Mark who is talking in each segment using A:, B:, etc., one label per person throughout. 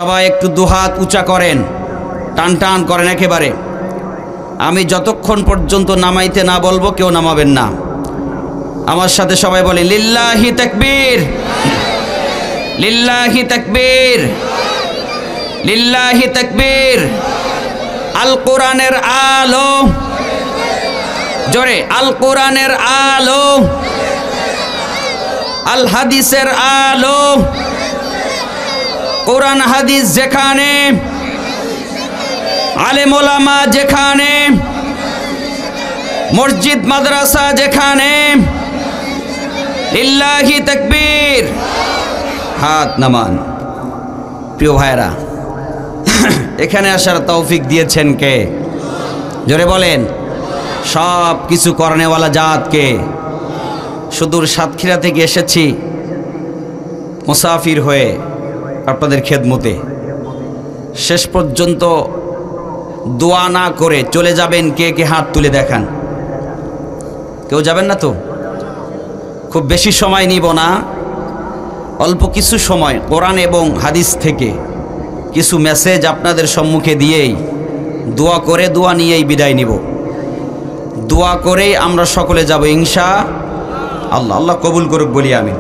A: সবাই একটু দুহাত উঁচা করেন, টান টান করেন একেবারে। আমি যতক্ষণ পর্যন্ত নামাইতে না বলবো কেউ নামাবেন না। আমার সাথে সবাই বলে লিল্লাহি তাকবীর, লিল্লাহি তাকবীর, লিল্লাহি তাকবীর। আল কোরআনের আলো, জোরে আল কোরআনের আলো, আল হাদিসের আলো। কোরআন হাদিস যেখানে, আলেম ওলামা যেখানে, মসজিদ মাদ্রাসা যেখানে, লিল্লাহি তাকবীর। হাত নামান। প্রিয় ভাইরা, এখানে আসার তৌফিক দিয়েছেন কে? জোরে বলেন। সব কিছু করনেওয়ালা জাতকে। সুদূর সাতক্ষীরা থেকে এসেছি মুসাফির হয়ে আপনাদের খেদমতে। শেষ পর্যন্ত দোয়া না করে চলে যাবেন কে কে? হাত তুলে দেখান। কেউ যাবেন না তো? খুব বেশি সময় নিব না, অল্প কিছু সময় কোরআন এবং হাদিস থেকে কিছু মেসেজ আপনাদের সম্মুখে দিয়েই দোয়া করে, দোয়া নিয়েই বিদায় নিব। দোয়া করেই আমরা সকলে যাব ইনশাআল্লাহ। আল্লাহ কবুল করুক বলি আমিন।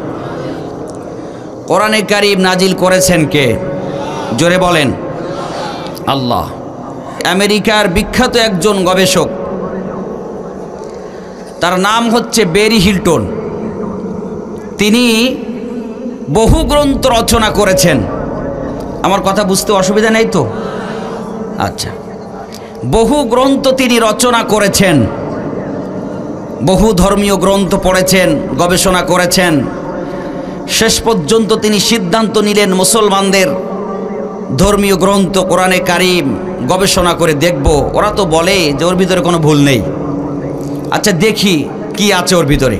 A: কোরআনে কারীম নাজিল করেছেন কে? জোরে বলেন। আল্লাহ। আমেরিকার বিখ্যাত একজন গবেষক, তার নাম হচ্ছে বেরি হিল্টন। তিনি বহু গ্রন্থ রচনা করেছেন। আমার কথা বুঝতে অসুবিধা নেই তো? আচ্ছা। বহু গ্রন্থ তিনি রচনা করেছেন, বহু ধর্মীয় গ্রন্থ পড়েছেন, গবেষণা করেছেন। শেষ পর্যন্ত তিনি সিদ্ধান্ত নিলেন মুসলমানদের ধর্মীয় গ্রন্থ কোরআনে কারীম গবেষণা করে দেখব। ওরা তো বলে যে ওর ভিতরে কোনো ভুল নেই, আচ্ছা দেখি কি আছে ওর ভিতরে।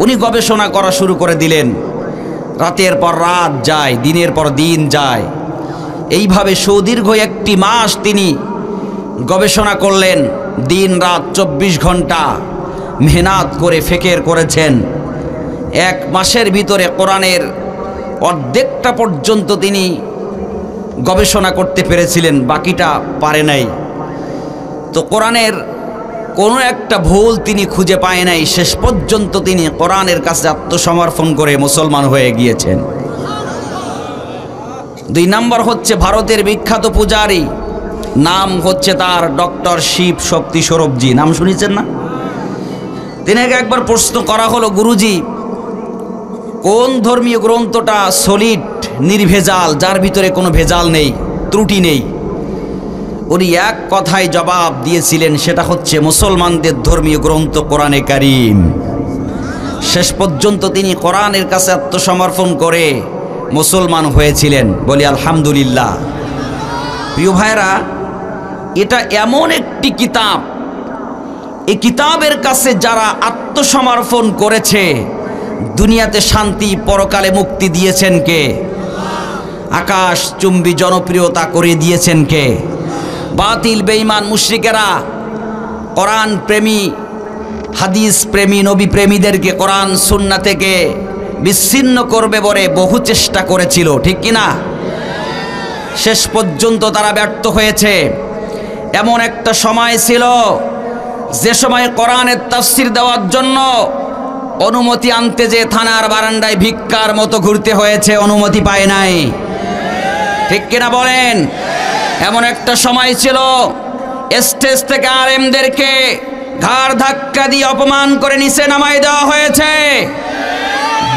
A: উনি গবেষণা করা শুরু করে দিলেন। রাতের পর রাত যায়, দিনের পর দিন যায়। এইভাবে সুদীর্ঘ একটি মাস তিনি গবেষণা করলেন। দিন রাত 24 ঘন্টা মেহনত করে ফিকির করেছেন। এক মাসের ভিতরে কোরআনের অর্ধেকটা পর্যন্ত তিনি গবেষণা করতে পেরেছিলেন, বাকিটা পারে নাই। তো কোরআনের কোনো একটা ভুল তিনি খুঁজে পায় নাই। শেষ পর্যন্ত তিনি কোরআনের কাছে আত্মসমর্পণ করে মুসলমান হয়ে গিয়েছেন। 2 নম্বর হচ্ছে ভারতের বিখ্যাত পূজারী, নাম হচ্ছে তার ডক্টর শিব শক্তি স্বরূপজি। নাম শুনেছেন না? তিনাকে একবার প্রশ্ন করা হলো, গুরুজি কোন ধর্মীয় গ্রন্থটা সলিড, নির্ভেজাল, যার ভিতরে কোনো ভেজাল নেই, ত্রুটি নেই? উনি এক কথায় জবাব দিয়েছিলেন, সেটা হচ্ছে মুসলমানদের ধর্মীয় গ্রন্থ কোরআনে কারীম। শেষ পর্যন্ত তিনি কোরআনের কাছে আত্মসমর্পণ করে মুসলমান হয়েছিলেন। বলি আলহামদুলিল্লাহ। প্রিয় ভাইরা, এটা এমন একটি কিতাব, এই কিতাবের কাছে যারা আত্মসমর্পণ করেছে দুনিয়াতে শান্তি, পরকালে মুক্তি দিয়েছেন কে? আকাশ চুম্বী জনপ্রিয়তা করে দিয়েছেন কে? বাতিল বেঈমান মুশরিকেরা কোরআন প্রেমী, হাদিস প্রেমী, নবী প্রেমীদেরকে কোরআন সুন্নাহ থেকে বিচ্ছিন্ন করবে বলে বহু চেষ্টা করেছিল, ঠিক কিনা? শেষ পর্যন্ত তারা ব্যর্থ হয়েছে। এমন একটা সময় ছিল যে সময় কোরআনের তাফসীর দেওয়ার জন্য অনুমতি আনতে যে থানার বারান্দায় ভিক্ষার মতো ঘুরতে হয়েছে, অনুমতি পায় নাই, ঠিক কিনা বলেন? এমন একটা সময় ছিল স্টেজ থেকে আলেমদেরকে ঘাড় ধাক্কা দিয়ে অপমান করে নিচে নামাই দেওয়া হয়েছে।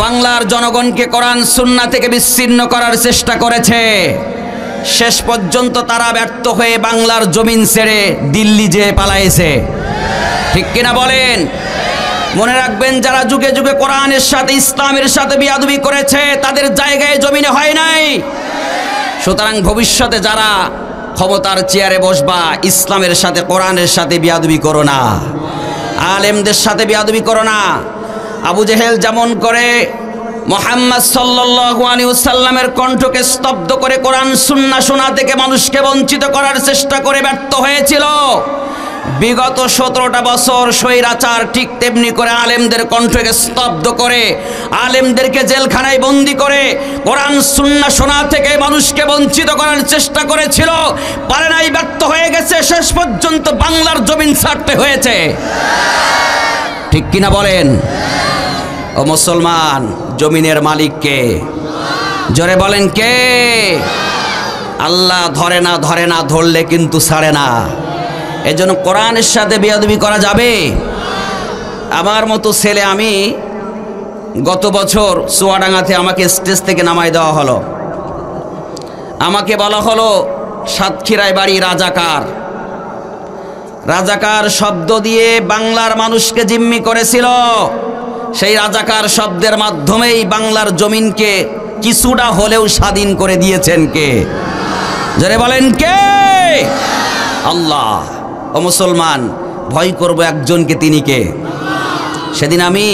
A: বাংলার জনগণকে কোরআন সুন্নাহ থেকে বিচ্ছিন্ন করার চেষ্টা করেছে। শেষ পর্যন্ত তারা ব্যর্থ হয়ে বাংলার জমিন ছেড়ে দিল্লি যেয়ে পালাইছে, ঠিক কিনা বলেন? মনে রাখবেন, যারা যুগে যুগে কোরআনের সাথে, ইসলামের সাথে বিয়াদবি করেছে তাদের জায়গায় জমিনে হয় নাই। সুতরাং ভবিষ্যতে যারা ক্ষমতার চেয়ারে বসবা, ইসলামের সাথে, কোরআনের সাথে বিয়াদবি করো না, আলেমদের সাথে বিয়াদবি করো না। আবু জেহেল যেমন করে মুহাম্মদ সাল্লাল্লাহু আলাইহি ওয়াসাল্লামের কণ্ঠকে স্তব্ধ করে কোরআন সুন্নাহ শোনা থেকে মানুষকে বঞ্চিত করার চেষ্টা করে ব্যর্থ হয়েছিল, বিগত 17টা বছর স্বৈরাচার ঠিক তেমনি করে আলেমদের কণ্ঠকে স্তব্ধ করে, আলেমদেরকে জেলখানায় বন্দি করে কোরআন সুন্নাহ শোনা থেকে মানুষকে বঞ্চিত করার চেষ্টা করেছিল, পারে নাই, ব্যর্থ হয়ে গেছে। শেষ পর্যন্ত বাংলার জমিন ছাড়তে হয়েছে। ঠিক কিনা বলেন? ও মুসলমান, জমিনের মালিক কে? জোরে বলেন কে? আল্লাহ ধরে না, ধরে না, ধরলে কিন্তু ছাড়ে না। এজন্য কোরআনের সাথে বেয়াদবি করা যাবে? আমার মতো ছেলে, আমি গত বছর চুয়াডাঙ্গাতে আমাকে স্টেজ থেকে নামাই দেওয়া হলো। আমাকে বলা হলো সাতক্ষীরায় বাড়ি রাজাকার। রাজাকার শব্দ দিয়ে বাংলার মানুষকে জিম্মি করেছিল। সেই রাজাকার শব্দের মাধ্যমেই বাংলার জমিনকে কিছুটা হলেও স্বাধীন করে দিয়েছেন কে? যারা বলেন কে? আল্লাহ। ও মুসলমান, ভয় করব একজনকে, তিনি কে? সেদিন আমি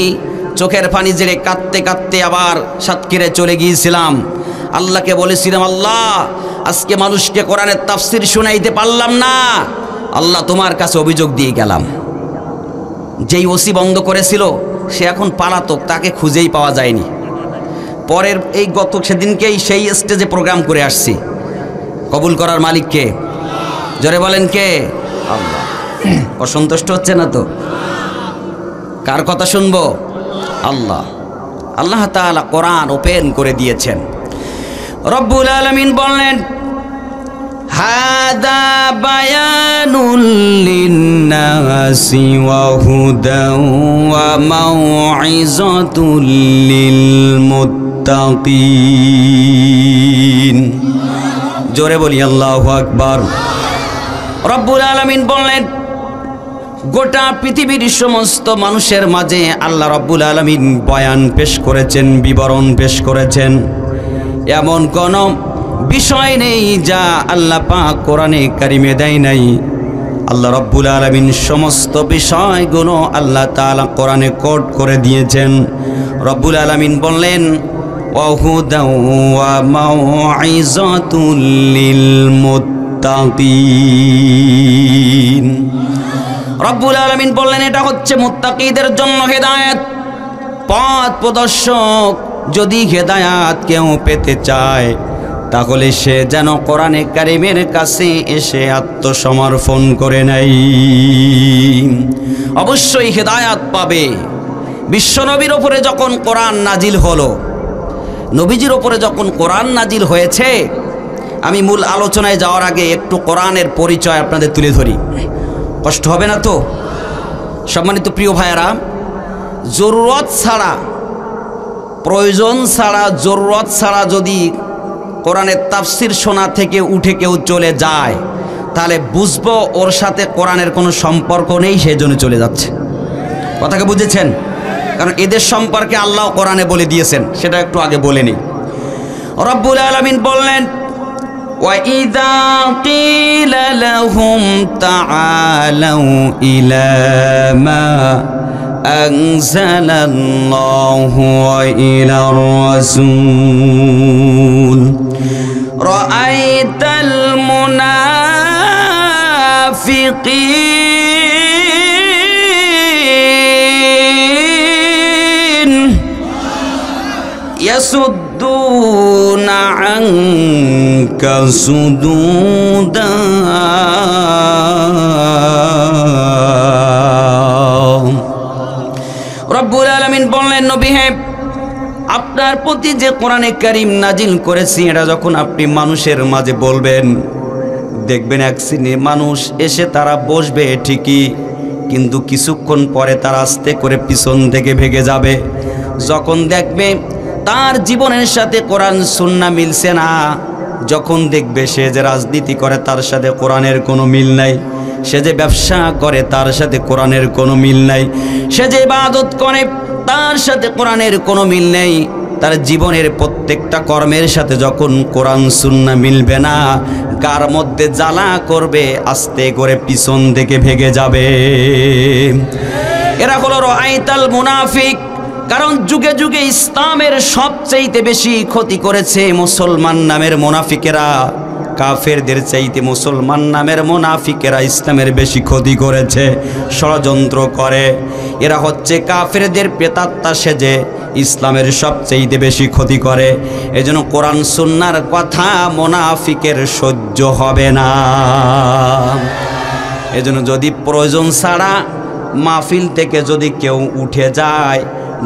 A: চোখের পানি ঝেড়ে কাঁদতে কাঁদতে আবার সাতক্ষীরায় চলে গিয়েছিলাম। আল্লাহকে বলেছিলাম, আল্লাহ আজকে মানুষকে কোরআনের তাফসির শোনাইতে পারলাম না, আল্লাহ তোমার কাছে অভিযোগ দিয়ে গেলাম। যেই ওসি বন্ধ করেছিল সে এখন পালাতক, তাকে খুঁজেই পাওয়া যায়নি। পরের এই গত সেদিনকেই সেই স্টেজে প্রোগ্রাম করে আসছি। কবুল করার মালিক কে? জোরে বলেন কে? আল্লাহ। অসন্তুষ্ট হচ্ছে না তো? কার কথা শুনবো? আল্লাহ। আল্লাহ তাআলা কোরআন ওপেন করে দিয়েছেন। রব্বুল আলামিন বললেন, হাদা বায়ানুল লিন্নাসি ওয়া হুদাও ওয়া মাউইযাতুল লিল মুত্তাকিন। জোরে বলি আল্লাহু আকবার। রব্বুল আলামিন বললেন, গোটা পৃথিবীর সমস্ত মানুষের মাঝে আল্লাহ রব্বুল আলামিন বয়ান পেশ করেছেন, বিবরণ পেশ করেছেন। এমন কোন বিষয় নেই যা আল্লাহ পাক কোরআনে কারিমে দেয় নাই। আল্লাহ রব্বুল আলামিন সমস্ত বিষয়গুলো আল্লাহ তাআলা কোরআনে কোট করে দিয়েছেন। রব্বুল আলামিন বললেন, ওয়াহুদাও ওয়া মাউইযাতুল লিল মুত্তাকিন। রব্বুল আলামিন বললেন, এটা হচ্ছে মুত্তাকিদের জন্য হেদায়েত, পথ প্রদর্শক। যদি হেদায়েত কেউ পেতে চায় তাহলে সে যেন কোরআনে কারিমের কাছে এসে আত্মসমর্পণ করে নেয়, অবশ্যই হেদায়েত পাবে। বিশ্বনবীর উপরে যখন কোরআন নাজিল হলো, নবীজির উপরে যখন কোরআন নাজিল হয়েছে, আমি মূল আলোচনায় যাওয়ার আগে একটু কোরআনের পরিচয় আপনাদের তুলে ধরি। কষ্ট হবে না তো? সম্মানিত প্রিয় ভাইয়েরা, জরুরত ছাড়া, প্রয়োজন ছাড়া, জরুরত ছাড়া যদি কোরআনের তাফসির শোনা থেকে উঠে কেউ চলে যায়, তাহলে বুঝবো ওর সাথে কোরআনের কোনো সম্পর্ক নেই, সেই জন্য চলে যাচ্ছে। কথাকে বুঝেছেন? কারণ এদের সম্পর্কে আল্লাহ কোরআনে বলে দিয়েছেন, সেটা একটু আগে বলে নিই। রব্বুল আলামিন বললেন, وَإِذَا قِيلَ لَهُمْ تَعَالَوْا إِلَى مَا أَنزَلَ اللَّهُ وَإِلَى الرَّسُولِ رَأَيْتَ الْمُنَافِقِينَ يَصُدُّونَ عَنكَ صُدُودًا রব্বুল আলামিন বললেন, নবী হে, আপনার প্রতি যে কোরআনে কারীম নাজিল করেছি, এটা যখন আপনি মানুষের মাঝে বলবেন, দেখবেন এক শ্রেণীর মানুষ এসে তারা বসবে ঠিকই, কিন্তু কিছুক্ষণ পরে তারা আস্তে করে পিছন থেকে ভেগে যাবে। যখন দেখবে তার জীবনের সাথে কোরআন সুন্নাহ মিলছে না, যখন দেখবে সে যে রাজনীতি করে তার সাথে কোরআনের কোনো মিল নাই, সে যে ব্যবসা করে তার সাথে কোরআনের কোনো মিল নাই, সে যে ইবাদত করে তার সাথে কোরআনের কোনো মিল নেই, তার জীবনের প্রত্যেকটা কর্মের সাথে যখন কোরআন সুন্নাহ মিলবে না, গার মধ্যে জ্বালা করবে, আস্তে করে পিছন থেকে ভেগে যাবে। এরা হলো রাআইতাল মুনাফিক। কারণ যুগে যুগে ইসলামের সবচেয়ে বেশি ক্ষতি করেছে মুসলমান নামের মুনাফিকেরা। কাফেরদের চাইতে মুসলমান নামের মুনাফিকেরা ইসলামের বেশি ক্ষতি করেছে, ষড়যন্ত্র করে। এরা হচ্ছে কাফেরদের প্রেতাত্মা সেজে ইসলামের সবচেয়ে বেশি ক্ষতি করে। এজন্য কোরআন সুন্নাহর কথা মুনাফিকের সহ্য হবে না। এজন্য যদি প্রয়োজন ছাড়া মাহফিল থেকে যদি কেউ উঠে যায়,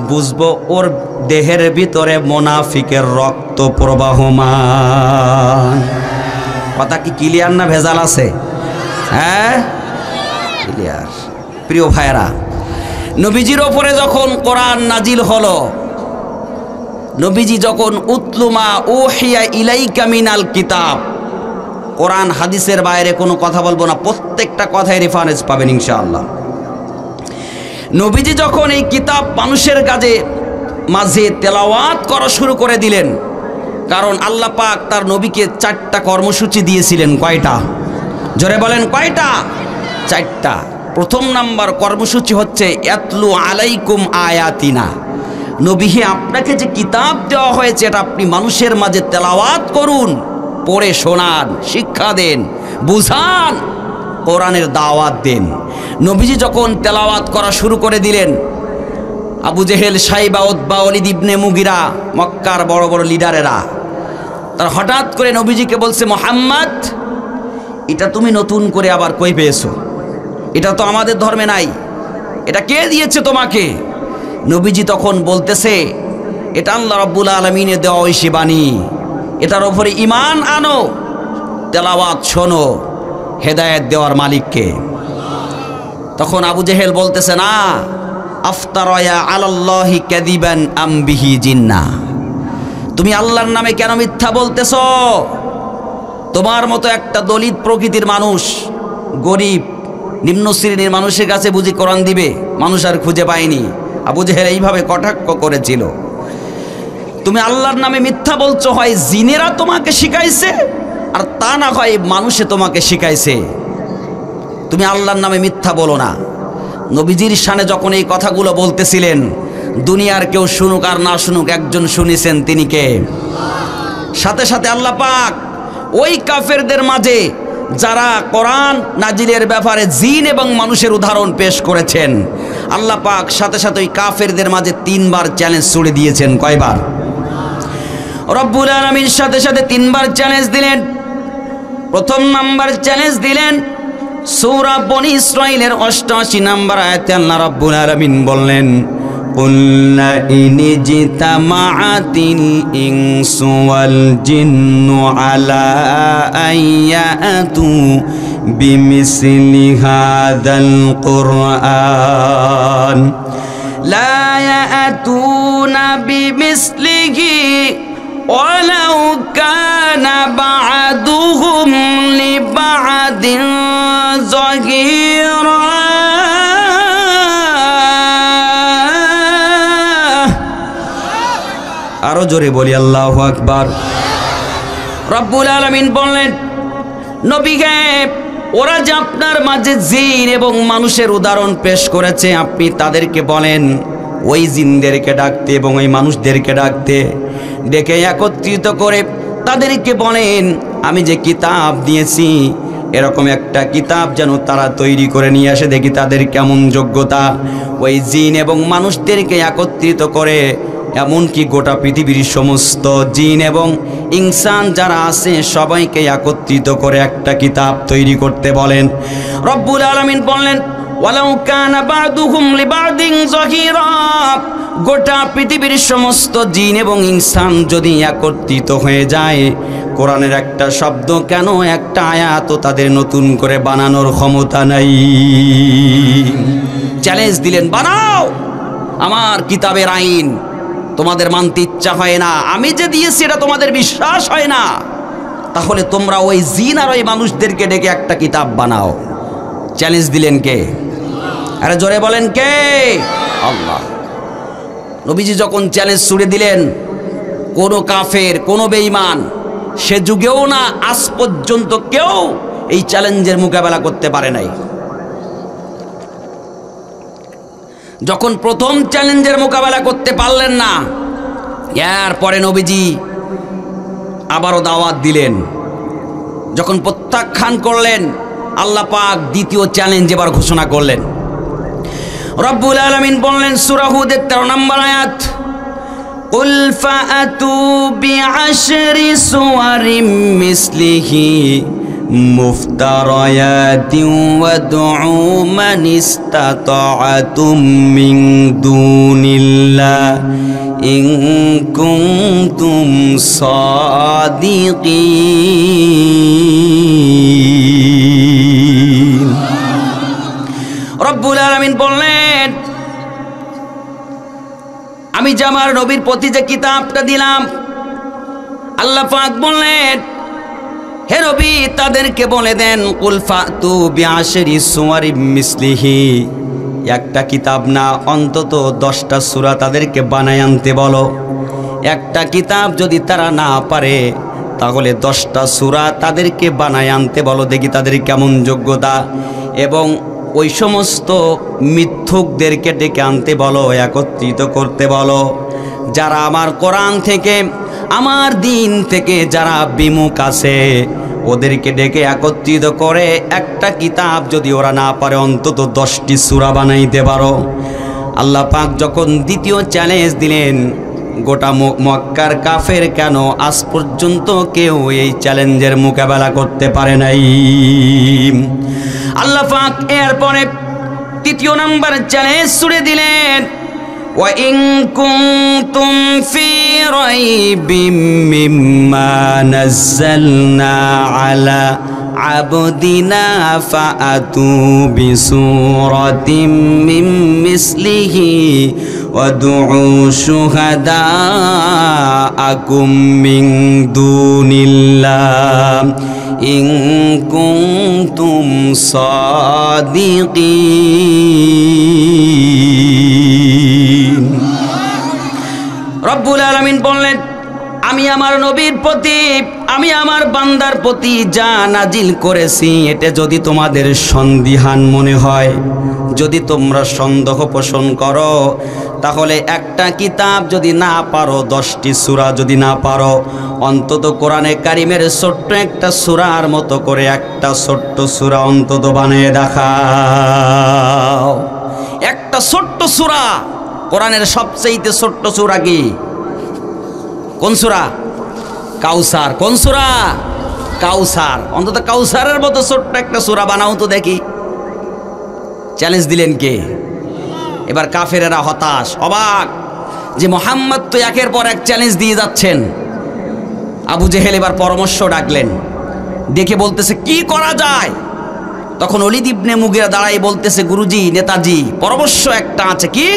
A: বুঝবো ওর দেহের ভিতরে মুনাফিকের রক্ত প্রবাহমান। কথা কি ক্লিয়ার না ভেজাল আছে? হ্যাঁ, ক্লিয়ার। প্রিয় ভাইরা, নবীজির ওপরে যখন কোরআন নাজিল হলো, নবীজি যখন উতলুমা উহিয়া ইলাইকা মিনাল কিতাব, কোরআন হাদিসের বাইরে কোনো কথা বলবো না, প্রত্যেকটা কথায় রেফারেন্স পাবেন ইনশাআল্লাহ। নবীজি যখন এই কিতাব মানুষের কাছে মাঝে তেলাওয়াত করা শুরু করে দিলেন, কারণ আল্লাহ পাক তার নবীকে 4টা কর্মসূচি দিয়েছিলেন। কয়টা? জোরে বলেন, কয়টা? 4টা। প্রথম নাম্বার কর্মসূচি হচ্ছে ইয়াতলু আলাইকুম আয়াতিনা। নবী, আপনাকে যে কিতাব দেওয়া হয়েছে এটা আপনি মানুষের মাঝে তেলাওয়াত করুন, পড়ে শোনান, শিক্ষা দেন, বুঝান, কোরআনের দাওয়াত দেন। নবীজি যখন তেলাওয়াত করা শুরু করে দিলেন, আবু জেহেল, সাইবা, উতবা, ওয়ালিদ ইবনে মুগিরা, মক্কার বড় বড় লিডারেরা, তার হঠাৎ করে নবীজিকে বলছে, মুহাম্মদ, এটা তুমি নতুন করে আবার কই পেয়েছো? এটা তো আমাদের ধর্মে নাই, এটা কে দিয়েছে তোমাকে? নবীজি তখন বলতেছে, এটা আল্লাহ রাব্বুল আলামিনের দেওয়া ঐশী বাণী, এটার ওপরে ঈমান আনো, তেলাওয়াত শোনো, হেদায়েত দেওয়ার মালিককে। তখন আবু জেহেল বলতেছে, না, আফতারায়া আলাল্লাহি কাযিবান আম বিহি জিন্নাহ, তুমি আল্লাহর নামে কেন মিথ্যা বলতেছ? তোমার মতো একটা দলিত প্রকৃতির মানুষ, গরিব নিম্ন শ্রেণীর মানুষের কাছে বুঝি কোরআন দিবে? মানুষ আর খুঁজে পায়নি। আবু জেহেল এইভাবে কটাক্ষ করেছিল। তুমি আল্লাহর নামে মিথ্যা বলছো, হয় জিনেরা তোমাকে শিখাইছে, আর তা না হয় মানুষে তোমাকে শিখাইছে। তুমি আল্লাহর নামে মিথ্যা বলো না। নবীজির শানে যখন এই কথাগুলো বলতেছিলেন, দুনিয়ার কেউ শুনুক আর না শুনুক, একজন শুনেছেন, তিনি কে? সাথে সাথে আল্লাহ পাক ওই কাফেরদের মাঝে যারা কোরআন নাজিলের ব্যাপারে জিন এবং মানুষের উদাহরণ পেশ করেছেন, আল্লাহ পাক সাথে সাথে ওই কাফেরদের মাঝে 3বার চ্যালেঞ্জ ছুড়ে দিয়েছেন। কয়বার? রব্বুল আলামিন সাথে সাথে 3বার চ্যালেঞ্জ দিলেন। প্রথম নাম্বার চ্যালেঞ্জ দিলেন সূরা বনী ইসরাঈলের 88 নম্বর আয়াতে আল্লাহ রাব্বুল আলামিন বললেন, কুল্লা ইনজিতামাআতিল ইনসু ওয়াল জিন্নু আলা আইয়াতু বিমিসলি হাযাল কুরআন লা ইয়াতুনা বিমিসলিহি ওয়ালাউ কানা বা'দুহুম লিবা'দিন যাগীরা। আরো জোরে বলি আল্লাহু আকবার। রব্বুল আলামিন বললেন, নবীকে, ওরা যে আপনার মাঝে জিন এবং মানুষের উদাহরণ পেশ করেছে, আপনি তাদেরকে বলেন ওই জিনদেরকে ডাকতে এবং ওই মানুষদেরকে ডাকতে, ডেকে একত্রিত করে তাদেরকে বলেন, আমি যে কিতাব দিয়েছি এরকম একটা কিতাব যেন তারা তৈরি করে নিয়ে আসে, দেখি তাদের কেমন যোগ্যতা। ওই জিন এবং মানুষদেরকে একত্রিত করে, এমনকি গোটা পৃথিবীর সমস্ত জিন এবং ইনসান যারা আছে সবাইকে একত্রিত করে একটা কিতাব তৈরি করতে বলেন। রব্বুল আলামিন বললেন, ওয়ালাউ কানা বা'দুহুম লিবা'দিন যাহিরা, গোটা পৃথিবীর সমস্ত জিন এবং ইনসান যদি একত্রিত হয়ে যায়, কোরআনের একটা শব্দ কেন, একটা আয়াতও তাদের নতুন করে বানানোর ক্ষমতা নাই। চ্যালেঞ্জ দিলেন, বানাও আমার কিতাবের আইন। তোমাদের মানতে ইচ্ছা হয় না, আমি যে দিয়েছি এটা তোমাদের বিশ্বাস হয় না, তাহলে তোমরা ওই জিন আর ওই মানুষদেরকে ডেকে একটা কিতাব বানাও। চ্যালেঞ্জ দিলেন কে? আরে জোরে বলেন কে? আল্লাহ। নবীজি যখন চ্যালেঞ্জ ছুড়ে দিলেন, কোনো কাফের, কোনো বেঈমান, সে যুগেও না আজ পর্যন্ত কেউ এই চ্যালেঞ্জের মোকাবেলা করতে পারে নাই। যখন প্রথম চ্যালেঞ্জের মোকাবেলা করতে পারলেন না, এরপরে নবীজি আবারও দাওয়াত দিলেন। যখন প্রত্যাখ্যান করলেন, আল্লাহ পাক দ্বিতীয় চ্যালেঞ্জ এবার ঘোষণা করলেন। রব্বুল আলামিন বললেন সূরা হুদের 13 নম্বর আয়াত, কুল ফাআতু বিআশরি সুওয়ারিম মিসলিহি মুফতারায়াতিন ওয়াদউ মান ইসতাতাআতুম মিন দুনিল্লাহ ইন কুনতুম সাদিকিন। রব্বুল আলামিন বললেন, আমি যে আমার নবীর প্রতি যে কিতাবটা দিলাম, আল্লাহ পাক বললেন, হে নবী তাদেরকে বলে দেন, কুল ফাতু বিআশরি সুওয়ারিম মিসলিহি, একটা কিতাব না অন্তত 10টা সূরা তাদেরকে বানায় আনতে বলো। একটা কিতাব যদি তারা না পারে তাহলে 10টা সূরা তাদেরকে বানায় আনতে বলো, দেখি তাদের কেমন যোগ্যতা। এবং ওই সমস্ত মিথ্যুকদেরকে ডেকে আনতে বলো, একত্রিত করতে বলো। যারা আমার কোরআন থেকে, আমার দিন থেকে যারা বিমুখ আছে, ওদেরকে ডেকে একত্রিত করে একটা কিতাব যদি ওরা না পারে অন্তত 10টি সূরা বানাইতে পারো। আল্লাহ পাক যখন দ্বিতীয় চ্যালেঞ্জ দিলেন, গোটা মক্কার কাফের কেন আজ পর্যন্ত কেউ এই চ্যালেঞ্জের মোকাবেলা করতে পারে নাই। আল্লাহ পাক এরপরে তৃতীয় নম্বর চ্যালেঞ্জ ছুড়ে দিলেন, ওয়া ইন কুনতুম ফি রাইবিম মিম্মা নাযালনা আলা আবদিনা ফাআতু বিসূরাতিম মিন মিসলিহি ওয়াদউ শুহাদাআকুম মিন দুনিল্লাহ ইন কুনতুম সাদিকিন। রব্বুল আলামিন বললেন, আমি আমার নবীর প্রতি, আমি আমার বান্দার প্রতি যা নাজিল করেছি, এটা যদি তোমাদের সন্দিহান মনে হয়, যদি তোমরা সন্দেহ পোষণ করো, তাহলে একটা কিতাব যদি না পারো, 10টি সূরা যদি না পারো, অন্তত কোরআনে কারিমের ছোট্ট একটা সূরার মতো করে একটা ছোট্ট সূরা অন্তত বানিয়ে দেখাও। একটা ছোট্ট সূরা, কোরআনের সবচেয়ে ছোট্ট সূরা কি? কোন সূরা? কাউসার। কোন সূরা? কাউসার। অন্তত কাউসারের মতো ছোট্ট একটা সূরা বানাও তো দেখি। চ্যালেঞ্জ দিলেন কে? এবার কাফেরেরা হতাশ, অবাক যে মুহাম্মদ তো একের পর এক চ্যালেঞ্জ দিয়ে যাচ্ছেন। আবু জেহেল এবার পরামর্শ ডাকলেন, দেখে বলতেছে কি করা যায়। তখন ওলীদ ইবনে মুগীরা দাঁড়াই বলতেছে, গুরুজি, নেতাজি, পরামর্শ একটা আছে। কি?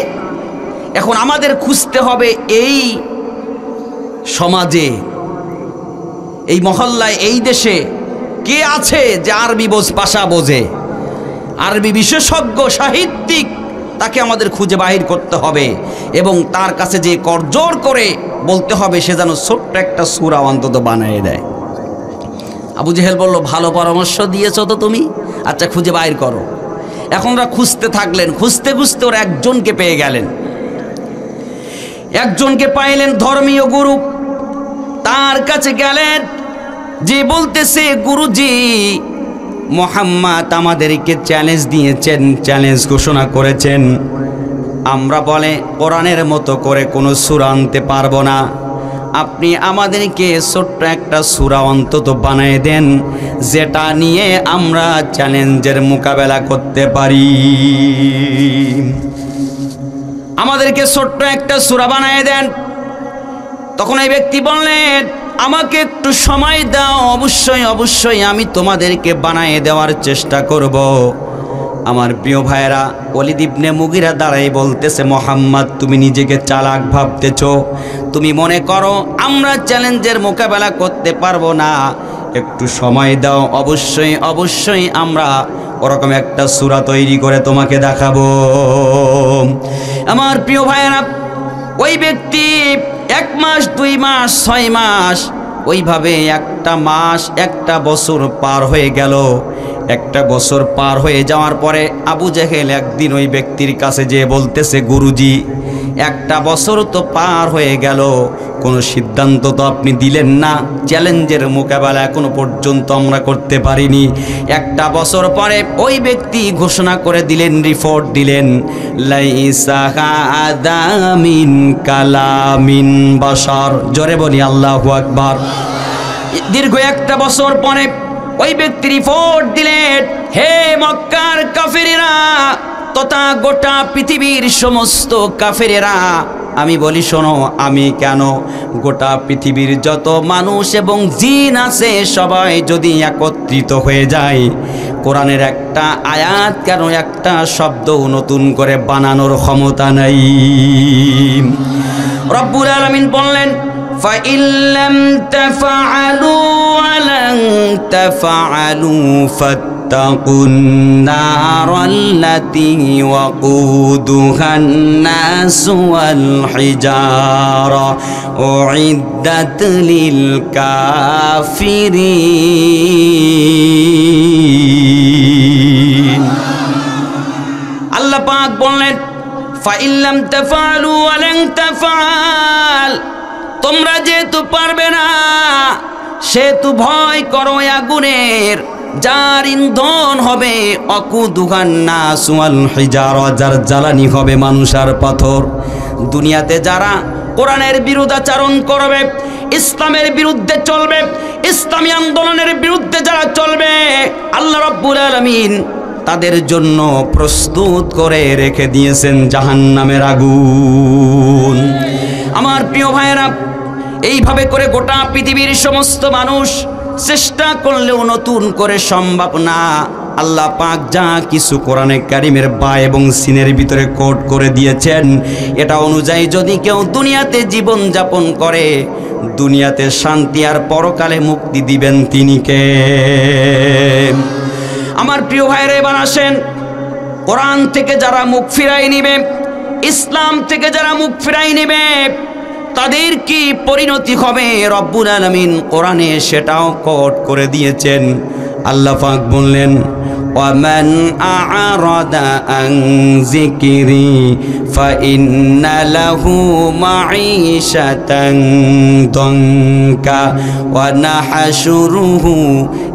A: এখন আমাদের খুঁজতে হবে এই সমাজে, এই মহল্লায়, এই দেশে কে আছে যে আরবি ভাষা বোঝে, আরবি বিশেষজ্ঞ সাহিত্যিক, তাকে আমাদের খুঁজে বাহির করতে হবে এবং তার কাছে যে করজোর করে বলতে হবে সে যেন ছোট্ট একটা সূরা অন্তত বানিয়ে দেয়। আবু জেহেল বলল, ভালো পরামর্শ দিয়েছো তো তুমি, আচ্ছা খুঁজে বাহির করো। এখন ওরা খুঁজতে থাকলেন, খুঁজতে খুঁজতে ওরা একজনকে পেয়ে গেলেন। একজনকে পাইলেন, ধর্মীয় গুরু। তার কাছে গেলেন, যে বলতেছে, গুরুজি, মুহাম্মদ আমাদেরকে চ্যালেঞ্জ দিয়েছেন, চ্যালেঞ্জ ঘোষণা করেছেন, আমরা বলে কোরআনের মতো করে কোনো সূরা আনতে পারবো না, আপনি আমাদেরকে ছোট্ট একটা সূরা অন্তত বানিয়ে দেন, যেটা নিয়ে আমরা চ্যালেঞ্জের মোকাবেলা করতে পারি। আমাদেরকে ছোট্ট একটা সূরা বানিয়ে দেন। তখন এই ব্যক্তি বললেন, আমাকে একটু সময় দাও, অবশ্যই অবশ্যই আমি তোমাদেরকে বানিয়ে দেওয়ার চেষ্টা করব। আমার প্রিয় ভাইয়েরা, ওলীদ ইবনে মুগীরা দাঁড়াই বলতেছে, মুহাম্মদ তুমি নিজেকে চালাক ভাবতেছো, তুমি মনে করো আমরা চ্যালেঞ্জের মোকাবেলা করতে পারবো না, একটু সময় দাও, অবশ্যই অবশ্যই আমরা ওরকম একটা সূরা তৈরি করে তোমাকে দেখাবো। আমার প্রিয় ভাইয়েরা, ওই ব্যক্তি 1 মাস 2 মাস 6 মাস ওইভাবে একটা মাস একটা বছর পার হয়ে গেল। একটা বছর পার হয়ে যাওয়ার পরে আবু জেহেল একদিন ওই ব্যক্তির কাছে যেয়ে বলতেছে, গুরুজি, একটা বছর তো পার হয়ে গেল, কোনো সিদ্ধান্ত তো আপনি দিলেন না, চ্যালেঞ্জের মোকাবেলা এখনো পর্যন্ত আমরা করতে পারিনি। একটা বছর পরে ওই ব্যক্তি ঘোষণা করে দিলেন, রিপোর্ট দিলেন, লাইসা হাদা মিন কালামিন বাশার। জোরে বলি আল্লাহু আকবার। দীর্ঘ একটা বছর পরে ওই ব্যক্তি রিপোর্ট দিলেন, হে মক্কার কাফেরেরা তথা গোটা পৃথিবীর সমস্ত কাফেরেরা, আমি বলি শোনো, আমি কেন, গোটা পৃথিবীর যত মানুষ এবং জিন আছে সবাই যদি একত্রিত হয়ে যায়, কোরআনের একটা আয়াত কেন, একটা শব্দ নতুন করে বানানোর ক্ষমতা নাই। রব্বুল আলামিন বললেন, فَإِن لَّمْ تَفْعَلُوا وَلَن تَفْعَلُوا فَاتَّقُوا النَّارَ الَّتِي وَقُودُهَا النَّاسُ وَالْحِجَارَةُ أُعِدَّتْ لِلْكَافِرِينَ। আল্লাহ পাক বললেন, فَإِن لَّمْ تَفْعَلُوا وَلَن تَفْعَلُوا, তোমরা যেহেতু পারবে না সেহেতু ভয় করো আগুনের, যার ইন্ধন হবে অকুদুহান নাস ওয়াল হিজারা, যার জ্বালানি হবে মানুষ আর পাথর। দুনিয়াতে যারা কোরআনের বিরুদ্ধাচরণ করবে, ইসলামের বিরুদ্ধে চলবে, ইসলামী আন্দোলনের বিরুদ্ধে যারা চলবে, আল্লাহ রাব্বুল আলামিন তাদের জন্য প্রস্তুত করে রেখে দিয়েছেন জাহান্নামের আগুন। আমার প্রিয় ভাইয়েরা, এইভাবে করে গোটা পৃথিবীর সমস্ত মানুষ চেষ্টা করলেও নতুন করে সম্ভব না। আল্লাহ পাক যা কিছু কোরআনে কারিমের বা এবং সিনের ভিতরে কোড করে দিয়েছেন, এটা অনুযায়ী যদি কেউ দুনিয়াতে জীবন যাপন করে, দুনিয়াতে শান্তি আর পরকালে মুক্তি দিবেন তিনি কে? আমার প্রিয় ভাইরা, এবার আসেন, কোরআন থেকে যারা মুখ ফিরাই নিবে, ইসলাম থেকে যারা মুখ ফিরাই নেবে, তাদের কি পরিণতি হবে রব্বুল আলামিন কোরআনে সেটাও কোট করে দিয়েছেন। আল্লাহ পাক বললেন, ওয়ামান আ'রাদা আন যিকরি ফাইন্না লাহু মাঈশাতান দানকা ওয়া নাহশুরুহু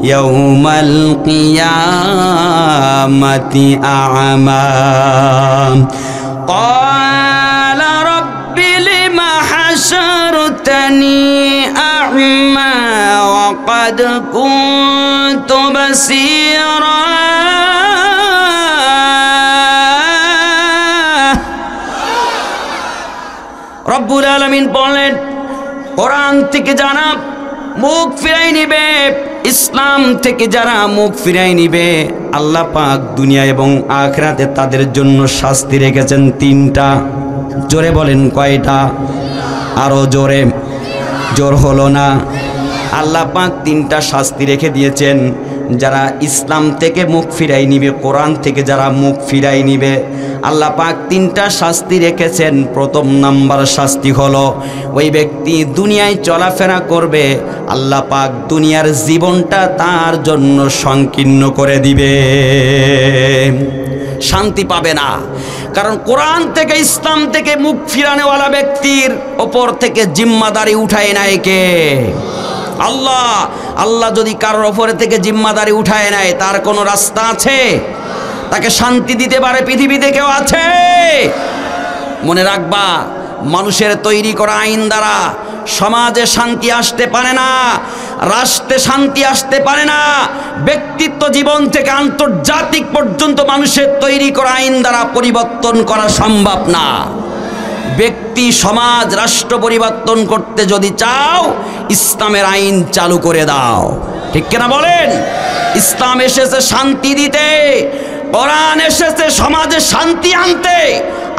A: ইয়াওমাল কিয়ামাতি আ'মা। قال رب لم حشرتني أعمى وقد كنت بصيرا রব্বুল আলামিন বলেন, কোরআন থেকে যারা মুখ ফিরাই নিবে, ইসলাম থেকে যারা মুখ ফিরাই নিবে, আল্লাহ পাক দুনিয়া এবং আখিরাতে তাদের জন্য শাস্তি রেখেছেন তিনটা। জোরে বলেন কয়টা? আরো জোরে, জোর হলো না। আল্লাহ পাক তিনটা শাস্তি রেখে দিয়েছেন। যারা ইসলাম থেকে মুখ ফিরাই নিবে, কোরআন থেকে যারা মুখ ফিরাই নিবে, আল্লাহ পাক তিনটা শাস্তি রেখেছেন। প্রথম নাম্বার শাস্তি হলো, ওই ব্যক্তি দুনিয়ায় চলাফেরা করবে, আল্লাহ পাক দুনিয়ার জীবনটা তার জন্য সংকীর্ণ করে দিবে, শান্তি পাবে না। কারণ কোরআন থেকে ইসলাম থেকে মুখ ফিরানোওয়ালা ব্যক্তির ওপর থেকে জিম্মাদারি উঠায় নেয় কে? আল্লাহ। আল্লাহ যদি কারোর ওপরে থেকে জিম্মাদারি উঠায় নেয়, তার কোনো রাস্তা আছে? তাকে শান্তি দিতে পারে পৃথিবীতে কেউ আছে? মনে রাখবা, মানুষের তৈরি করা আইন দ্বারা সমাজে শান্তি আসতে পারে না, রাষ্ট্রে শান্তি আসতে পারে না। ব্যক্তিত্ব জীবন থেকে আন্তর্জাতিক পর্যন্ত মানুষের তৈরি করা আইন দ্বারা পরিবর্তন করা সম্ভব না। ব্যক্তি, সমাজ, রাষ্ট্র পরিবর্তন করতে যদি চাও, ইসলামের আইন চালু করে দাও। ঠিক কিনা বলেন? ইসলাম এসেছে শান্তি দিতে, কোরআন এসেছে সমাজে শান্তি আনতে।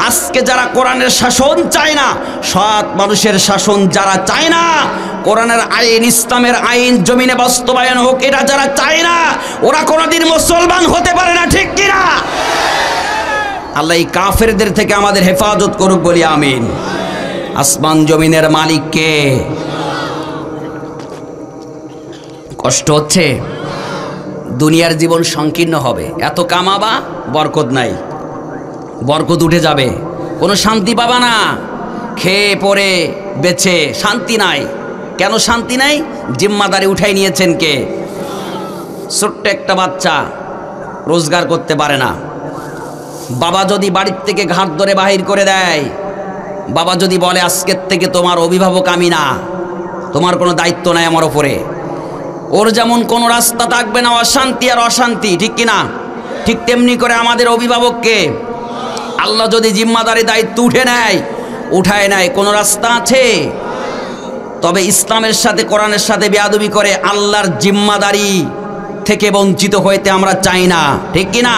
A: আজকে যারা কোরআনের শাসন চায় না, সৎ মানুষের শাসন যারা চায় না, কোরআনের আইন, ইসলামের আইন জমিনে বাস্তবায়ন হোক, এটা যারা চায় না, ওরা কোনোদিন মুসলমান হতে পারে না। ঠিক কিনা? আল্লাহ এই কাফেরদের থেকে আমাদের হেফাজত করুক, বলি আমিন। আসমান জমিনের মালিক কে? কষ্ট হচ্ছে, দুনিয়ার জীবন সংকীর্ণ হবে, এত কামাবা, বরকত নাই, বরকত উঠে যাবে। কোনো শান্তি পাবা না। খেয়ে পরে বেঁচে শান্তি নাই। কেন শান্তি নাই? জিম্মাদারি উঠাই নিয়েছেন কে? ছোট্ট একটা বাচ্চা রোজগার করতে পারে না। বাবা যদি বাড়ির থেকে ঘাট ধরে বাহির করে দেয়, বাবা যদি বলে আজকের থেকে তোমার অভিভাবক আমি না, তোমার কোনো দায়িত্ব নাই আমার ওপরে, ওর যেমন কোনো রাস্তা থাকবে না অশান্তি আর অশান্তি, ঠিক কিনা? ঠিক তেমনি করে আমাদের অভিভাবককে আল্লাহ যদি জিম্মাদারি দায়িত্ব উঠায় নেয়, কোনো রাস্তা আছে? তবে ইসলামের সাথে কোরআনের সাথে বেয়াদবি করে আল্লাহর জিম্মাদারি থেকে বঞ্চিত হইতে আমরা চাই না, ঠিক কিনা?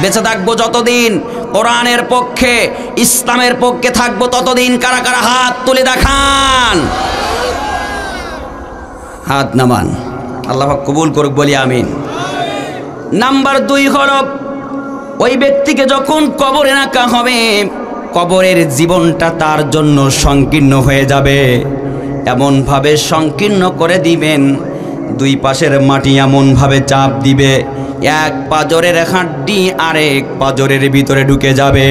A: বেঁচে থাকবো যতদিন কোরআনের পক্ষে, ইসলামের পক্ষে থাকবো ততদিন কারা কারা হাত তুলে দেখান, হাত নামান। আল্লাহ পাক কবুল করুক, বলি আমিন। নাম্বার 2 হলো ওই ব্যক্তিকে যখন কবরে রাখা হবে, কবরের জীবনটা তার জন্য সংকীর্ণ হয়ে যাবে। এমনভাবে সংকীর্ণ করে দিবেন, 2 পাশের মাটি এমনভাবে চাপ দিবে, এক পাজরের হাড্ডি আরেক পাজরের ভিতরে ঢুকে যাবে।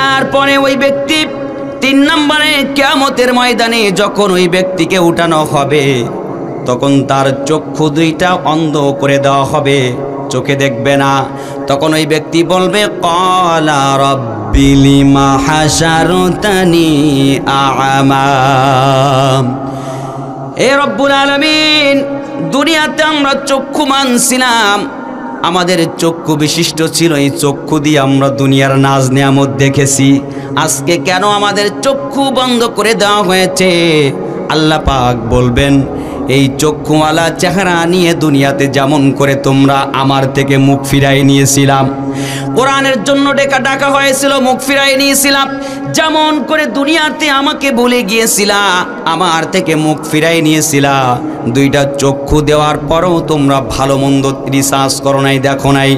A: এরপরে ওই ব্যক্তি 3 নম্বরে কিয়ামতের ময়দানে যখন ওই ব্যক্তিকে উঠানো হবে, তখন তার চক্ষু 2টা অন্ধ করে দেওয়া হবে, চোখে দেখবে না। তখন ওই ব্যক্তি বলবে ক্বালা রাব্বি লিমা হাশারতানি আ'মা। হে রব্বুল আলামিন, দুনিয়াতে আমরা চক্ষু মানছিলাম, আমাদের চক্ষু বিশিষ্ট ছিল, এই চক্ষু দিয়ে আমরা দুনিয়ার নাজ নিয়ামত দেখেছি। আজকে কেন আমাদের চক্ষু বন্ধ করে দেওয়া হয়েছে? আল্লাহ পাক বলবেন, এই চক্ষুওয়ালা চেহারা নিয়ে দুনিয়াতে যেমন করে তোমরা আমার থেকে মুখ ফিরাই নিয়েছিলাম, কোরআনের জন্য ডাকা হয়েছিল, মুখ ফিরাই নিয়েছিলাম, যেমন করে দুনিয়াতে আমাকে বলে গিয়েছিলা, আমার থেকে মুখ ফিরাই নিয়েছিলা, 2টা চক্ষু দেওয়ার পরও তোমরা ভালো মন্দ রিসার্চ করো নাই, দেখো নাই,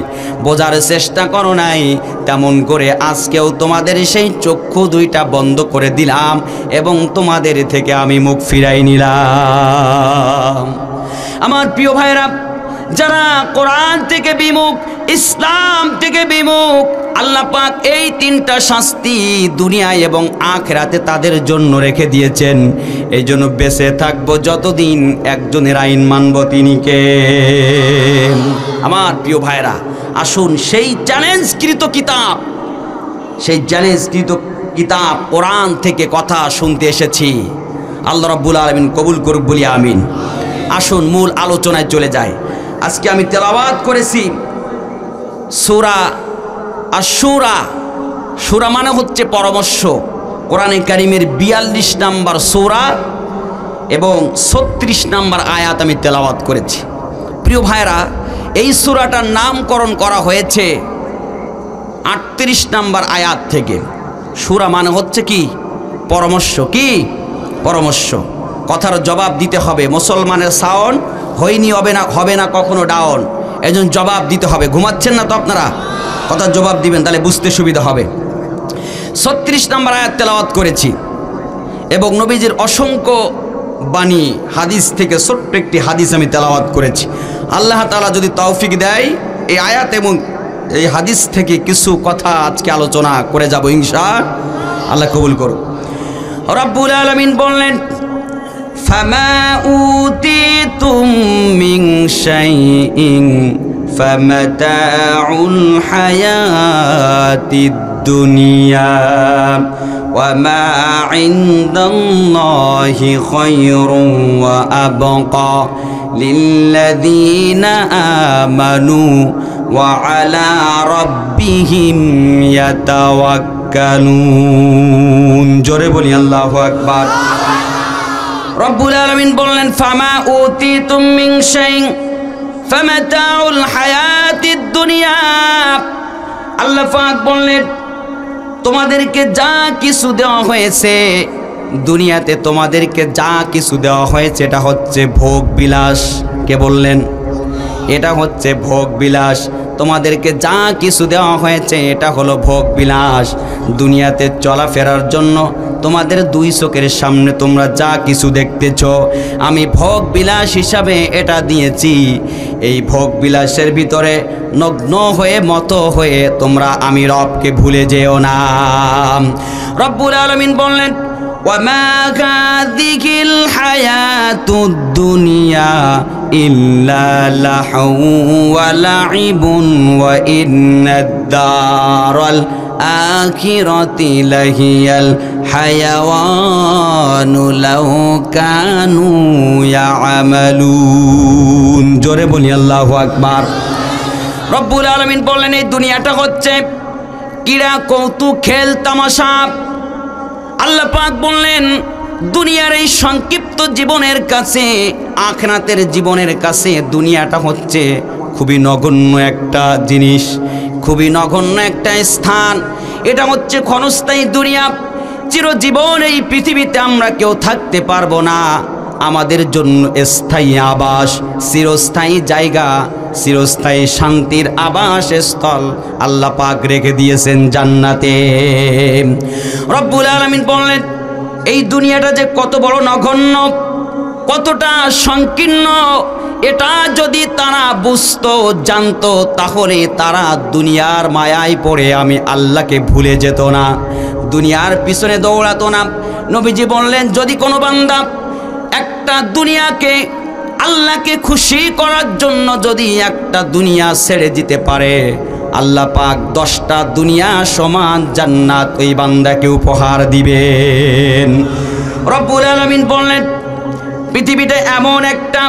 A: বোঝার চেষ্টা করো নাই। তেমন করে আজকেও তোমাদের সেই চক্ষু 2টা বন্ধ করে দিলাম এবং তোমাদের থেকে আমি মুখ ফিরাই নিলাম। আমার প্রিয় ভাইরা, যারা কোরআন থেকে বিমুখ, ইসলাম থেকে বিমুখ, আল্লাহ পাক এই 3টা শাস্তি দুনিয়ায় এবং আখিরাতে তাদের জন্য রেখে দিয়েছেন। এই জন্য বেঁচে থাকবো যতদিন একজনের আইন মানব, তিনি কে? আমার প্রিয় ভাইরা, আসুন সেই চ্যালেঞ্জকৃত কিতাব কোরআন থেকে কথা শুনতে এসেছি। আল্লাহ রাব্বুল আলামিন কবুল করুক, বলি আমিন। আসুন মূল আলোচনায় চলে যায়। আজকে আমি তেলাওয়াত করেছি সূরা আশ-শূরা। সূরা মানে হচ্ছে পরামর্শ। কোরআনে কারীমের 42 নম্বর সূরা এবং 36 নম্বর আয়াত আমি তেলাওয়াত করেছি। প্রিয় ভাইরা, এই সূরাটার নামকরণ করা হয়েছে 38 নম্বর আয়াত থেকে। সূরা মানে হচ্ছে কি? পরামর্শ। কি পরামর্শ? কথার জবাব দিতে হবে। মুসলমানের সাউন্ড হয়নি, হবে না কখনো ডাউন, এজন্য জবাব দিতে হবে। ঘুমাচ্ছেন না তো আপনারা? কথার জবাব দিবেন, তাহলে বুঝতে সুবিধা হবে। 36 নম্বর আয়াত তেলাওয়াত করেছি এবং নবীজির অসংখ্য বাণী হাদিস থেকে ছোট্ট একটি হাদিস আমি তেলাওয়াত করেছি। আল্লাহ তাআলা যদি তৌফিক দেয়, এই আয়াত এবং এই হাদিস থেকে কিছু কথা আজকে আলোচনা করে যাব ইনশাআল্লাহ। কবুল করুন। রব্বুল আলামিন বললেন, ফামা উতিতুম মিন শাইইন ফামাতাউল হায়াতিদ দুনিয়া ওয়া মা ইনদাল্লাহি খায়রুন ওয়া আবকা লিল্লাযীনা আমানু ওয়া আলা রাব্বিহিম ইয়াতাওয়াক্কালুন। জোরে বলি আল্লাহু আকবার। রব্বুল আলামিন বললেন, ফামা উতিতুম মিন শাইইন ফামাতাউল হায়াতিদ দুনিয়া। আল্লাহ পাক বললেন, তোমাদেরকে যা কিছু দেওয়া হয়েছে দুনিয়াতে, তোমাদেরকে যা কিছু দেওয়া হয়েছে এটা হচ্ছে ভোগ বিলাস। কে বললেন? এটা হচ্ছে ভোগ বিলাস। তোমাদেরকে যা কিছু দেওয়া হয়েছে এটা হলো ভোগ বিলাস। দুনিয়াতে চলাফেরার জন্য তোমাদের দুই চোখের সামনে তোমরা যা কিছু দেখতেছ আমি ভোগ বিলাস হিসাবে এটা দিয়েছি। এই ভোগ বিলাসের ভিতরে নগ্ন হয়ে মত হয়ে তোমরা আমি রবকে ভুলে যেও না। রব্বুল আলামিন বললেন ওয়ামা হাযিহিল হায়াতুদ দুনিয়া ইল্লা লাহু ওয়া লাইবুন ওয়া ইন্নাদ দারাল আখিরাতি লাহিয়াল হায়াওয়ানু লাউ কানু ইয়ামালুন। জোরে বলি আল্লাহু আকবার। রব্বুল আলামিন বললেন এই দুনিয়াটা হচ্ছে ক্রীড়া কৌতুক খেল তামাশা। আল্লাহ পাক বললেন দুনিয়ার এই সংক্ষিপ্ত জীবনের কাছে আখিরাতের জীবনের কাছে দুনিয়াটা হচ্ছে খুবই নগণ্য একটা জিনিস, খুবই নগণ্য একটা স্থান। এটা হচ্ছে ক্ষণস্থায়ী দুনিয়া। চিরজীবন এই পৃথিবীতে আমরা কেউ থাকতে পারবো না। আমাদের জন্য স্থায়ী আবাস, চিরস্থায়ী জায়গা, চিরস্থায়ী শান্তির আবাস স্থল আল্লাহ পাক রেখে দিয়েছেন জান্নাতে। রব্বুল আলামিন বললেন এই দুনিয়াটা যে কত বড় নগণ্য, কতটা সংকীর্ণ, এটা যদি তারা বুঝতো জানতো তাহলে তারা দুনিয়ার মায়ায় পড়ে আমি আল্লাহকে ভুলে যেত না, দুনিয়ার পিছনে দৌড়াতো না। নবীজি বললেন যদি কোনো বান্দা একটা দুনিয়াকে আল্লাহকে খুশি করার জন্য যদি একটা দুনিয়া ছেড়ে দিতে পারে আল্লাহ পাক 10টা দুনিয়া সমান জান্নাত ওই বান্দাকে উপহার দিবেন। রব্বুল আলামিন বললেন পৃথিবীটা এমন একটা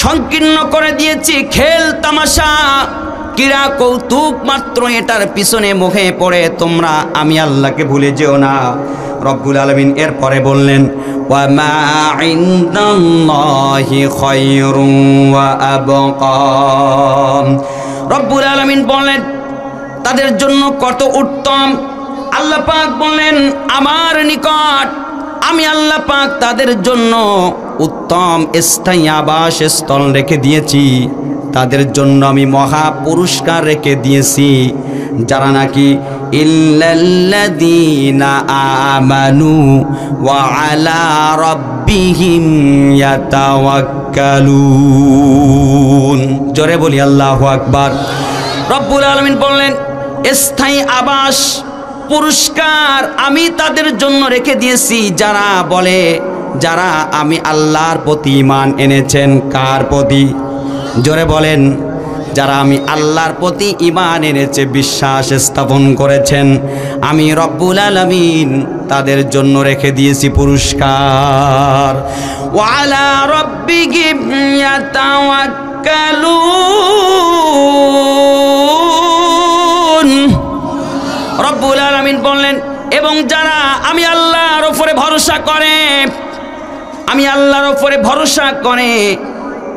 A: সংকীর্ণ করে দিয়েছি, খেল তামাশা ক্রীড়া কৌতুক মাত্র, এটার পিছনে মুখে পড়ে তোমরা আমি আল্লাহকে ভুলে যেও না। রব্বুল আলামিন এরপরে বললেন ওয়া মা ইনদাল্লাহি খায়রুন ওয়া আবকা। রব্বুল আলামিন বললেন তাদের জন্য কত উত্তম। আল্লাহ পাক বললেন আমার নিকট আমি আল্লাহ পাক তাদের জন্য উত্তম স্থায়ী আবাস স্থল রেখে দিয়েছি, তাদের জন্য আমি মহা পুরস্কার রেখে দিয়েছি। যারা নাকি ইল্লাল্লাযীনা আমানু ওয়া আলা রাব্বিহিম ইয়াতাওয়াক্কালুন। জোরে বলি আল্লাহু আকবার। রব্বুল আলামিন বললেন স্থায়ী আবাস পুরস্কার আমি তাদের জন্য রেখে দিয়েছি যারা বলে, যারা আমি আল্লাহর প্রতি ঈমান এনেছেন। কার প্রতি? জোরে বলেন। যারা আমি আল্লাহর প্রতি ঈমান এনেছে, বিশ্বাস স্থাপন করেছেন, আমি রব্বুল আলামিন তাদের জন্য রেখে দিয়েছি পুরস্কার। ওয়া আলা রাব্বিহিম ইয়াতাওয়াক্কালুন। রব্বুল আলামিন বললেন এবং যারা আমি আল্লাহর উপরে ভরসা করে, আমি আল্লাহর উপরে ভরসা করে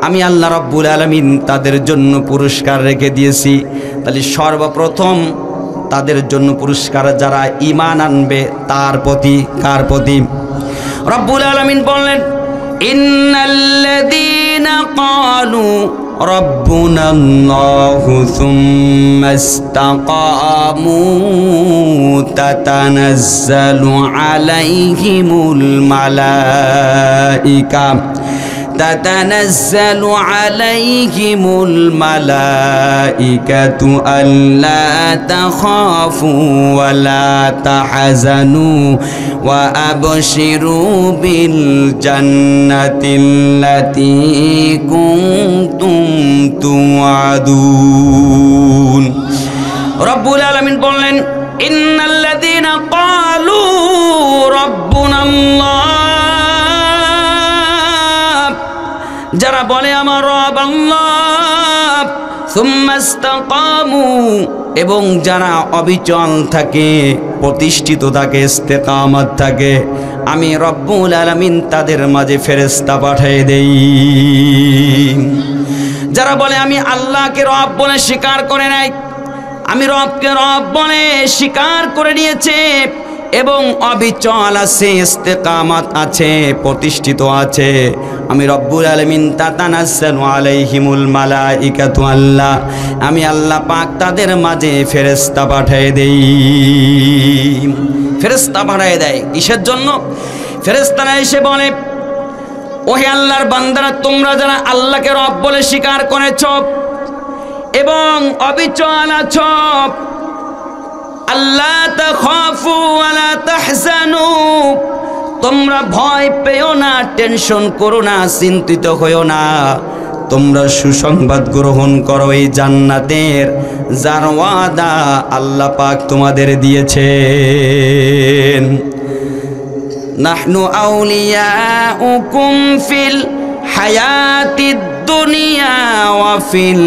A: আমি আল্লাহ রব্বুল আলামিন তাদের জন্য পুরস্কার রেখে দিয়েছি। তাহলে সর্বপ্রথম তাদের জন্য পুরস্কার যারা ঈমান আনবে তার প্রতি। কার প্রতি? রব্বুল আলামিন বললেন ইন্নাল্লাযীনা ক্বালু রাব্বুনাল্লাহু সুম্মা ইসতাকামু তাতানাজ্জালু আলাইহিমুল মালাইকা تتنزل عليهم الملائكة ألا تخافوا ولا تحزنوا وأبشروا بالجنة التي كنتم توعدون। رب العالمين বললেন إن الذين قالوا ربنا الله، যারা বলে আমার রব আল্লাহ, সুম্মা ইসতাকামু, এবং যারা অবিচল থাকে, প্রতিষ্ঠিত থাকে, ইস্তেকামত থাকে, আমি রব্বুল আলামিন তাদের মাঝে ফেরেশতা পাঠিয়ে দেই। যারা বলে আমি আল্লাহকে রব বলে স্বীকার করে নাই, আমি রবকে রব বলে স্বীকার করে নিয়েছে, এবং অবিচল আছে, ইস্তেকামত আছে, প্রতিষ্ঠিত আছে, আমি রব্বুল আলামিন তাতানাজ্জালু আলাইহিমুল মালাইকাতু, আল্লাহ আমি আল্লাহ পাক তাদের মাঝে ফেরেশতা পাঠিয়ে দেই। ফেরেশতা পাঠিয়ে দেয় কিসের জন্য? ফেরেশতারা এসে বলে, ওহে আল্লাহর বান্দারা, তোমরা যারা আল্লাহকে রব বলে স্বীকার করেছ এবং অবিচল আছো, আল্লাহ তাখাফু ওয়ালা তাহজানু, তোমরা ভয় পেও না, টেনশন করো না, চিন্তিত হইও না, তোমরা সুসংবাদ গ্রহণ করো এই জান্নাতের যার ওয়াদা আল্লাহ পাক তোমাদের দিয়েছেন। নাহনু আউলিয়াউকুম ফিল হায়াতিদ দুনিয়া ওয়া ফিল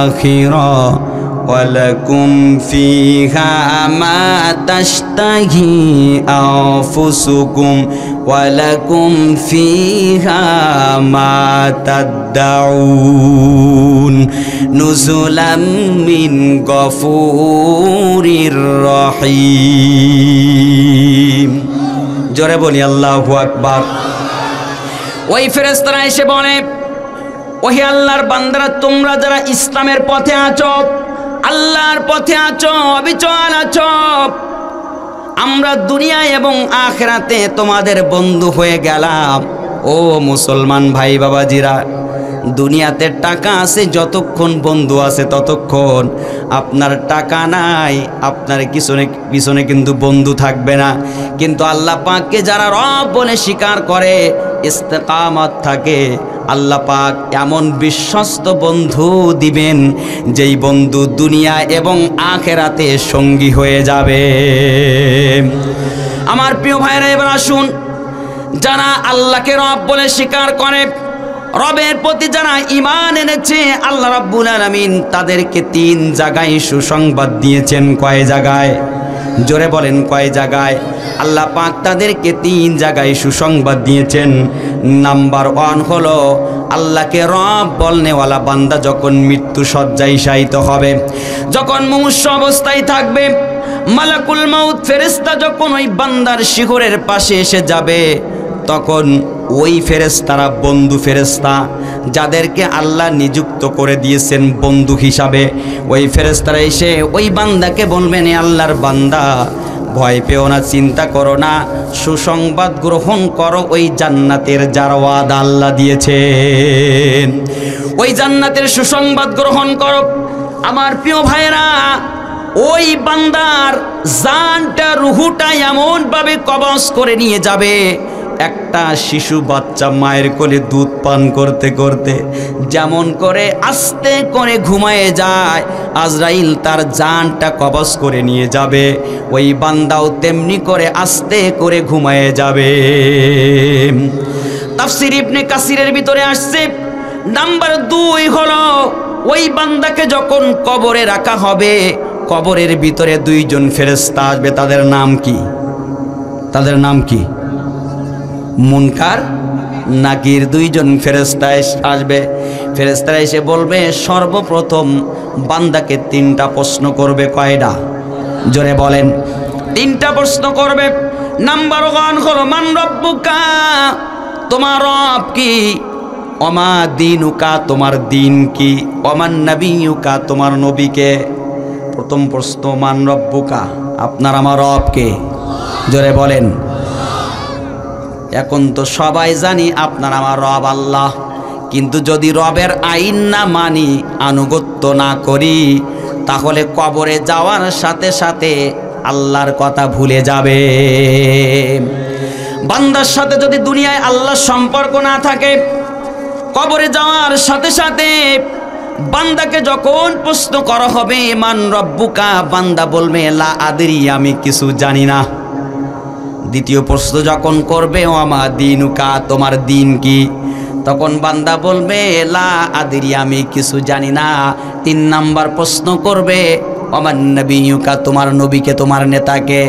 A: আখিরাহ ওয়ালাকুম ফিহা মা তাশতাহি আনফুসুকুম ওয়ালাকুম ফিহা মা তাদউন নুজুলাম মিন গফুরির রহিম। জোরে বলি আল্লাহু আকবার। ওই ফেরেশতারা এসে বলে, ওহে আল্লাহর বান্দারা, তোমরা যারা ইসলামের পথে আছো, আল্লাহর পথে আছো, অবিচল আছো, আমরা দুনিয়ায় এবং আখিরাতে তোমাদের বন্ধু হয়ে গেলাম। ও মুসলমান ভাই বাবাজিরা, দুনিয়াতে টাকা আছে যতক্ষণ বন্ধু আছে ততক্ষণ, আপনার টাকা নাই, আপনার পিছনে কিন্তু বন্ধু থাকবে না। কিন্তু আল্লাহ পাককে যারা রব বলে স্বীকার করে, ইস্তেকামত থাকে, আল্লাহ পাক এমন বিশ্বস্ত বন্ধু দিবেন যেই বন্ধু দুনিয়া এবং আখিরাতে সঙ্গী হয়ে যাবে। আমার প্রিয় ভাইরা, এবার আসুন, যারা আল্লাহকে রব বলে স্বীকার করে, রবের প্রতি যারা ঈমান এনেছে, আল্লাহ রাব্বুল আলামিন তাদেরকে 3 জায়গায় সুসংবাদ দিয়েছেন। কয় জায়গায়? জোরে বলেন, কয় জায়গায়? আল্লাহ পাক তাদেরকে 3 জায়গায় সুসংবাদ দিয়েছেন। নাম্বার 1 হলো, আল্লাহকে রব বলনেওয়ালা বান্দা যখন মৃত্যু শয্যায় শায়িত হবে, যখন মুমূর্ষু অবস্থায় থাকবে, মালাকুল মাউত ফেরেশতা যখন ওই বান্দার শিহরের পাশে এসে যাবে, তখন ওই ফেরেশতারা বন্ধু ফেরেশতা, যাদেরকে আল্লাহ নিযুক্ত করে দিয়েছেন বন্ধু হিসাবে, ওই ফেরেশতারা এসে ওই বান্দাকে বলবেন, এ আল্লাহর বান্দা, ভয় পেও না, চিন্তা করো না, সুসংবাদ গ্রহণ করো ওই জান্নাতের যার ওয়াদা আল্লাহ দিয়েছেন, ওই জান্নাতের সুসংবাদ গ্রহণ করো। আমার প্রিয় ভাইরা, ওই বান্দার জানটা, রুহুটা এমনভাবে কবজ করে নিয়ে যাবে, একটা শিশু বাচ্চা মায়ের কোলে দুধ পান করতে করতে যেমন করে আস্তে করে ঘুমায়ে যায়, আজরাইল তার জানটা কবজ করে নিয়ে যাবে, ওই বান্দাও তেমনি করে আস্তে করে ঘুমায়ে যাবে। তাফসীর ইবনে কাসিরের ভিতরে আসছে, নাম্বার 2 হলো, ওই বান্দাকে যখন কবরে রাখা হবে, কবরের ভিতরে 2 জন ফেরেশতা আসবে। তাদের নাম কি? তাদের নাম কি? মুনকার নাকির। 2 জন ফেরেশতা আসবে। ফেরেশতারা এসে বলবে, সর্বপ্রথম বান্দাকে 3টা প্রশ্ন করবে। কয়টা? জোরে বলেন। 3টা প্রশ্ন করবে। নাম্বার 1 হলো, মান রব্বুকা, তোমার রব কি? ওমা দীনুকা, তোমার দিন কি? ওমান নবিয়ুকা, তোমার নবীকে। প্রথম প্রশ্ন, মান রব্বুকা, আপনার আমার রব কে? জোরে বলেন। এখন তো সবাই জানি আপনার আমার রব আল্লাহ, কিন্তু যদি রবের আইন না মানি, আনুগত্য না করি, তাহলে কবরে যাওয়ার সাথে সাথে আল্লাহর কথা ভুলে যাবে। বান্দার সাথে যদি দুনিয়ায় আল্লাহর সম্পর্ক না থাকে, কবরে যাওয়ার সাথে সাথে বান্দাকে যখন প্রশ্ন করা হবে, মান রব্বুকা, বান্দা বলবে, লা আদরি, আমি কিছু জানি না। দ্বিতীয় প্রশ্ন যখন করবে, ওমা দীনুকা, তোমার দিন কি? তখন বান্দা বলবে, লা আদরি, আমি কিছু জানি না। 3 নাম্বার প্রশ্ন করবে, ওমান নবিয়ুকা, তোমার নবীকে, তোমার নেতাকে।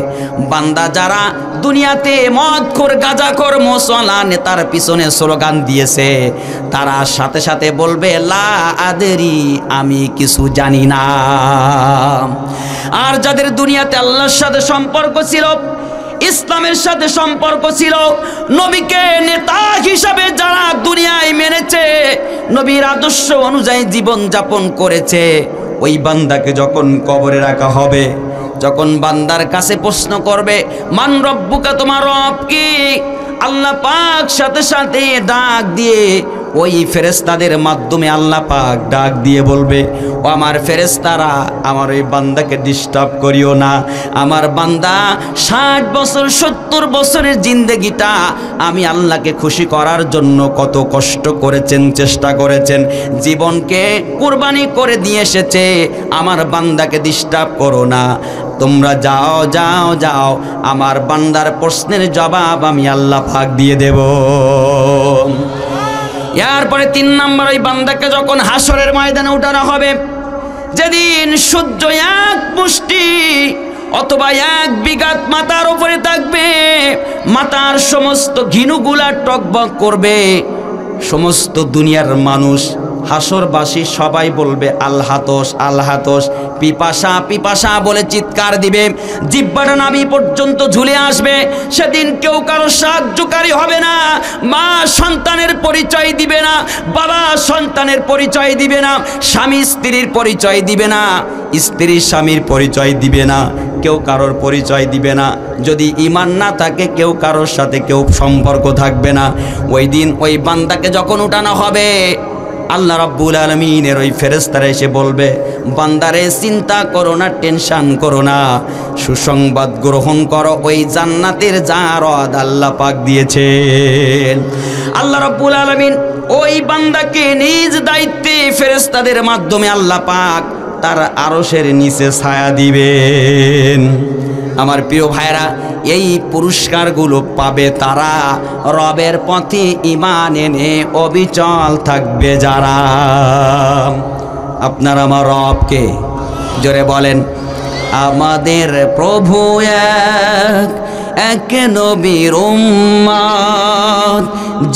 A: বান্দা যারা দুনিয়াতে মদখোর, গাঁজাখোর, মশলা নেতার পিছনে স্লোগান দিয়েছে, তারা সাথে সাথে বলবে, লা আদরি, আমি কিছু জানি না। আর যাদের দুনিয়াতে আল্লাহর সাথে সম্পর্ক ছিল, ইসলামের সাথে সম্পর্ক ছিল, নবীকে নেতা হিসাবে যারা দুনিয়ায় মেনেছে, নবীর আদর্শ অনুযায়ী জীবন যাপন করেছে, ওই বান্দাকে যখন কবরে রাখা হবে, যখন বান্দার কাছে প্রশ্ন করবে মান রব্বুকা, তোমার রব কি, আল্লাহ পাক সাথে সাথে ডাক দিয়ে ওই ফেরেশতাদের মাধ্যমে আল্লাহ পাক ডাক দিয়ে বলবে, ও আমার ফেরেশতারা, আমার ওই বান্দাকে ডিস্টার্ব করিও না। আমার বান্দা 60 বছর 70 বছরের জিন্দেগিটা আমি আল্লাহকে খুশি করার জন্য কত কষ্ট করেছেন, চেষ্টা করেছেন, জীবনকে কুরবানি করে দিয়ে এসেছে, আমার বান্দাকে ডিস্টার্ব করো না। তোমরা যাও যাও যাও, আমার বান্দার প্রশ্নের জবাব আমি আল্লাহ পাক দিয়ে দেব। এরপরে 3 নম্বর, ওই বান্দাকে যখন হাসরের ময়দানে উঠানো হবে, যেদিন সূর্য 1 মুষ্টি অথবা 1 বিঘাত মাথার উপরে থাকবে, মাথার সমস্ত ঘিনুগুলা টকবক করবে, সমস্ত দুনিয়ার মানুষ হাসরবাসী সবাই বলবে আলহাতস আলহাতস, পিপাসা পিপাসা বলে চিৎকার দিবে, জিহ্বাটা নাভি পর্যন্ত ঝুলে আসবে। সেদিন কেউ কারো সাহায্যকারী হবে না, মা সন্তানের পরিচয় দিবে না, বাবা সন্তানের পরিচয় দিবে না, স্বামী স্ত্রীর পরিচয় দিবে না, স্ত্রী স্বামীর পরিচয় দিবে না, কেউ কারোর পরিচয় দিবে না। যদি ঈমান না থাকে কেউ কারোর সাথে কেউ সম্পর্ক থাকবে না। ওই দিন ওই বান্দাকে যখন উঠানো হবে, আল্লাহ রাব্বুল আলামিনের ওই ফেরেশতারা এসে বলবে, বান্দারে চিন্তা করো না, টেনশন করো না, সুসংবাদ গ্রহণ করো, ওই জান্নাতের জারদ আল্লাহ পাক দিয়েছেন। আল্লাহ রাব্বুল আলামিন ওই বান্দাকে নিজ দায়িত্বে ফেরেশতাদের মাধ্যমে আল্লাহ পাক তার আরশের নিচে ছায়া দিবেন। আমার প্রিয় ভাইরা, এই পুরস্কারগুলো পাবে তারা রবের পথে ঈমান এনে অবিচল থাকবে যারা। আপনার আমার রবকে জোরে বলেন, আমাদের প্রভু এক নবীর উম্মত,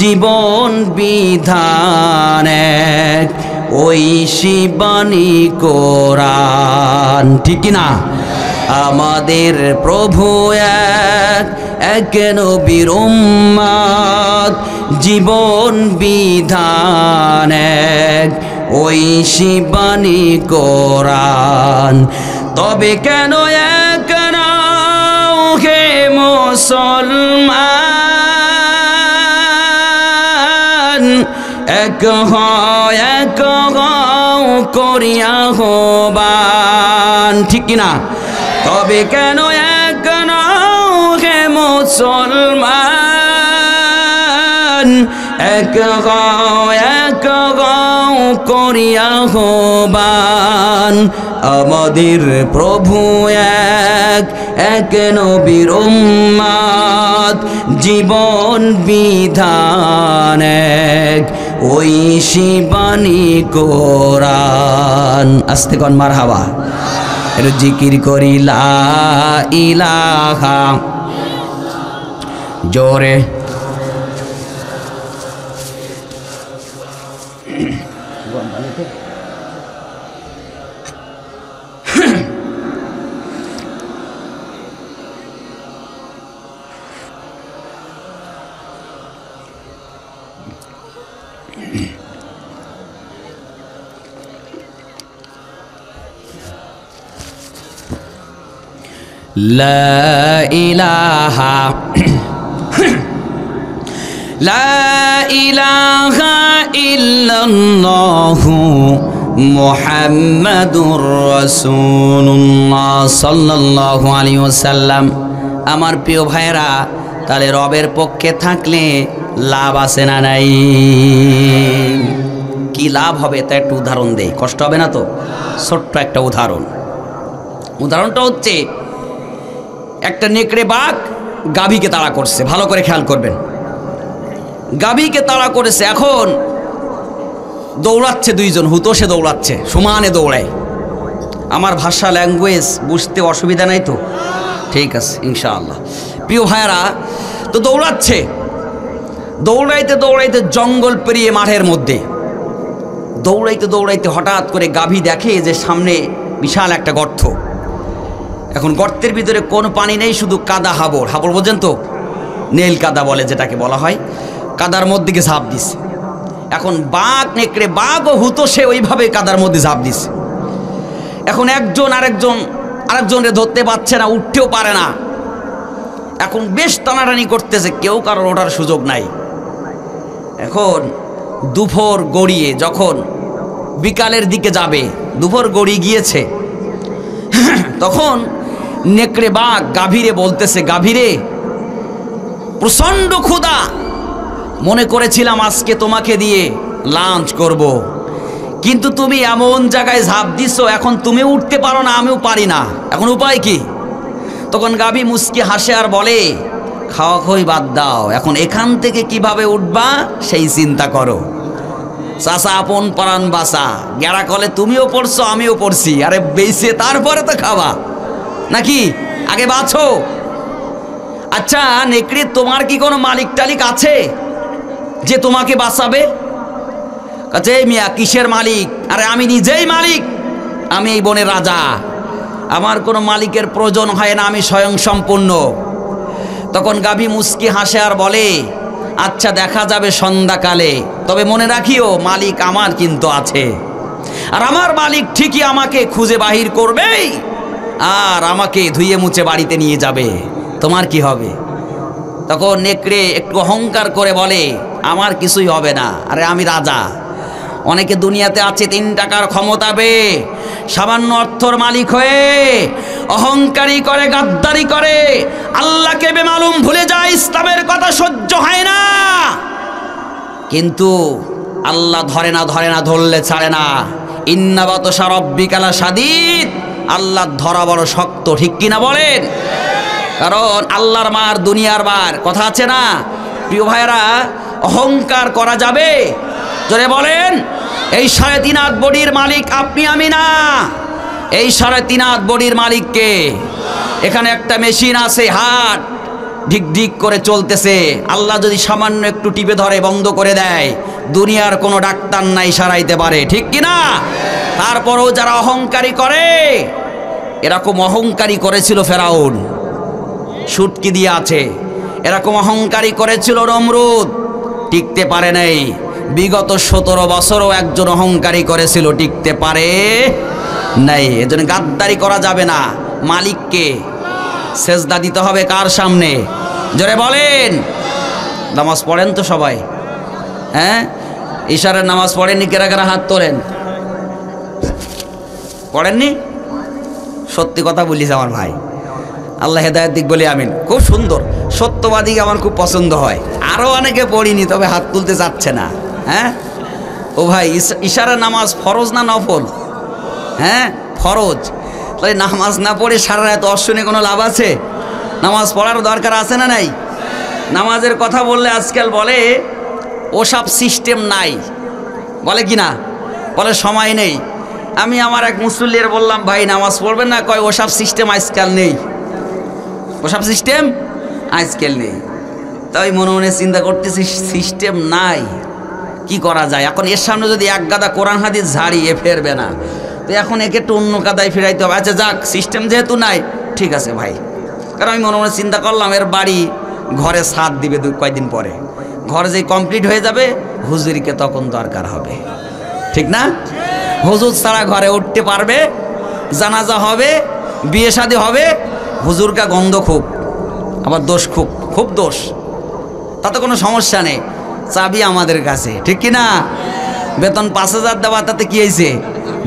A: জীবন বিধান এক, ওই শিবানী কোরআন, ঠিক না? আমাদের প্রভু এক নবীর উম্মত, জীবন বিধান এক, ওই শিবানী কোরআন। তবে কেন এক নাও হে মুসলমান, এক হয় এক করিয়া হবান, ঠিক কিনা? তবে কেন এক নাও হে মুসলমান, এক করিয়া হবান। আমাদের প্রভু এক নবীর উম্মত, জীবন বিধান এক, ওই শিবানী কোরআন। আস্তে কোন মারহাবা, এর জিকির করি লা ইলাহা, জোরে লা ইলাহা লা ইলাহা ইল্লাল্লাহু মুহাম্মাদুর রাসূলুল্লাহ সাল্লাল্লাহু আলাইহি ওয়াসাল্লাম। আমার প্রিয় ভাইরা, তাহলে রবের পক্ষে থাকলে লাভ আছে না নাই? কি লাভ হবে তা একটু উদাহরণ দেই, কষ্ট হবে না তো? ছোট্ট একটা উদাহরণটা হচ্ছে, একটা নেকড়ে বাঘ গাভীকে তাড়া করছে, ভালো করে খেয়াল করবেন, গাভীকে তাড়া করেছে, এখন দৌড়াচ্ছে দুইজন, হুতোষে দৌড়াচ্ছে, সমানে দৌড়ায়। আমার ভাষা ল্যাঙ্গুয়েজ বুঝতে অসুবিধা নাই তো? ঠিক আছে ইনশাআল্লাহ। প্রিয় ভাইয়ারা, তো দৌড়াচ্ছে, দৌড়াইতে দৌড়াইতে জঙ্গল পেরিয়ে মাঠের মধ্যে দৌড়াইতে দৌড়াইতে হঠাৎ করে গাভী দেখে যে সামনে বিশাল একটা গর্ত, এখন গর্তের ভিতরে কোনো পানি নেই, শুধু কাদা হাবড়। হাবড় বোঝেন তো, নীল কাদা বলে যেটাকে বলা হয়। কাদার মধ্যে গিয়ে ঝাঁপ দিছে। এখন বাঘ নেকড়ে, বাঘও হুতো, সে ওইভাবে কাদার মধ্যে ঝাঁপ দিছে। এখন একজন আরেকজনরে ধরতে পারছে না, উঠতেও পারে না। এখন বেশ টানাটানি করতেছে, কেউ কারোর ওঠার সুযোগ নাই। এখন দুপুর গড়িয়ে যখন বিকালের দিকে যাবে, দুপুর গড়িয়ে গিয়েছে, তখন নেকড়ে বাঘ গাভীরে বলতেছে, গাভীরে প্রচণ্ড ক্ষুধা, মনে করেছিলাম আজকে তোমাকে দিয়ে লাঞ্চ করব, কিন্তু তুমি এমন জায়গায় ঝাঁপ দিছো, এখন তুমি উঠতে পারো না, আমিও পারি না, এখন উপায় কি? তখন গাভী মুচকি হাসে আর বলে, খাওয়া খই বাদ দাও, এখন এখান থেকে কিভাবে উঠবা সেই চিন্তা করো। চাষা আপন পরাণ বাসা, গেরা কলে তুমিও পড়ছো আমিও পড়ছি, আরে বেঁচে তারপরে তো খাবা নাকি, আগে বাছো। আচ্ছা নেকড়ে, তোমার কি কোনো মালিক টালিক আছে যে তোমাকে বাঁচাবে? কাছে মিয়া কিসের মালিক? আরে আমি নিজেই মালিক, আমি এই বনের রাজা, আমার কোনো মালিকের প্রয়োজন হয় না, আমি স্বয়ং সম্পূর্ণ। তখন গাভী মুচকি হাসে আর বলে, আচ্ছা দেখা যাবে সন্ধ্যাকালে, তবে মনে রাখিও মালিক আমার কিন্তু আছে, আর আমার মালিক ঠিকই আমাকে খুঁজে বাহির করবেই, আর আমাকে ধুয়ে মুছে বাড়িতে নিয়ে যাবে, তোমার কি হবে? তখন নেকড়ে একটু অহংকার করে বলে, আমার কিছুই হবে না, আরে আমি রাজা। অনেকে দুনিয়াতে আছে 3 টাকার ক্ষমতা পেয়ে, সামান্য অর্থর মালিক হয়ে অহংকারী করে, গাদ্দারি করে, আল্লাহকে বেমালুম ভুলে যায়, ইসলামের কথা সহ্য হয় না। কিন্তু আল্লাহ ধরে না ধরলে ছাড়ে না। ইন্না বাতশা রাব্বিকা লাশাদীদ, আল্লাহ ধরা বড় শক্ত, ঠিক কিনা বলেন? কারণ আল্লাহর মার দুনিয়ার বার, কথা আছে না? প্রিয় ভাইরা, অহংকার করা যাবে? জোরে বলেন। এই 3.5 হাত বডির মালিক আপনি আমি না, এই 3.5 হাত বডির মালিককে। এখানে একটা মেশিন আছে, হাট ঢিক ঢিক করে চলতেছে, আল্লাহ যদি সামান্য একটু টিপে ধরে বন্ধ করে দেয়, দুনিয়ার কোনো ডাক্তার নাই সারাইতে পারে, ঠিক কিনা? তারপরেও যারা অহংকারী করে, এরকম অহংকারী করেছিল ফেরাউন, সুটকি দিয়ে আছে, এরকম অহংকারী করেছিল নমরুদ, টিকতে পারে নাই। বিগত 17 বছরও একজন অহংকারী করেছিল, টিকতে পারে নাই। এজন্য গাদ্দারি করা যাবে না। মালিককে সেজদা দিতে হবে কার সামনে? জোরে বলেন। নামাজ পড়েন তো সবাই? হ্যাঁ, ইশারের নামাজ পড়েননি? কেরা কেরা হাত তোলেন? পড়েননি? সত্যি কথা বলিস আমার ভাই, আল্লাহ হেদায়েত দিক বলি আমিন। খুব সুন্দর, সত্যবাদী আমার খুব পছন্দ হয়। আরও অনেকে পড়িনি, তবে হাত তুলতে যাচ্ছে না। হ্যাঁ ও ভাই, ইশারার নামাজ ফরজ না নফল? হ্যাঁ ফরজ। তাহলে নামাজ না পড়ে সারা রাত অশ্বনে কোনো লাভ আছে? নামাজ পড়ার দরকার আছে না নাই? নামাজের কথা বললে আজকাল বলে ওসব সিস্টেম নাই, বলে কি না? বলে সময় নেই। আমি আমার এক মুসল্লির বললাম, ভাই নামাজ পড়বেন না? কয় ওসব সিস্টেম আজকাল নেই, ওসব সিস্টেম আজকাল নেই। তাই মনে মনে চিন্তা করতেছি, সিস্টেম নাই, কি করা যায়? এখন এর সামনে যদি এক গাদা কোরআন হাদিস ঝাড়িয়ে ফেরবে না, তো এখন একে একটু অন্য কাদায় ফেরাইতে হবে। আচ্ছা যাক, সিস্টেম যেহেতু নাই, ঠিক আছে ভাই। কারণ আমি মনে মনে চিন্তা করলাম, এর বাড়ি ঘরে ছাদ দিবে কয়েকদিন পরে, ঘর যে কমপ্লিট হয়ে যাবে, হুজুরিকে তখন দরকার হবে, ঠিক না? হুজুর ছাড়া ঘরে উঠতে পারবে, জানাজা হবে, বিয়ে শাদী হবে, হুজুরকা গন্ধ খুব, আবার দোষ খুব, খুব দোষ। তাতে কোনো সমস্যা নেই, চাবি আমাদের কাছে, ঠিক কি না? বেতন 5,000 দেওয়া, তাতে কি হয়েছে?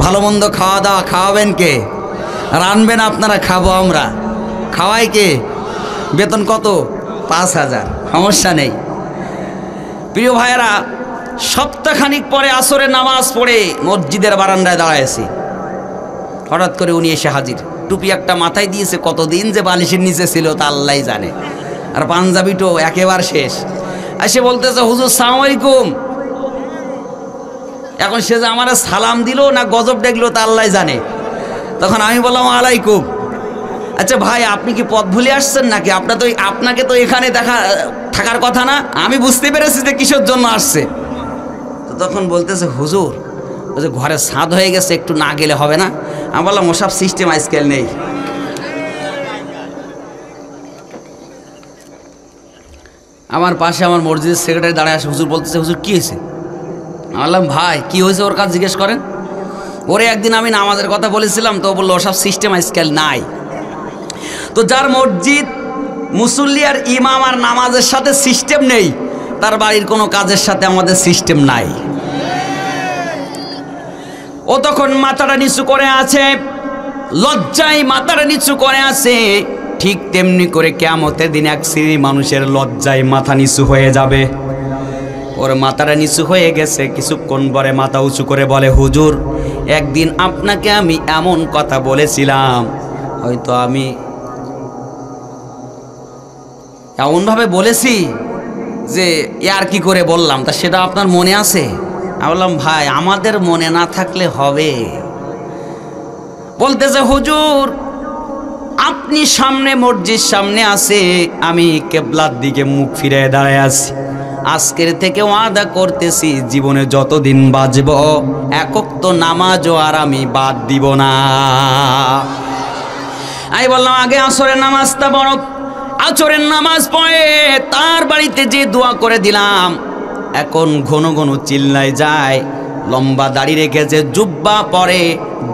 A: ভালো মন্দ খাওয়া দাওয়া খাওয়াবেন কে? রানবেন আপনারা, খাবো আমরা, খাওয়াই কে? বেতন কত? 5,000, সমস্যা নেই। প্রিয় ভাইয়েরা, সপ্তাহখানিক পরে আসরের নামাজ পড়ে মসজিদের বারান্দায় দাঁড়াইছি, হঠাৎ করে উনি এসে হাজির। টুপি একটা মাথায় দিয়েছে, কতদিন যে বালিশের নিচে ছিল তা আল্লাহই জানে, আর পাঞ্জাবিটাও একেবারে শেষ। এসে বলতেছে, হুজুর সালাম আলাইকুম। এখন সে যে আমার সালাম দিল না গজব দেখলো তা আল্লাহ জানে। তখন আমি বললাম, আলাইকুম। আচ্ছা ভাই, আপনি কি পথ ভুলে আসছেন নাকি? আপনাকে তো এখানে থাকার কথা না? আমি বুঝতে পেরেছি যে কিসের জন্য আসছে। তো তখন বলতেছে, হুজুর ওই যে ঘরে ছাদ হয়ে গেছে, একটু না গেলে হবে না? আমি বললাম, ওসব সিস্টেম আজকাল নেই, আমার পাশে আমার মসজিদের সেক্রেটারি দাঁড়ায় আসে, হুজুর বলতেছে, হুজুর কী হয়েছে? আমি বললাম ভাই কী হয়েছে ওর কাছে জিজ্ঞেস করেন। ওরে একদিন আমি নামাজের কথা বলেছিলাম, তো বললো ওসব সিস্টেম আজকাল নাই। তো যার মসজিদ মুসল্লি আর ইমাম আর নামাজের সাথে সিস্টেম নেই, তার বাড়ির কোনো কাজের সাথে আমাদের সিস্টেম নাই। ও তখন মাথাটা নিচু করে আছে, লজ্জায় মাথাটা নিচু করে আছে। ঠিক তেমনি করে কিয়ামতের দিন এক শ্রেণীর মানুষের লজ্জায় মাথা নিচু হয়ে যাবে। ওর মাথাটা নিচু হয়ে গেছে, কিছুক্ষণ পরে মাথা উঁচু করে বলে, হুজুর একদিন আপনাকে আমি এমন কথা বলেছিলাম, হয়তো আমি এমনভাবে বলেছি যে আর কি করে বললাম, তা সেটা আপনার মনে আছে? আমি বললাম ভাই আমাদের মনে না থাকলে হবে। বলতেছে হুজুর আপনি সামনে মসজিদ সামনে আছে, আমি কেবলার দিকে মুখ ফিরে দাঁড়ায় আছি। আজকের থেকে ওয়াদা করতেছি জীবনে যতদিন বাঁচব এক ওয়াক্ত নামাজও আর আমি বাদ দিব না। আমি বললাম আগে আসরের নামাজটা বড়, আসরের নামাজ পড়ে তার বাড়িতে যে দোয়া করে দিলাম, এখন ঘন ঘন চিল্লায় যায়, লম্বা দাড়ি রেখেছে, জুব্বা পরে,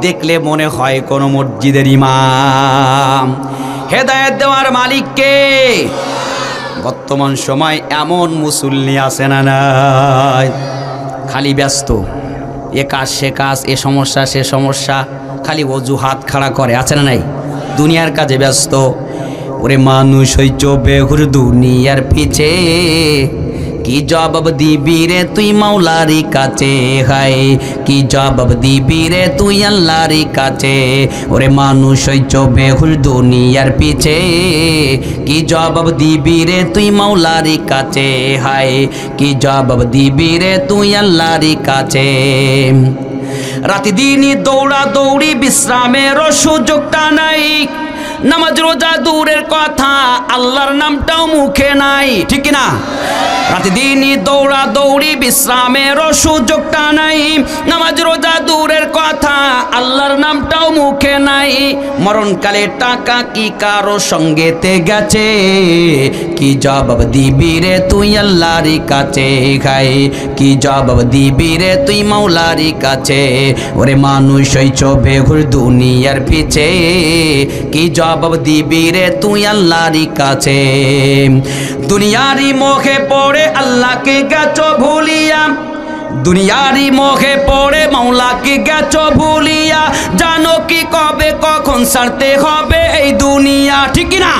A: দেখলে মনে হয় কোনো মসজিদের ইমাম। হেদায়েত দেওয়ার মালিক কে? বর্তমান সময় এমন মুসল্লি আছে না নাই, খালি ব্যস্ত, এ কাজ সে কাজ, এ সমস্যা সে সমস্যা, খালি অজুহাত খাড়া করে, আছে না নাই? দুনিয়ার কাজে ব্যস্ত। ওরে মানুষ হইছ বেহুর দুনিয়ার পিছে, কি জবাব দিবি রে তুই মাওলারি কাছে, হায় কি জবাব দিবি রে তুই আল্লাহর কাছে। ওরে মানুষ হইছ বেহুর দুনিয়ার পিছে, কি জবাব দিবি রে তুই মাওলারি কাছে, হায় কি জবাব দিবি রে তুই আল্লাহর কাছে। রাতি দিনই দৌড়া দৌড়ি, বিশ্রামেরও সুযোগটা নাই, নামাজ রোজা দূরের কথা আল্লাহর নামটাও মুখে নাই, ঠিক না? রাতে দিনই দৌড়া দৌড়ি, বিশ্রামেরও সুযোগটা নাই, নামাজ রোজা দূরের কথা আল্লাহর নামটাও মুখে নাই। মরণকালে টাকা কি কারো সঙ্গেতে গেছে, কি জবাব দিবি রে তুই আল্লাহর কাছে, খাই কি জবাব দিবি রে তুই মাওলার কাছে। ওরে মানুষ হইছ বেহুর দুনিয়ার পিছে, কি জবাব দিবি রে তুই আল্লাহর কাছে। দুনিয়ারি মোহে পড়ে আল্লাহকে গেছো ভুলিয়া, দুনিয়ারি মোহে পড়ে মাওলাকে গেছো ভুলিয়া, জানো কি কবে কখন ছাড়তে হবে এই দুনিয়া, ঠিক না?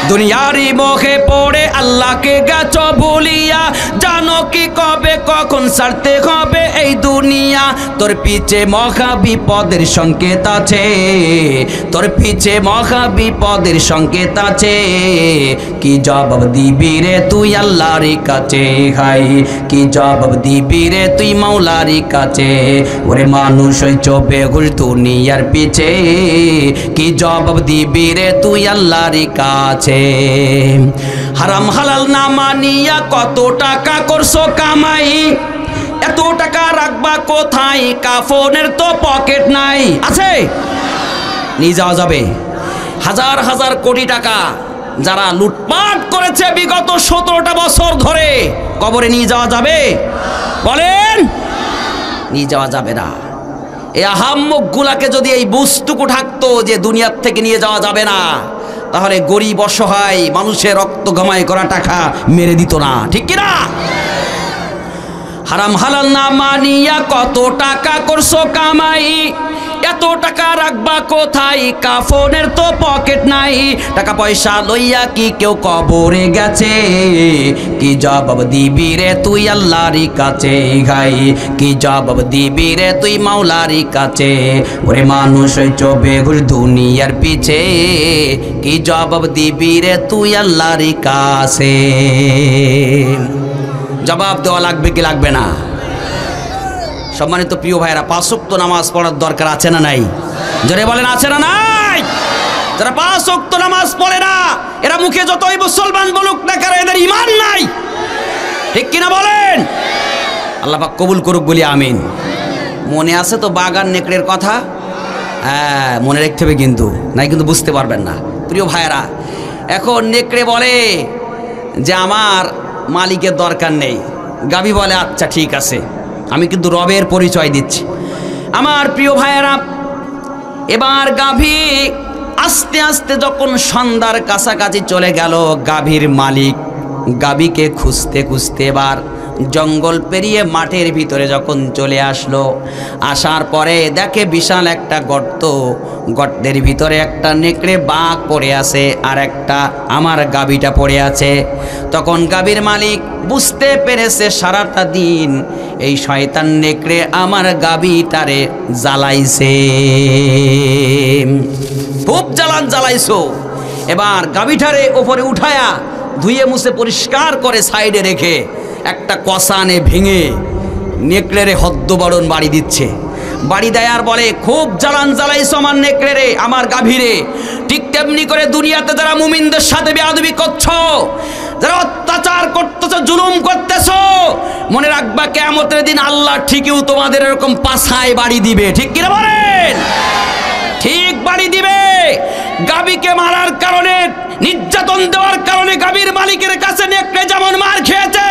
A: দুনিয়ারি মোহে পড়ে আল্লাহকে গেছো ভুলিয়া, জানো কি কবে কখন ছাড়তে হবে এই দুনিয়া। তোর পিছে মহা বিপদের সংকেত আছে, তোর পিছে মহা বিপদের সংকেত আছে, কি জবাব দিবি রে তুই আল্লাহর কাছে, হাই কি জবাব দিবি রে তুই মাওলার কাছে। ওরে মানুষ হইছ বেহুর দুনিয়ার পিছে, কি জবাব দিবি রে তুই আল্লাহর কাছে। হারাম হালাল না মানিয়া কত টাকা করছো কামাই, এত টাকা রাখবা কোথায়, কাফনের তো পকেট নাই, আছে? নিয়ে যাওয়া যাবে হাজার হাজার কোটি টাকা যারা লুটপাট করেছে বিগত 17টা বছর ধরে, কবরে নিয়ে যাওয়া যাবে? বলেন নিয়ে যাওয়া যাবে না। এই আহাম্মক গুলাকে যদি এই বুঝটুকু থাকতো যে দুনিয়ার থেকে নিয়ে যাওয়া যাবে না, তাহলে গরিব অসহায় মানুষের রক্ত গমাই করা টাকা মেরে দিত না, ঠিক কিনা? হারাম হালাল না মানিয়া কত টাকা করছো কামাই, এত টাকা রাখবা কোথায়, কাফনের তো পকেট নাই, টাকা পয়সা লইয়া কি কেউ কবরে গেছে, কি জবাব দিবি রে তুই আল্লাহর কাছে, গাই কি জবাব দিবি রে তুই মাওলার কাছে। ওরে মানুষ হইছ বেহুর দুনিয়ার পিছে, কি জবাব দিবি রে তুই আল্লাহর কাছে। জবাব দেওয়া লাগবে কি লাগবে না? সম্মানিত প্রিয় ভাইরা, 5 ওয়াক্ত নামাজ পড়ার দরকার আছে না নাই? জোরে বলেন আছে না নাই? যারা 5 ওয়াক্ত নামাজ পড়ে না, এরা মুখে যতই মুসলমান বলুক না কেন, এদের ঈমান নাই, ঠিক কিনা বলেন? আল্লাহ পাক কবুল করুক বলি আমিন। মনে আছে তো বাগান নেকড়ের কথা? হ্যাঁ মনে রাখতে হবে, কিন্তু নাই কিন্তু বুঝতে পারবেন না। প্রিয় ভাইরা, এখন নেকড়ে বলে যে আমার মালিকের দরকার নেই। গাভী বলে আচ্ছা ঠিক আছে, আমি কিন্তু রবের পরিচয় দিচ্ছি। আমার প্রিয় ভাইয়েরা, এবার গাভী আস্তে আস্তে যখন সন্ধ্যার কাছাকাছি চলে গেল, গাভীর মালিক গাভীকে খুঁজতে খুঁজতে এবার জঙ্গল পেরিয়ে মাঠের ভিতরে যখন চলে আসলো, আসার পরে দেখে বিশাল একটা গর্ত, গর্তের ভিতরে একটা নেকড়ে বাঘ পড়ে আছে আর একটা আমার গাভীটা পড়ে আছে। তখন গাভীর মালিক বুঝতে পেরেছে সারাটা দিন এই শয়তান নেকড়ে আমার গাভীটারে জ্বালাইছে, খুব জ্বালাইছো। এবার গাভীটারে ওপরে উঠায়া ধুয়ে মুছে পরিষ্কার করে সাইডে রেখে একটা কষানে ভেঙে নেকড়েরে হদ্দবরণ বাড়ি দিচ্ছে। বাড়ি দেয় আর বলে, খুব জ্বালাইছো আমার নেকড়েরে, আমার গাভীরে। ঠিক তেমনি করে দুনিয়াতে যারা মুমিনদের সাথে বেয়াদবি করছো, যারা অত্যাচার করতেছো, জুলুম করতেছো, মনে রাখবা কিয়ামতের দিন আল্লাহ ঠিকই তোমাদের এরকম পাছায় বাড়ি দিবে। ঠিক কিনা বলেন? ঠিক বাড়ি দিবে। গাভীকে মারার কারণে, নির্যাতন দেওয়ার কারণে গাভীর মালিকের কাছে নেকড়ে যেমন মার খেয়েছে,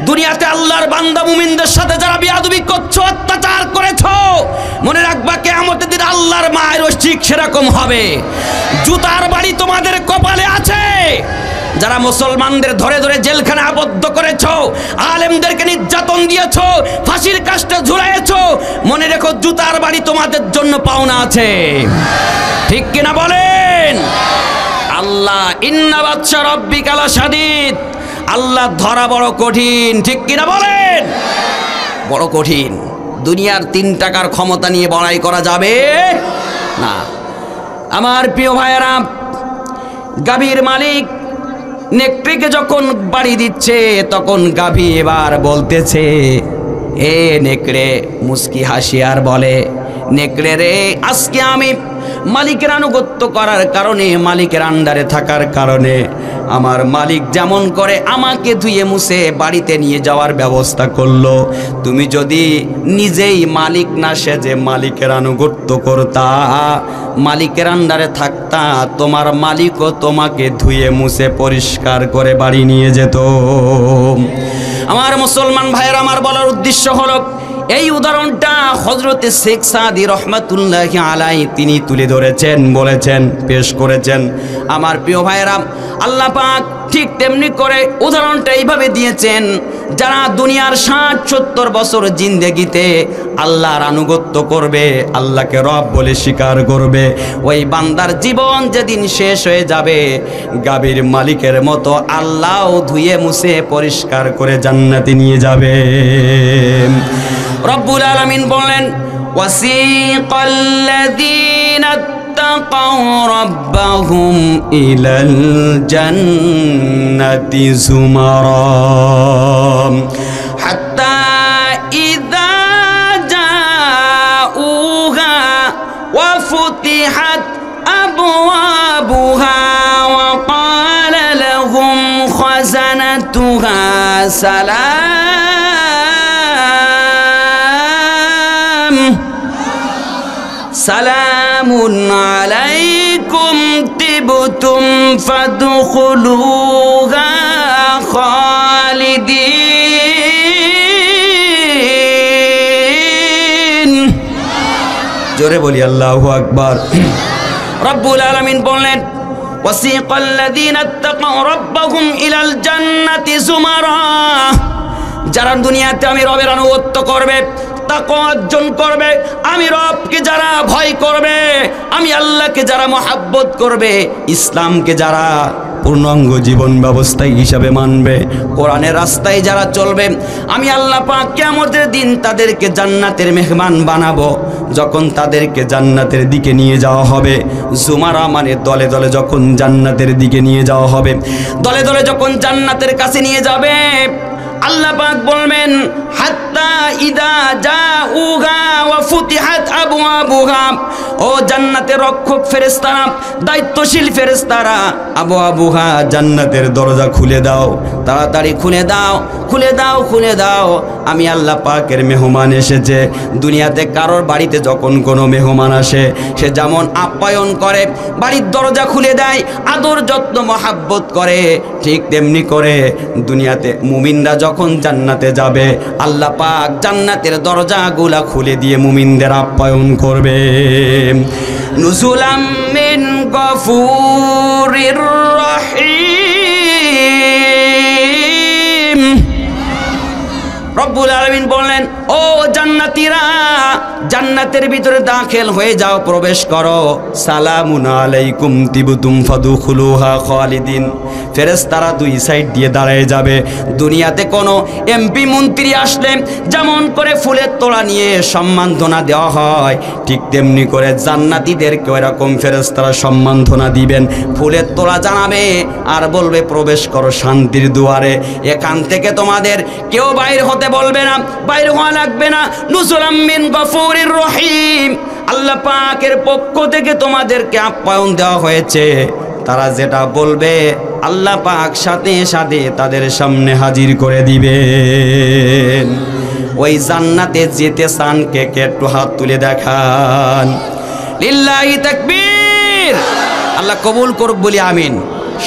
A: দুনিয়াতে আল্লাহর বান্দা মুমিনদের সাথে যারা বেয়াদবি করছো, অত্যাচার করেছো, মনে রাখবা কিয়ামতের দিন আল্লাহর মায়েরও ঠিক সেরকম হবে। জুতার বাড়ি তোমাদের কপালে আছে। যারা মুসলমানদের ধরে ধরে জেলখানে আবদ্ধ করেছো, আলেমদেরকে নির্যাতন দিয়েছো, ফাঁসির কাস্টে ঝুলাইয়েছো, মনে রেখো জুতার বাড়ি তোমাদের জন্য পাওনা আছে। ঠিক কিনা বলেন? আল্লাহ ইন্না বাতশা রাব্বিকা লাশাদীদ, আল্লাহ ধরা বড় কঠিন। ঠিক কিনা বলেন? বড় কঠিন। দুনিয়ার 3 টাকার ক্ষমতা নিয়ে বড়াই করা যাবে না। আমার প্রিয় ভাইয়েরা, গাভীর মালিক নেকড়েকে যখন বাড়ি দিচ্ছে, তখন গাভী এবার বলতেছে, এ নেকড়ে মুস্কি হাসি আর বলে, নেকড়ে রে, আজকে আমি মালিকের আনুগত্য করার কারণে, মালিকের আন্ডারে থাকার কারণে আমার মালিক যেমন করে আমাকে ধুয়ে মুছে বাড়িতে নিয়ে যাওয়ার ব্যবস্থা করলো, তুমি যদি নিজেই মালিক না সেজে মালিকের আনুগত্য করতা, মালিকের আন্ডারে থাকতা, তোমার মালিকও তোমাকে ধুয়ে মুছে পরিষ্কার করে বাড়ি নিয়ে যেত। আমার মুসলমান ভাইয়ের, আমার বলার উদ্দেশ্য হলো, এই উদাহরণটা হযরতে শেখ সাদি রহমাতুল্লাহি আলাইহি তিনি তুলে ধরেছেন, বলেছেন, পেশ করেছেন। আমার প্রিয় ভাইয়েরা, আল্লাহ পাক ঠিক তেমনি করে উদাহরণটা এইভাবে দিয়েছেন, যারা দুনিয়ার 60-70 বছর জিন্দেগিতে আল্লাহর আনুগত্য করবে, আল্লাহকে রব বলে স্বীকার করবে, ওই বান্দার জীবন যেদিন শেষ হয়ে যাবে, গাভীর মালিকের মতো আল্লাহও ধুয়ে মুছে পরিষ্কার করে জান্নাতে নিয়ে যাবে। রব্বুল আলামিন বলেন, ওয়াসিকাল্লাযীনা ইত্তাকাউ রাব্বাহুম ইলাল জান্নাতি যুমারা হাত্তা ইযা জাউহা ওয়া ফুতিহাত আবওয়াবুহা ওয়া ক্বালা লাহুম খাযানাতুহা সালামুন আলাইকুম তিবতুম ফাদখুলুহা খালিদিন। জোরে বলি আল্লাহু আকবার। রব্বুল আলামিন বললেন, ওয়াসিকাল্লাযীনা ইত্তাকাউ রাব্বাহুম ইলাল জান্নাতি যুমারা, যারা দুনিয়াতে আমি রবের আনুগত্য করবে, তাকওয়া অর্জন করবে, আমি রবকে যারা ভয় করবে, আমি আল্লাহকে যারা মহাব্বত করবে, ইসলামকে যারা পূর্ণাঙ্গ জীবন ব্যবস্থা হিসাবে মানবে, কোরআনের রাস্তায় যারা চলবে, আমি আল্লাহ পাক কিয়ামতের দিন তাদেরকে জান্নাতের মেহমান বানাবো। যখন তাদেরকে জান্নাতের দিকে নিয়ে যাওয়া হবে, জুমারা মানে দলে দলে যখন জান্নাতের দিকে নিয়ে যাওয়া হবে, দলে দলে যখন জান্নাতের কাছে নিয়ে যাবে, আল্লাহ পাক বলবেন, হাত্তা ইদা জাউহা ওয়া ফুতিহাত আবওয়াবুহা ও জান্নাতের রক্ষক ফেরেশতারা, দায়িত্বশীল ফেরেশতারা, আবু আবুহা জান্নাতের দরজা খুলে দাও, তাড়াতাড়ি খুলে দাও, খুলে দাও, খুলে দাও। আমি আল্লাহ পাকের মেহমান এসেছে। দুনিয়াতে কারোর বাড়িতে যখন কোনো মেহমান আসে সে যেমন আপ্যায়ন করে, বাড়ির দরজা খুলে দেয়, আদর যত্ন মহাব্বত করে, ঠিক তেমনি করে দুনিয়াতে মুমিনরা যখন জান্নাতে যাবে আল্লাহ পাক জান্নাতের দরজাগুলা খুলে দিয়ে মুমিনদের আপ্যায়ন করবে। নুজুলাম মিন গফুরির রহিম। রব্বুল আলামিন বললেন, ও জান্নাতীরা, জান্নাতের ভিতরে দাখিল হয়ে যাও, প্রবেশ করো। সালামুন আলাইকুম তিবতুম ফাদখুলুহা খালিদিন। ফেরেশতারা দুই সাইড দিয়ে দাঁড়িয়ে যাবে। দুনিয়াতে কোনো এমপি মন্ত্রী আসলে যেমন করে ফুলের তোড়া নিয়ে সম্মাননা দেওয়া হয়, ঠিক তেমনি করে জান্নাতীদেরকে এরকম ফেরেশতারা সম্মাননা দিবেন, ফুলের তোড়া জানাবে আর বলবে প্রবেশ করো শান্তির দুয়ারে। এখান থেকে তোমাদের কেউ বাইরে হতে বলবে না, বাইরে হওয়া লাগবে না। নুজুলাম মিন গফুরির রহিম, আল্লাহ পাকের পক্ষ থেকে তোমাদেরকে আপ্যায়ন দেওয়া হয়েছে। তারা যেটা বলবে আল্লাহ পাক সাথে সাথে তাদের সামনে হাজির করে দিবেন। ওই জান্নাতে যেতে চান কে কে একটু হাত তুলে দেখান। লিল্লাহি তাকবীর। আল্লাহ কবুল করুক বলি আমিন।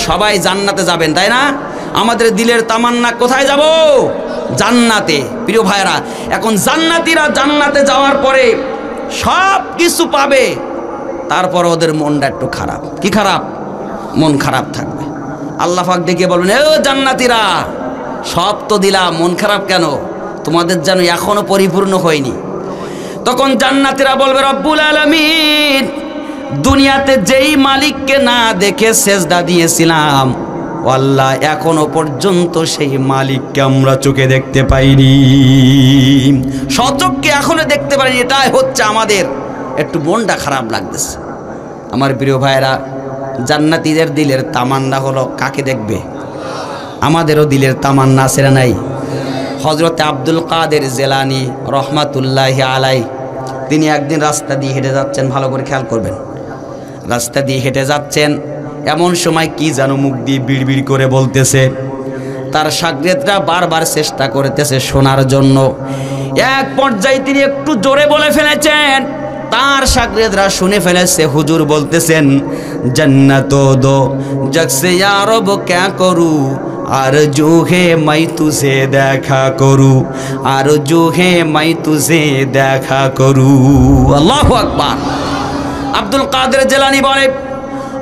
A: সবাই জান্নাতে যাবেন, তাই না? আমাদের দিলের তামান্না কোথায় যাব? জান্নাতে। প্রিয় ভাইরা, এখন জান্নাতীরা জান্নাতে যাওয়ার পরে সব কিছু পাবে, তারপর ওদের মনটা একটু খারাপ। কি খারাপ? মন খারাপ থাকবে। আল্লাহ পাক ডেকে বলবেন, ও জান্নাতীরা, সব তো দিলাম, মন খারাপ কেন? তোমাদের যেন এখনো পরিপূর্ণ হয়নি। তখন জান্নাতীরা বলবে, রব্বুল আলামিন, দুনিয়াতে যেই মালিককে না দেখে সেজদা দিয়েছিলাম, আল্লাহ এখনো পর্যন্ত সেই মালিককে আমরা চোখে দেখতে পাইনি, সচক্ষে এখনো দেখতে পারিনি। এটাই হচ্ছে আমাদের একটু মনটা খারাপ লাগতেছে। আমার প্রিয় ভাইরা, জান্নাতীদের দিলের তামান্না হলো কাকে দেখবে? আমাদেরও দিলের তামান্না আছে না নাই? হযরত আব্দুল কাদের জিলানী রহমাতুল্লাহি আলাইহি, তিনি একদিন রাস্তা দিয়ে হেঁটে যাচ্ছেন, ভালো করে খেয়াল করবেন। রাস্তা দিয়ে হেঁটে যাচ্ছেন, এমন সময় কি যেন মুখ দিয়ে বিড়বিড় করে বলতেছে। তার শাগরেদরা বারবার চেষ্টা করতেছে শোনার জন্য। এক পর্যায়ে তিনি একটু জোরে বলে ফেলেছেন, তার শাগরেদরা শুনে ফেলেছে। হুজুর বলতেছেন, জান্নাতো দো জগসে ইয়া রব ক্যা করু, আরজু হে মাই তুঝে দেখা করু, আরজু হে মাই তুঝে দেখা করু। আল্লাহু আকবার। আব্দুল কাদের জিলানী বলে,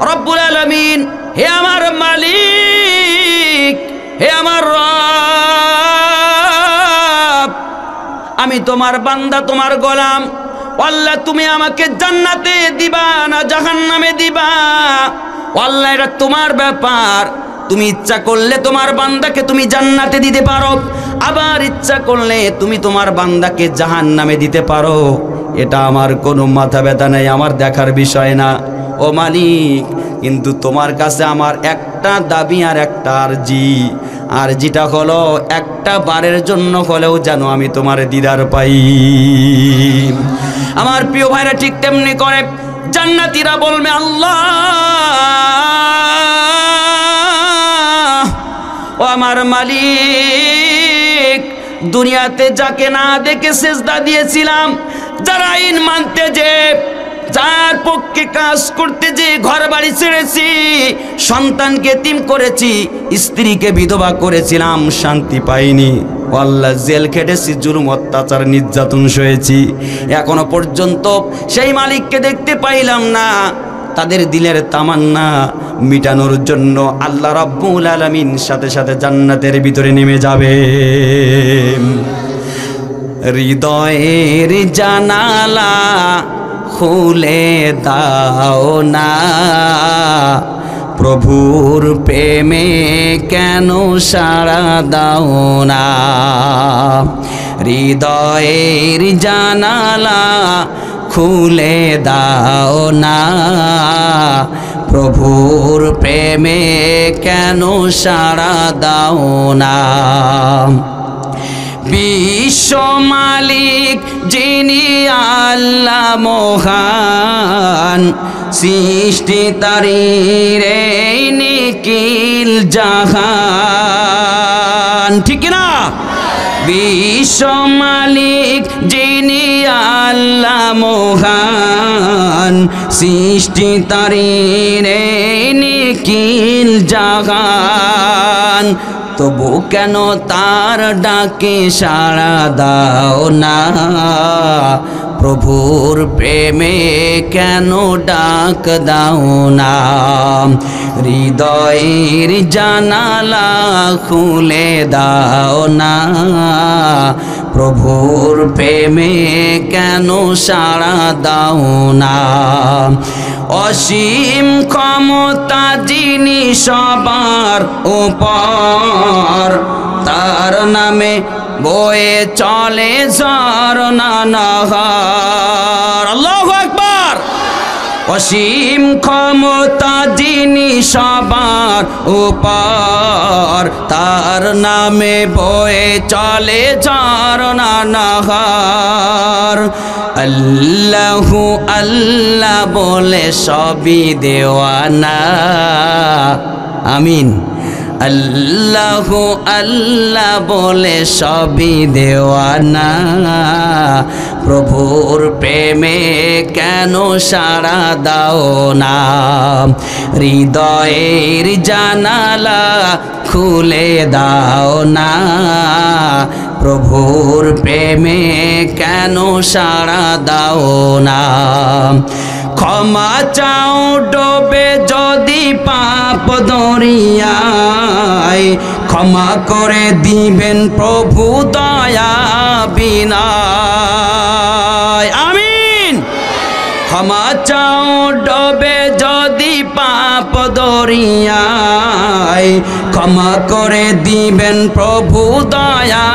A: রব্বুল আলামিন, হে আমার মালিক, হে আমার রব, আমি তোমার বান্দা, তোমার গোলাম। আল্লাহ, তুমি আমাকে জান্নাতে দিবা না জাহান্নামে দিবা? আল্লাহ, এটা তোমার ব্যাপার। তুমি ইচ্ছা করলে তোমার বান্দাকে তুমি জান্নাতে দিতে পারো, আবার ইচ্ছা করলে তুমি তোমার বান্দাকে জাহান্নামে দিতে পারো। এটা আমার কোনো মাথা ব্যথা নেই, আমার দেখার বিষয় না। ও মালিক, কিন্তু তোমার কাছে আমার একটা দাবি আর একটা আরজিটা হলো, একটা বারের জন্য হলেও যেন আমি তোমার দিদার পাই। আমার প্রিয় ভাইরা, ঠিক তেমনি করে জান্নাতীরা বলবে, আল্লাহ, ও আমার মালিক, দুনিয়াতে যাকে না দেখে সেজদা দিয়েছিলাম, যারা আইন মানতে যে, যার পক্ষে কাজ করতে যে ঘর বাড়ি ছেড়েছি, সন্তানকে এতিম করেছি, স্ত্রীকে বিধবা করেছিলাম, শান্তি পাইনি। আল্লাহ, জেল খেটেছি, জুলুম অত্যাচার নির্যাতন সয়েছি, এখনো পর্যন্ত সেই মালিককে দেখতে পাইলাম না। তাদের দিলের তামান্না মিটানোর জন্য আল্লাহ রাব্বুল আলামিন সাথে সাথে জান্নাতের ভিতরে নেমে যাবে। হৃদয়ের জানালা খুলে দাও না, প্রভুর প্রেমে কেন সাড়া দাও না? হৃদয়ের জানালা খুলে দাও না, প্রভুর প্রেমে কেন সাড়া দাও না? বিশ্ব মালিক যিনি আল্লাহ মহান, সৃষ্টি তারি রে নিখিল জাহান। ঠিক না? বিশ্ব মালিক যিনি আল্লাহ মহান, সৃষ্টি তারি রে নিখিল জাহান। তবু কেন তার ডাকে সাড়া দাও না, প্রভুর প্রেমে কেন ডাক দাও না। হৃদয়ের জানালা খুলে দাও না, প্রভুর প্রেমে কেন সাড়া দাও না। অসীম ক্ষমতা যিনি সবার উপর, তার নামে বয়ে চলে ঝরনা নাহার। আল্লাহু আকবার। অসীম ক্ষমতা যিনি সবার উপর, তার নামে বয়ে চলে ঝরনা নাহার। আল্লাহু আল্লাহ বলে সবই দেওয়ানা, আমিন। আল্লাহু আল্লাহ বলে সবই দেওয়ানা, প্রভুর প্রেমে কেন সাড়া দাও না। হৃদয়ের জানালা খুলে দাও না, প্রভুর প্রেমে কেন সাড়া দাও না। ক্ষমা চাও ডোবে যদি পাপ দরিয়ায়, ক্ষমা করে দিবেন প্রভু দয়া বিনায়। আমিন। ক্ষমা চাও ডোবে যদি পাপ দরিয়ায়, ক্ষমা করে দিবেন প্রভু দয়া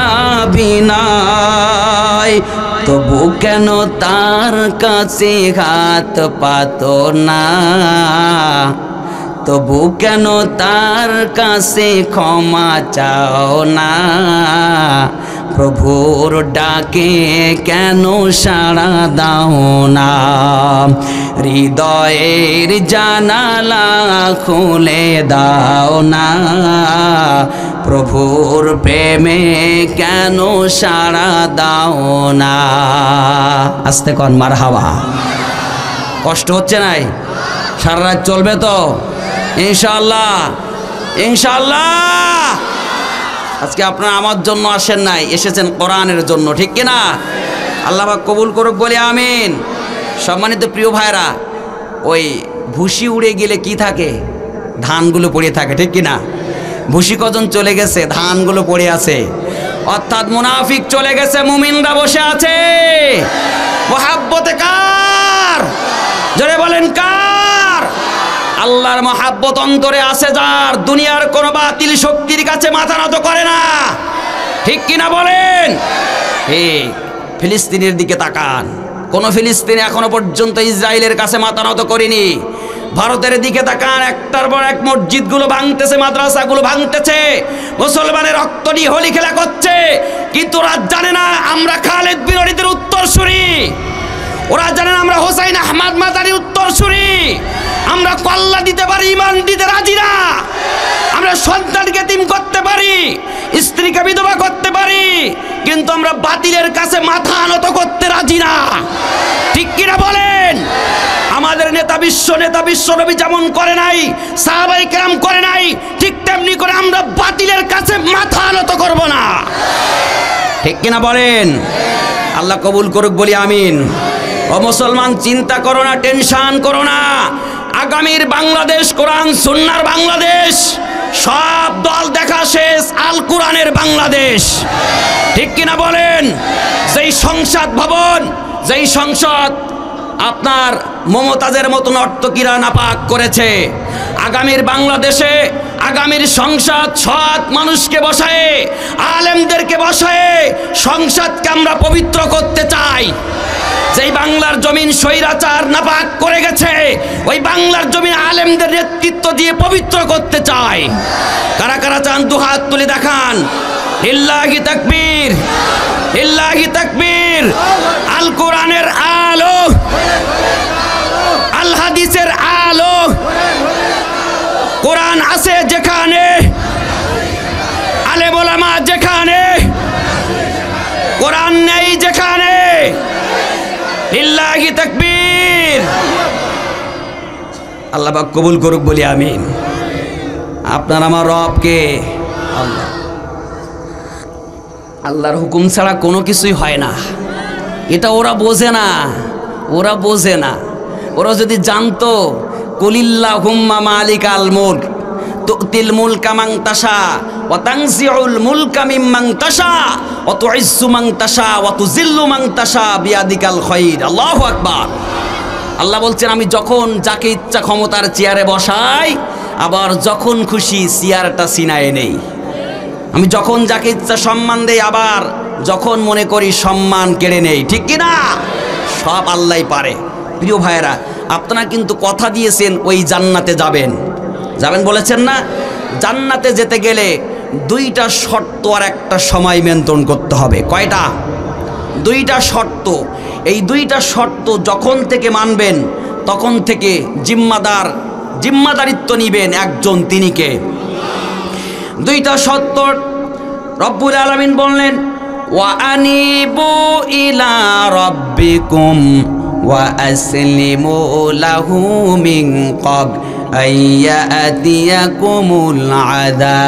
A: বিনায়। তবু কেন তার কাছে হাত পাতো না, তবু কেন তার কাছে ক্ষমা চাও না। প্রভুর ডাকে কেন সাড়া দাও না। হৃদয়ের জানালা খুলে দাও না, প্রভুর প্রেমে কেন সাড়া দাও না। আস্তে কন মারহাবা। কষ্ট হচ্ছে নাই? সারা রাত চলবে তো ইনশাআল্লাহ? ইনশাআল্লাহ। আজকে আপনারা আমার জন্য আসেন নাই, এসেছেন কোরআনের জন্য, ঠিক কিনা? আল্লাহ পাক কবুল করুক বলে আমিন। সম্মানিত প্রিয় ভাইরা, ওই ভুসি উড়ে গেলে কি থাকে? ধানগুলো পড়ে থাকে, ঠিক কিনা? ভুসি কজন চলে গেছে, ধানগুলো পড়ে আছে। অর্থাৎ মুনাফিক চলে গেছে, মুমিনরা বসে আছে। মহাব্বতে কার? জোরে বলেন কার? আল্লাহর মহাব্বত অন্তরে আছে যার, দুনিয়ার কোনো বাতিল শক্তির কাছে মাথা নত করে না, ঠিক কিনা বলেন? ঠিক। ফিলিস্তিনের দিকে তাকান, কোন ফিলিস্তিনি এখনো পর্যন্ত ইসরায়েলের কাছে মাথা নত করেনি। ভারতের দিকে তাকান, একটার পর এক মসজিদগুলো ভাঙতেছে, মাদ্রাসাগুলো ভাঙতেছে, মুসলমানের রক্ত নিয়ে হোলি খেলা করছে। কিন্তু ওরা জানে না আমরা খালেদ বিন ওয়ালিদের উত্তরসূরি, ওরা জানে না আমরা হোসাইন আহমদ মাদানির উত্তরসূরি। আমরা কল্লা দিতে পারি, ইমান দিতে রাজি না। আমরা সন্তানকে এতিম করতে পারি, স্ত্রীকে বিধবা করতে পারি, কিন্তু আমরা বাতিলের কাছে মাথা নত করতে রাজি না, ঠিক কিনা বলেন? আমাদের নেতা বিশ্ব নবী যেমন করে নাই, সাহাবায়ে কেরাম করে নাই, ঠিক তেমনি করে আমরা বাতিলের কাছে মাথা নত করব না, ঠিক কিনা বলেন? আল্লাহ কবুল করুক বলি আমিন। ও মুসলমান, চিন্তা করো না, টেনশন করো না। আগামীর বাংলাদেশ কোরআন সুন্নাহর বাংলাদেশ। সব দল দেখা শেষ, আল কোরআনের বাংলাদেশ, ঠিক কিনা বলেন? যেই সংসদ ভবন, যেই সংসদ আপনার মমতাজের মতো নর্তকীরা নাপাক করেছে, আগামীর বাংলাদেশে আগামীর সংসদ সৎ মানুষকে বসায়, আলেমদেরকে বসায় সংসদকে আমরা পবিত্র করতে চাই। যেই বাংলার জমিন স্বৈরাচার নাপাক করে গেছে, ওই বাংলার জমিন আলেমদের নেতৃত্ব দিয়ে পবিত্র করতে চাই। কারা কারা চান দুহাত তুলে দেখান। লিল্লাহি তাকবীর, লিল্লাহি তাকবীর। আল কোরআনের আলো, আল হাদিসের আলো, কোরআন আছে যেখানে, আলেম ওলামা যেখানে, কোরআন নেই যেখানে, লিল্লাহি তাকবীর। আল্লাহ পাক কবুল করুক বলি আমিন। আপনার আমার রবকে আল্লাহ, আল্লাহর হুকুম ছাড়া কোনো কিছুই হয় না। এটা ওরা বোঝে না, ওরা বোঝে না। ওরা যদি জানতো, কুলিল্লাহুম্মা মালিকাল মুলক তুতিল মুলকা মান তাশা ওয়া তানজিউল মুলকা মিম্মান তাশা ওয়া তুইজ্জু মান তাশা ওয়া তুযিল্লু মান তাশা বিয়াদিকাল খায়র। আল্লাহু আকবার। আল্লাহ বলছেন, আমি যখন যাকে ইচ্ছা ক্ষমতার চেয়ারে বসাই, আবার যখন খুশি চেয়ারটা ছিনায়ে নেই। আমি যখন যাকে ইচ্ছা সম্মান দেই, আবার যখন মনে করি সম্মান কেড়ে নেই। ঠিক কি না? সব আল্লাহই পারে। প্রিয় ভাইয়েরা, আপনারা কিন্তু কথা দিয়েছেন ওই জান্নাতে যাবেন, যাবেন বলেছেন না? জান্নাতে যেতে গেলে দুইটা শর্ত আর একটা সময় মেনটেন করতে হবে। কয়টা? দুইটা শর্ত। এই দুইটা শর্ত যখন থেকে মানবেন, তখন থেকে জিম্মাদারিত্ব নিবেন একজন, তিনি কে? দুইটা শর্ত রব্বুল আলামিন বললেন, ওয়া আনিবু ইলা রাব্বিকুম ওয়া আসলিমু লাহু মিন ক্বাবল আইয়াতিয়াকুমুল আযাবু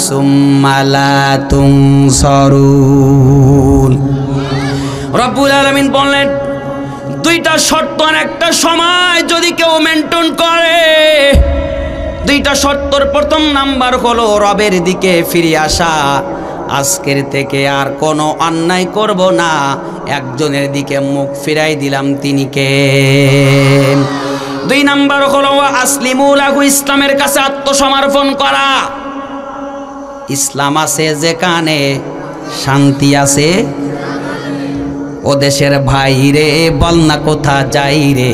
A: সুম্মা লা তুনসারুন। রব্বুল আলামিন বললেন, দুইটা শর্ত আর একটা সময় যদি কেউ মেনটেন করে, দুইটা শর্তর প্রথম নাম্বার হলো রবের দিকে ফিরে আসা। আজকের থেকে আর কোনো অন্যায় করব না, একজনের দিকে মুখ ফিরাই দিলাম, তিনি কে? দুই নাম্বার হলো আসলিমু লাহু, ইসলামের কাছে আত্মসমর্পণ করা। ইসলাম আছে যেখানে, শান্তি আছে। ও দেশের ভাই রে, বল না কোথা যাই রে,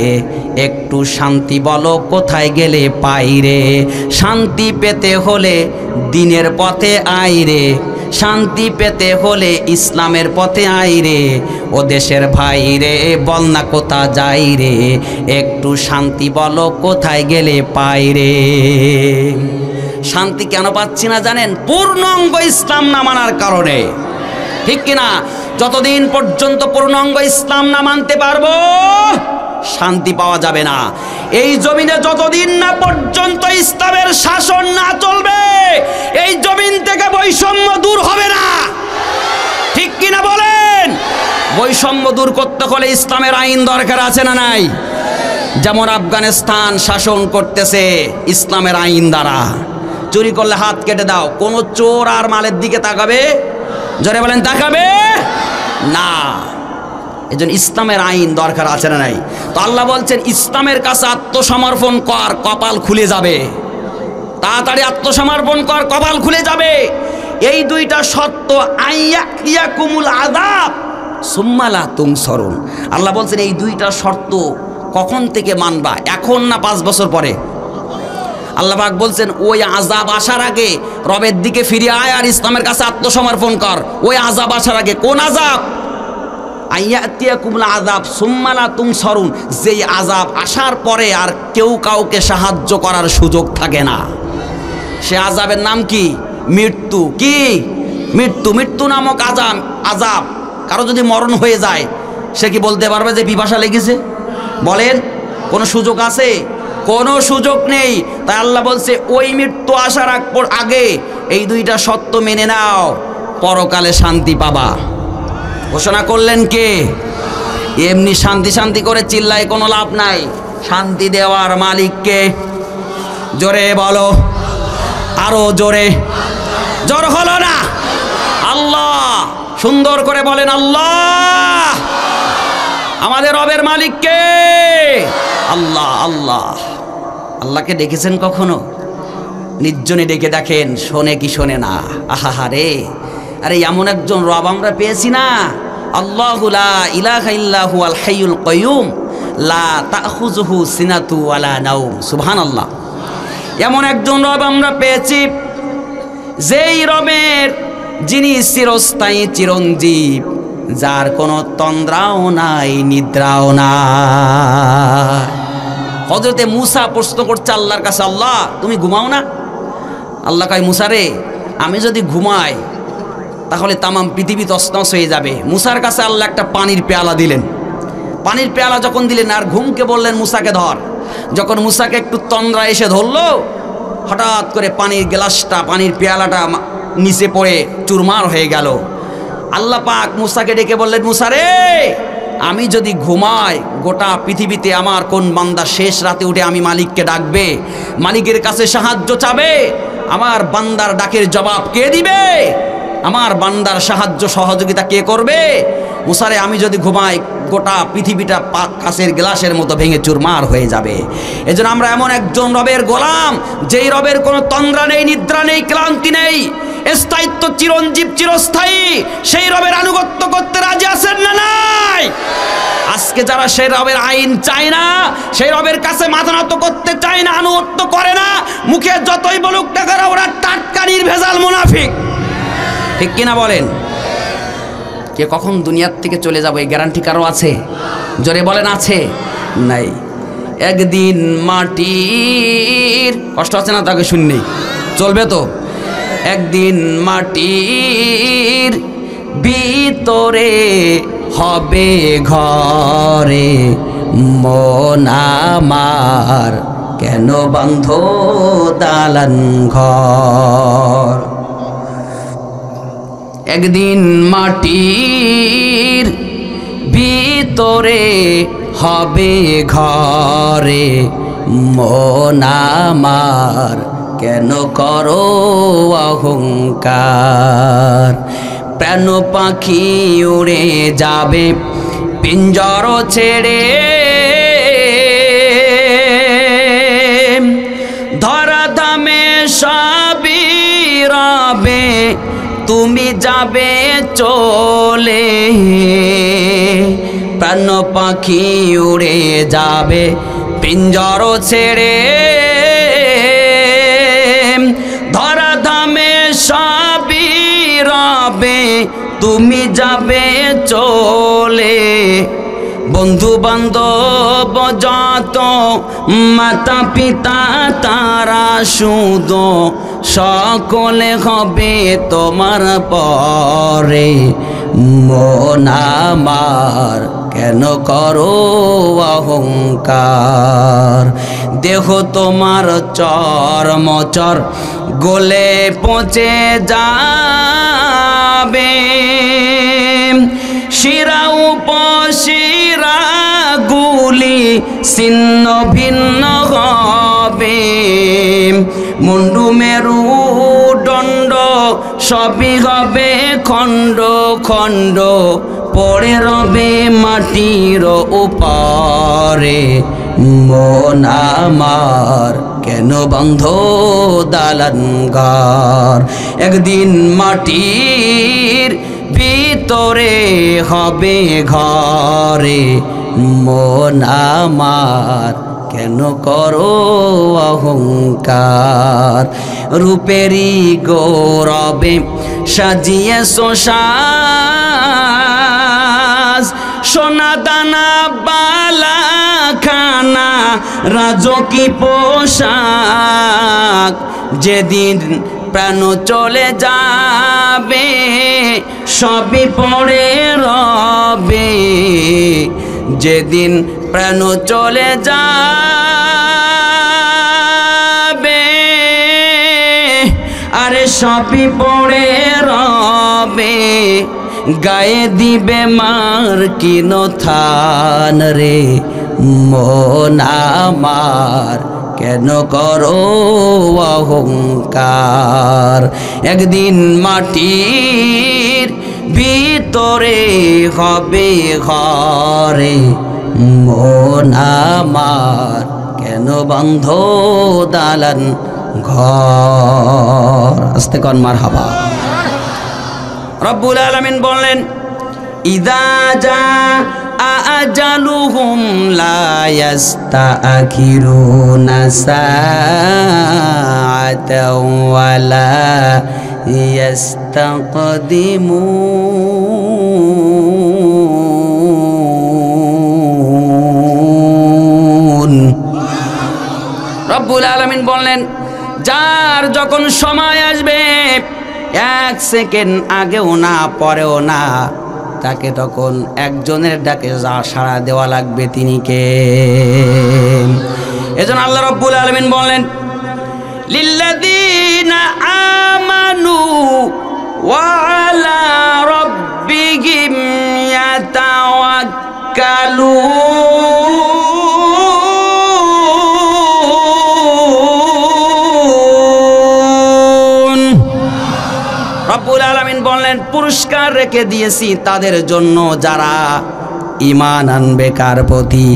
A: একটু শান্তি বলো কোথায় গেলে পাই রে। শান্তি পেতে হলে দিনের পথে আই রে, শান্তি পেতে হলে ইসলামের পথে আই রে। ও দেশের ভাই রে, বল না কোথা যাই রে, একটু শান্তি বলো কোথায় গেলে পাই রে। শান্তি কেন পাচ্ছি না জানেন? পূর্ণাঙ্গ ইসলাম না মানার কারণে। ঠিক কিনা? যতদিন পর্যন্ত পূর্ণাঙ্গ ইসলাম না মানতে পারবো, শান্তি পাওয়া যাবে না। এই জমিনে যতদিন না পর্যন্ত ইসলামের শাসন না চলবে, এই জমিন থেকে বৈষম্য দূর হবে না। ঠিক কিনা বলেন? বৈষম্য দূর করতে হলে ইসলামের আইন দরকার আছে না নাই? যেমন আফগানিস্তান শাসন করতেছে ইসলামের আইন দ্বারা। চুরি করলে হাত কেটে দাও, কোনো চোর আর মালের দিকে তাকাবে? জোরে বলেন, তাকাবে না। এজন্য ইসলামের আইন দরকার আছে না নাই? তো আল্লাহ বলছেন, ইসলামের কাছে আত্মসমর্পণ কর, কপাল খুলে যাবে। তাড়াতাড়ি আত্মসমর্পণ কর, কপাল খুলে যাবে। এই দুইটা শর্ত, আইয়াতিয়াকুমুল আযাব সুম্মা লা তুনসারুন। আল্লাহ বলছেন, এই দুইটা শর্ত কখন থেকে মানবা? এখন না 5 বছর পরে? আল্লাহ পাক বলছেন, ওই আযাব আসার আগে রবের দিকে ফিরে আয় আর ইসলামের কাছে আত্মসমর্পণ কর। ওই আযাব আসার আগে। কোন আযাব? আইয়াতিয়াকুমুল আযাব সুম্মা লা তুনসারুন। যেই আযাব আসার পরে আর কেউ কাউকে সাহায্য করার সুযোগ থাকে না। সে আযাবের নাম কি? মৃত্যু। কি? মৃত্যু। মৃত্যু নামক আযাব। কারো যদি মরণ হয়ে যায়, সে কি বলতে পারবে যে পিপাসা লেগেছে? বলেন, কোনো সুযোগ আছে? কোনো সুযোগ নেই। তাই আল্লাহ বলছে, ওই মৃত্যু আসার আগে এই দুইটা সত্য মেনে নাও, পরকালে শান্তি পাবা। ঘোষণা করলেন কে? এমনি শান্তি শান্তি করে চিল্লায় কোনো লাভ নাই। শান্তি দেওয়ার মালিক কে? জোরে বলো, আরো জোরে। জোর হলো না? আল্লাহ। সুন্দর করে বলেন, আল্লাহ। আমাদের রবের মালিক কে? আল্লাহ। আল্লাহ। আল্লাহকে দেখেছেন কখনো? নির্জনে ডেকে দেখেন, শোনে কি শোনে না? আহা রে, আরে এমন একজন রব আমরা পেয়েছি না। আল্লাহু লা ইলাহা ইল্লা হুয়াল হাইয়ুল কাইয়ুম লা তাখুযুহু সিনাতু ওয়ালা নাওম। সুবহানাল্লাহ। এমন একজন রব আমরা পেয়েছি, যেই রবের, যিনি চিরস্থায়ী, চিরঞ্জীব, যার কোনো তন্দ্রাও নাই নিদ্রাও নাই। হযরতে মূসা প্রশ্ন করছে আল্লাহর কাছে, আল্লাহ তুমি ঘুমাও না? আল্লাহ কয়, মূসা রে, আমি যদি ঘুমাই তাহলে তামাম পৃথিবী তছনছ হয়ে যাবে। মূসার কাছে আল্লাহ একটা পানির পেয়ালা দিলেন। পানির পেয়ালা যখন দিলেন আর ঘুমকে বললেন মূসাকে ধর। যখন মূসাকে একটু তন্দ্রা এসে ধরলো, হঠাৎ করে পানির গ্লাসটা, পানির পেয়ালাটা নিচে পড়ে চুরমার হয়ে গেল। আল্লাহ পাক মূসাকে ডেকে বললেন, মূসা রে, আমি যদি ঘুমাই গোটা পৃথিবীতে আমার কোন বান্দা শেষ রাতে উঠে আমি মালিককে ডাকবে, মালিকের কাছে সাহায্য চাবে, আমার বান্দার ডাকের জবাব কে দিবে? আমার বান্দার সাহায্য সহযোগিতা কে করবে? মূসা রে, আমি যদি ঘুমাই গোটা পৃথিবীটা কাঁচের গ্লাসের মতো ভেঙে চুরমার হয়ে যাবে। এজন্য আমরা এমন একজন রবের গোলাম, যেই রবের কোনো তন্দ্রা নেই, নিদ্রা নেই, ক্লান্তি নেই, স্থায়িত্ব চিরঞ্জীব, চিরস্থায়ী। সেই রবের আনুগত্য করতে রাজি আছেন না নাই? আজকে যারা সেই রবের আইন চায় না, সেই রবের কাছে মাথা নত করতে চায় না, আনুগত্য করে না, মুখে যতই বলুক না কেন ওরা টাটকা নির্ভেজাল মুনাফিক। ঠিক কিনা বলেন? কে কখন দুনিয়ার থেকে চলে যাবো এই গ্যারান্টি কারো আছে? জোরে বলেন, আছে? নাই। একদিন মাটির কষ্ট আছে না, তাকে শুননি চলবে তো। একদিন মাটির ভিতরে হবে ঘরে, মন আমার কেন বন্ধ দালান ঘর। একদিন মাটির ভিতরে হবে ঘরে, মন আমার কেন করো অহংকার। প্রাণ পাখি উড়ে যাবে পিঞ্জর ছেড়ে, ধরা ধামে সবই রবে, তুমি যাবে চলে। প্রাণ পাখি উড়ে যাবে পিঞ্জর ছেড়ে, ধরা ধামে সবই রবে, তুমি যাবে চলে। বন্ধু বান্ধব যত, মাতা পিতা তারা শুধু, সকলে হবে তোমার পরে। মন আমার কেন করো অহংকার। দেহ তোমার চর্মচর গলে পচে যাবে, শিরা উপশিরা গুলি ছিন্ন ভিন্ন হবে। মুন্ডু মেরু দণ্ড সবই হবে খণ্ড খণ্ড, পড়ে রবে মাটির উপরে। মন আমার কেন বন্ধ দালান ঘর। একদিন মাটির ভিতরে হবে ঘরে, মন আমার কেন করো অহংকার। রূপেরই গৌরবে সাজিয়ে সোসাজ, সোনা দানা বালা খানা রাজকী পোশাক। যেদিন প্রাণ চলে যাবে সবই পড়ে রবে, যেদিন প্রাণ চলে যাবে আরে সবই পড়ে রবে। গায়ে দিবে মার কিন থান রে, মন আমার কেন করো অহংকার। একদিন মাটির ভিতরে হবে ঘরে, মন আমার কেন বন্ধ দালান ঘর। আস্তে কন মারহাবা। রব্বুল আলামিন বললেন, ইযা জা আজালুহুম লা ইস্তাখিরুনা সাআতাও ওয়ালা ইয়াস্তাকদিমুন। রব্বুল আলামিন বললেন, যার যখন সময় আসবে, এক সেকেন্ড আগেও না পরেও না, তাকে তখন একজনের ডাকে যা সাড়া দেওয়া লাগবে, তিনি কে? এজন্য আল্লাহ রব্বুল আলামিন বললেন, লিল্লাযীনা আমানু ওয়া আলা রাব্বিহিম ইয়াতাওয়াক্কালুন। রব্বুল আলামিন বললেন, পুরস্কার রেখে দিয়েছি তাদের জন্য যারা ঈমান আনবে কার প্রতি?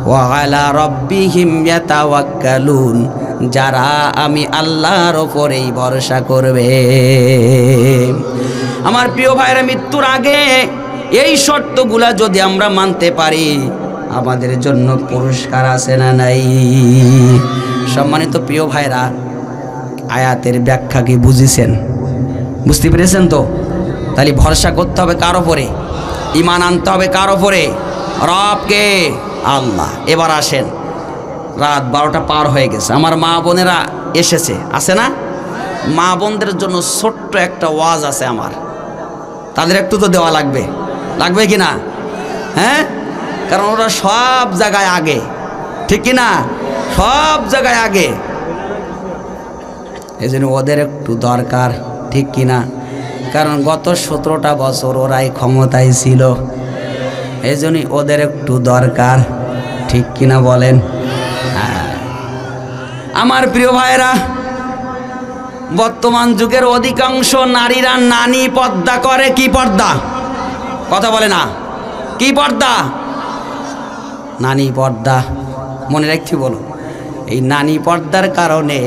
A: ওয়া আলা রাব্বিহিম ইয়াতাওয়াক্কালুন, যারা আমি আল্লাহর ওপরেই ভরসা করবে। আমার প্রিয় ভাইরা, মৃত্যুর আগে এই শর্তগুলা যদি আমরা মানতে পারি, আমাদের জন্য পুরস্কার আছে না নাই? সম্মানিত প্রিয় ভাইরা, আয়াতের ব্যাখ্যা কি বুঝেছেন? বুঝতে পেরেছেন তো? তাহলে ভরসা করতে হবে কার ওপরে? ঈমান আনতে হবে কার ওপরে? রবকে, আল্লাহ। এবার আসেন, রাত 12টা পার হয়ে গেছে, আমার মা বোনেরা এসেছে, আছে না? মা বোনদের জন্য ছোট্ট একটা ওয়াজ আছে আমার, তাদের একটু তো দেওয়া লাগবে, লাগবে কি না? হ্যাঁ, কারণ ওরা সব জায়গায় আগে, ঠিক কি না? সব জায়গায় আগে, এই জন্য ওদের একটু দরকার, ঠিক কি না? কারণ গত 17টা বছর ওরাই ক্ষমতায় ছিল, এই জন্যই ওদের একটু দরকার, ঠিক কিনা বলেন? আমার প্রিয় ভাইরা, বর্তমান যুগের অধিকাংশ নারীরা নানি পর্দা করে। কি পর্দা? কথা বলে না, কি পর্দা? নানি পর্দা। মনে রাখছি বলো, এই নানি পর্দার কারণে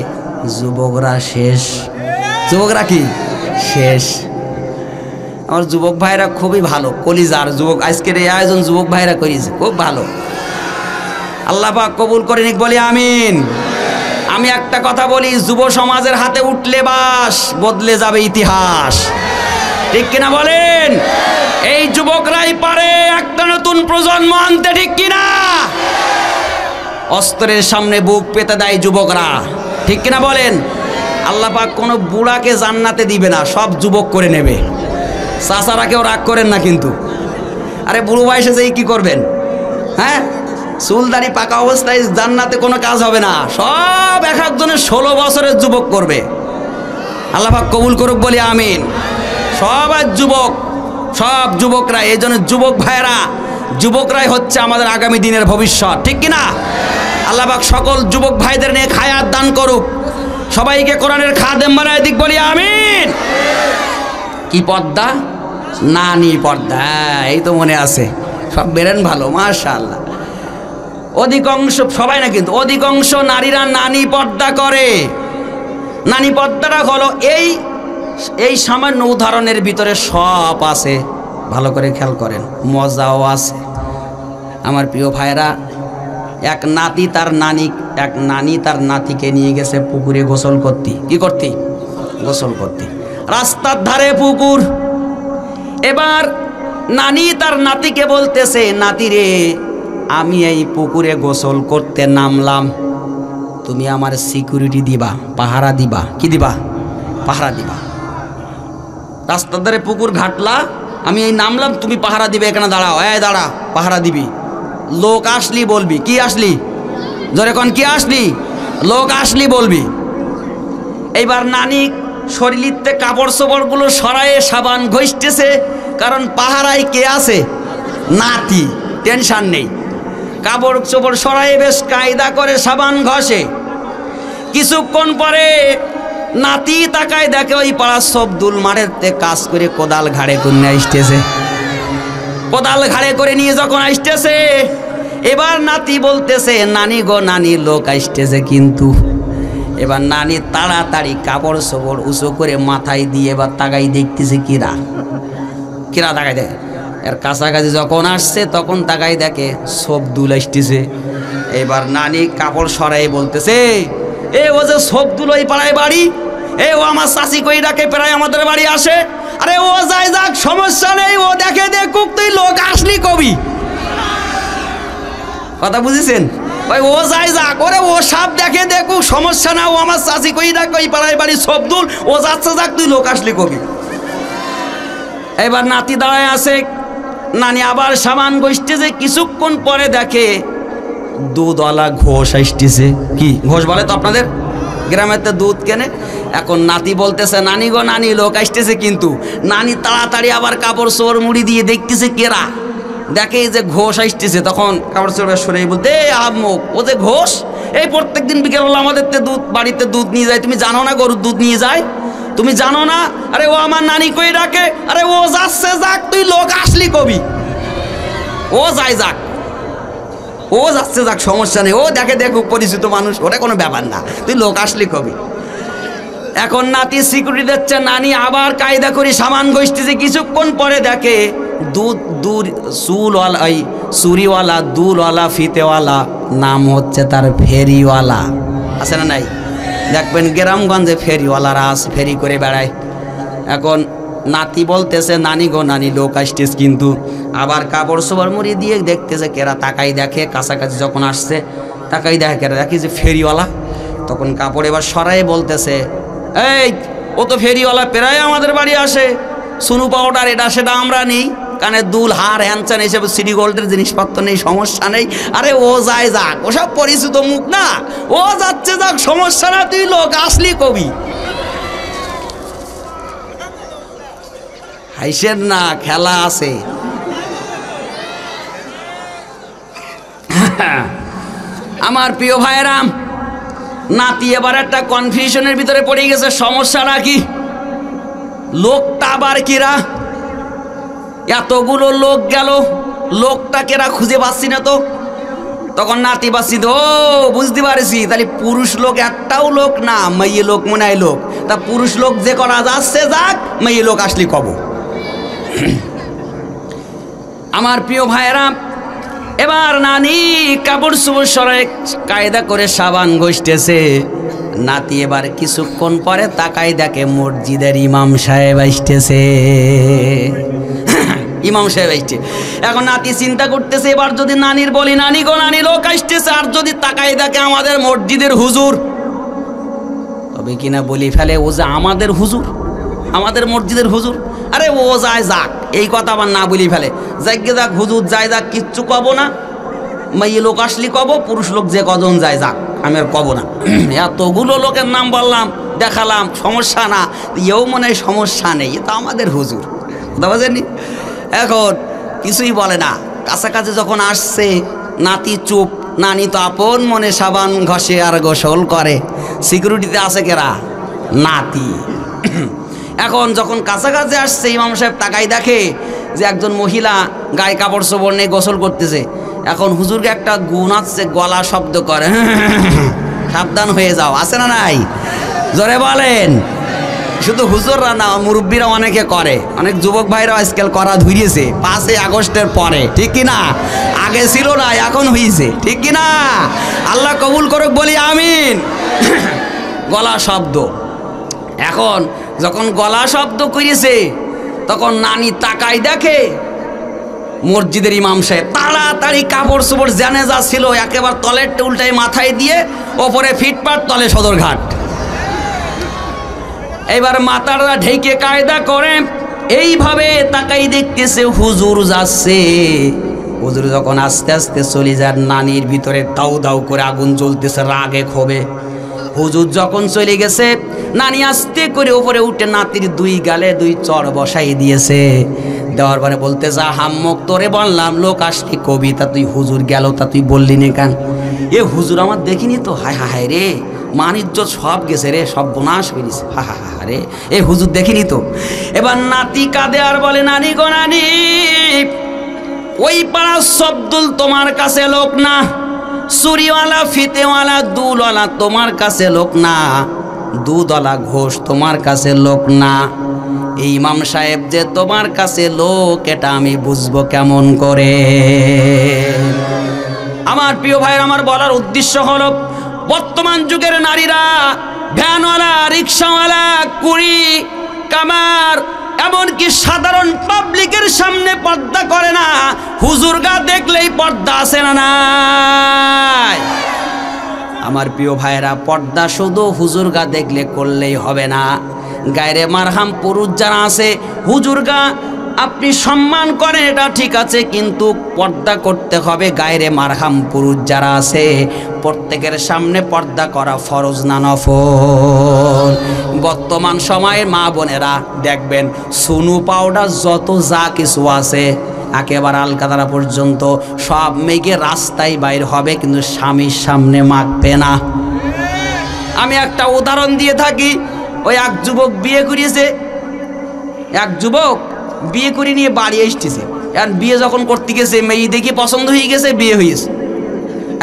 A: যুবকরা শেষ। যুবকরা কি শেষ? আমার যুবক ভাইরা খুবই ভালো, কলিজার যুবক। আজকের এই আয়োজন যুবক ভাইরা করেছে, খুব ভালো। আল্লাহ পাক কবুল করে নিক, বলি আমিন। আমি একটা কথা বলি, যুব সমাজের হাতে উঠলে বাস, বদলে যাবে ইতিহাস, ঠিক কিনা বলেন? এই যুবকরাই পারে একটা নতুন প্রজন্ম আনতে, ঠিক কিনা? অস্ত্রের সামনে বুক পেতে দেয় যুবকরা, ঠিক কিনা বলেন? আল্লাহ পাক কোনো বুড়াকে জান্নাতে দিবে না, সব যুবক করে নেবে। চাচারা কেউ রাগ করেন না কিন্তু। আরে বুড়ো বয়সে যেই কি করবেন? হ্যাঁ, চুলদাড়ি পাকা অবস্থায় জান্নাতে কোনো কাজ হবে না, সব এক একজনের 16 বছরের যুবক করবে। আল্লাহ পাক কবুল করুক, বলি আমিন। সবাই যুবক, সব যুবকরা। এই জন্য যুবক ভাইরা, যুবকরাই হচ্ছে আমাদের আগামী দিনের ভবিষ্যৎ, ঠিক কিনা? আল্লাহ পাক সকল যুবক ভাইদের নিয়ে হায়াত দান করুক, সবাইকে কোরআনের খাদেম বানায় দিক, বলি আমিন। কি পর্দা? নানি পর্দা। এই তো মনে আছে, সব বেরেন ভালো, মাশাআল্লাহ। অধিকাংশ, সবাই না কিন্তু, অধিকাংশ নারীরা নানি পর্দা করে। নানি পর্দাটা হলো এই সামান্য উদাহরণের ভিতরে সব আছে, ভালো করে খেয়াল করেন, মজাও আছে। আমার প্রিয় ভাইরা, এক নানি তার নাতিকে নিয়ে গেছে পুকুরে গোসল করতে। কি করতে? গোসল করতে। রাস্তার ধারে পুকুর। এবার নানি তার নাতিকে বলতেছে, নাতি রে, আমি এই পুকুরে গোসল করতে নামলাম, তুমি আমার সিকিউরিটি দিবা, পাহারা দিবা। কি দিবা? পাহারা দিবা। রাস্তার ধারে পুকুর ঘাটলা, আমি এই নামলাম, তুমি পাহারা দিবে, এখানে দাঁড়াও, দাঁড়া, পাহারা দিবি। লোক আসলি বলবি। কি আসলি? জোরে কোন, কি আসলি? লোক আসলি বলবি। এইবার নানি শরীরিতে কাপড় চোপড়গুলো সরায়ে সাবান ঘষতেছে, কারণ পাহারায় কে আছে? নাতি, টেনশন নেই। কাপড় চোপড় সরায়ে বেশ কায়দা করে সাবান ঘষে। কিছুক্ষণ পরে নাতি তাকায়, দেখে ওই পাড়ার সব দুল মারেতে কাজ করে কোদাল ঘাড়ে করে আসতেছে। কোদাল ঘাড়ে করে নিয়ে যখন আসতেছে, এবার নাতি বলতেছে, নানি গো নানি, লোক আসতেছে কিন্তু। এবার নানি তাড়াতাড়ি কাপড় চোপড় উঁচু করে মাথায় দিয়ে এবার তাকাই দেখতেছে, কিরা তাকাই দেখে। এর কাছাকাছি যখন আসছে তখন তাকাই দেখে সব দুল আসতেছে। এবার নানি কাপড় সরাই বলতেছে, ও যে সব দুল ওই পাড়ায় বাড়ি, ও আমার চাচি কই ডাকে, প্রায় আমাদের বাড়ি আসে। আরে ও যাই যাক, সমস্যা নেই, ও দেখে দেখুক, তুই লোক আসলি কবি। কথা বুঝেছেন? ওই ও যাই যাক, ওরে ও সাপ দেখে দেখুক, সমস্যা না, ও আমার চাচি কই ডাকে, ওই পাড়ায় বাড়ি সবদুল, ও যাচ্ছে যাক, তুই লোক আসলি কবি। এবার নাতি দাঁড়ায় আছে, নানি আবার সাবান ঘষতেছে, কিছুক্ষণ পরে দেখে দুধওয়ালা ঘোষ আসতেছে। কি ঘোষ বলে তো আপনাদের গ্রামের তো দুধ কেনে। এখন নাতি বলতেছে, নানি গো নানি, লোক আসতেছে কিন্তু। নানি তাড়াতাড়ি আবার কাপড় চোর মুড়ি দিয়ে দেখতেছে কেরা, দেখে যে ঘোষ আসতেছে। তখন কাপড় চোর সরে বলতে, আম্মুক, ও যে ঘোষ, এই প্রত্যেকদিন বিকেলবেলা আমাদের দুধ বাড়িতে দুধ নিয়ে যায়, তুমি জানো না গরুর দুধ নিয়ে যায়, তুমি জানো না? আরে ও আমার নানি কই ডাকে, আরে ও যাচ্ছে যাক, তুই লোক আসলি কবি। ও যাই যাক, ও যাচ্ছে যাক, সমস্যা নেই, ও দেখে দেখুক, পরিচিত মানুষ, ওটা কোনো ব্যাপার না, তুই লোক আসলি কবি। এখন নাতি সিকিউরিটি দিচ্ছে, নানি আবার কায়দা করে সামান ঘষতেছে। কিছুক্ষণ পরে দেখে দুধ চুলওয়ালা, ওই চুরিওয়ালা, দুলওয়ালা, ফিতেওয়ালা, নাম হচ্ছে তার ফেরিওয়ালা। আছে না নাই? দেখবেন গ্রামগঞ্জে ফেরিওয়ালারা আছে, ফেরি করে বেড়ায়। এখন নাতি বলতেছে, নানি গো নানি, লোক আসতেছে কিন্তু। আবার কাপড় চোপড় মুড়ি দিয়ে দেখতেছে কেরা, তাকাই দেখে, কাছাকাছি যখন আসছে তাকাই দেখে কেরা, দেখি যে ফেরিওয়ালা। তখন কাপড় এবার সরাই বলতেছে, এই ও তো ফেরিওয়ালা, প্রায় আমাদের বাড়ি আসে, সুনু পাউডার এটা সেটা আমরা নেই, কানের দুল, হার, হ্যানচান, এইসব সিটি গোল্ডের জিনিসপত্র নেই, সমস্যা নেই। আরে ও যায় যাক, ওসব পরিচিত মুখ না, ও যাচ্ছে যাক, সমস্যা না, তুই লোক আসলি কবি। হাইসেন না, খেলা আছে। আমার প্রিয় ভাইরাম, নাতি এবার একটা কনফিউশনের ভিতরে পড়ে গেছে। সমস্যাটা কি? লোকটা আবার কিরা, এতগুলো লোক গেল, লোকটা কেরা খুঁজে পাচ্ছি না তো। তখন নাতি পাচ্ছি তো, ও বুঝতে পারছি, তাহলে পুরুষ লোক একটাও লোক না, মেয়ে লোক মনে হয় লোক। তা পুরুষ লোক যে করা যাচ্ছে যাক, মেয়ে লোক আসলি কব। আমার প্রিয় ভাইরা, এবার নানি কাপড় চোপড় সরাই কায়দা করে সাবান ঘষতেছে। নাতি এবার কিছুক্ষণ পরে তাকাই দেখে মসজিদের ইমাম সাহেব আসতেছে। ইমাম সাহেব আসছে। এখন নাতি চিন্তা করতেছে, এবার যদি নানির বলি, নানি গো নানি, লোক আসতেছে, আর যদি তাকাই দেখে আমাদের মসজিদের হুজুর, তবে কিনা বলি ফেলে, ও যে আমাদের হুজুর, আমাদের মসজিদের হুজুর। আরে ও যায় যাক, এই কথা আবার না বলি ফেলে, যাকে যাক, হুজুর যায় যাক, কিচ্ছু কব না, মেয়ে লোক আসলি কব, পুরুষ লোক যে কজন যায় যাক, আমি আর কব না। এতগুলো লোকের নাম বললাম, দেখালাম, সমস্যা না, এও মনে হয় সমস্যা নেই, এ তো আমাদের হুজুর। কথা বোঝেননি? এখন কিছুই বলে না। কাছাকাছি যখন আসছে, নাতি চুপ। নানি তো আপন মনে সাবান ঘষে আর গোসল করে। সিকিউরিটিতে আছে কেরা? নাতি। এখন যখন কাছাকাছি আসছে, ইমাম সাহেব তাকাই দেখে যে একজন মহিলা গায়ে কাপড় চোপড় নিয়ে গোসল করতেছে। এখন হুজুরকে একটা গুণ আছে, গলা শব্দ করে, সাবধান হয়ে যাও। আছে না নাই? জোরে বলেন। শুধু হুজুররা না, মুরব্বীরা অনেকে করে, অনেক যুবক ভাইরা আজকাল করা ধরিয়েছে 5ই আগস্টের পরে, ঠিক কিনা? আগে ছিল না, এখন হয়েছে, ঠিক কিনা? আল্লাহ কবুল করুক, বলি আমিন। গলা শব্দ। এখন যখন গলা শব্দ করেছে, তখন নানি তাকাই দেখে মসজিদের ইমাম সাহেব তাড়াতাড়ি কাপড় চোপড় জানে যা ছিল একেবারে তলের উল্টায় মাথায় দিয়ে, ওপরে ফিটপাট, তলে সদরঘাট। এবার মাথাটা ঢেকে কায়দা করে এইভাবে তাকাই দেখতেছে হুজুর যাচ্ছে। হুজুর যখন আস্তে আস্তে চলে যায়, নানির ভিতরে দাউ দাউ করে আগুন জ্বলতেছে রাগে ক্ষোভে। হুজুর যখন চলে গেছে, নানি আস্তে করে উপরে উঠে নাতির 2 গালে 2 চড় বসাই দিয়েছে। দেওয়ার পরে বলতে, যা হাম্মক, তোরে বললাম লোক আসলি কবিতা, তুই হুজুর গেল তা তুই বললি না কেন? এ হুজুর আমার দেখিনি তো, হায় হায় রে, মানিজ্য সব গেছে রে, সব বোনাশ হয়ে গেছে, হা হা হা রে, এ হুজুর দেখিনি তো। এবার নাতি কাঁদে আর বলে, নানি গো নানি, ওই পাড়ার সবদুল তোমার কাছে লোক না, চুরিওয়ালা, ফিতেওয়ালা, দুলওয়ালা তোমার কাছে লোক না, দুধওয়ালা ঘোষ তোমার কাছে লোক না, এই ইমাম সাহেব যে তোমার কাছে লোক, এটা আমি বুঝবো কেমন করে? আমার প্রিয় ভাইয়ের, আমার বলার উদ্দেশ্য হলো, বর্তমান যুগের নারীরা ভ্যানওয়ালা, রিক্সাওয়ালা, কুড়ি, কামার, এমনকি সাধারণ পাবলিকের সামনে পর্দা করে না। হুজুরগা দেখলেই পর্দা আছে না নাই? আমার প্রিয় ভাইরা, পর্দা শুধু হুজুরগা দেখলে করলেই হবে না। গায়রে মারহাম পুরুষ যারা আছে, হুজুরগা আপনি সম্মান করেন, এটা ঠিক আছে, কিন্তু পর্দা করতে হবে। গায়রে মারহাম পুরুষ যারা আছে, প্রত্যেকের সামনে পর্দা করা ফরজ না নফল। বর্তমান সময়ের মা বোনেরা দেখবেন, সুনু পাউডার যত যা কিছু আছে একেবারে আলকাতারা পর্যন্ত সব মেঘে রাস্তায় বাইর হবে, কিন্তু স্বামীর সামনে মাখবে না। আমি একটা উদাহরণ দিয়ে থাকি। ওই এক যুবক বিয়ে করিয়েছে, এক যুবক বিয়ে করে নিয়ে বাড়ি এসেছে। এখন বিয়ে যখন করতে গেছে, মেয়ে দেখি পছন্দ হয়ে গেছে, বিয়ে হয়েছে।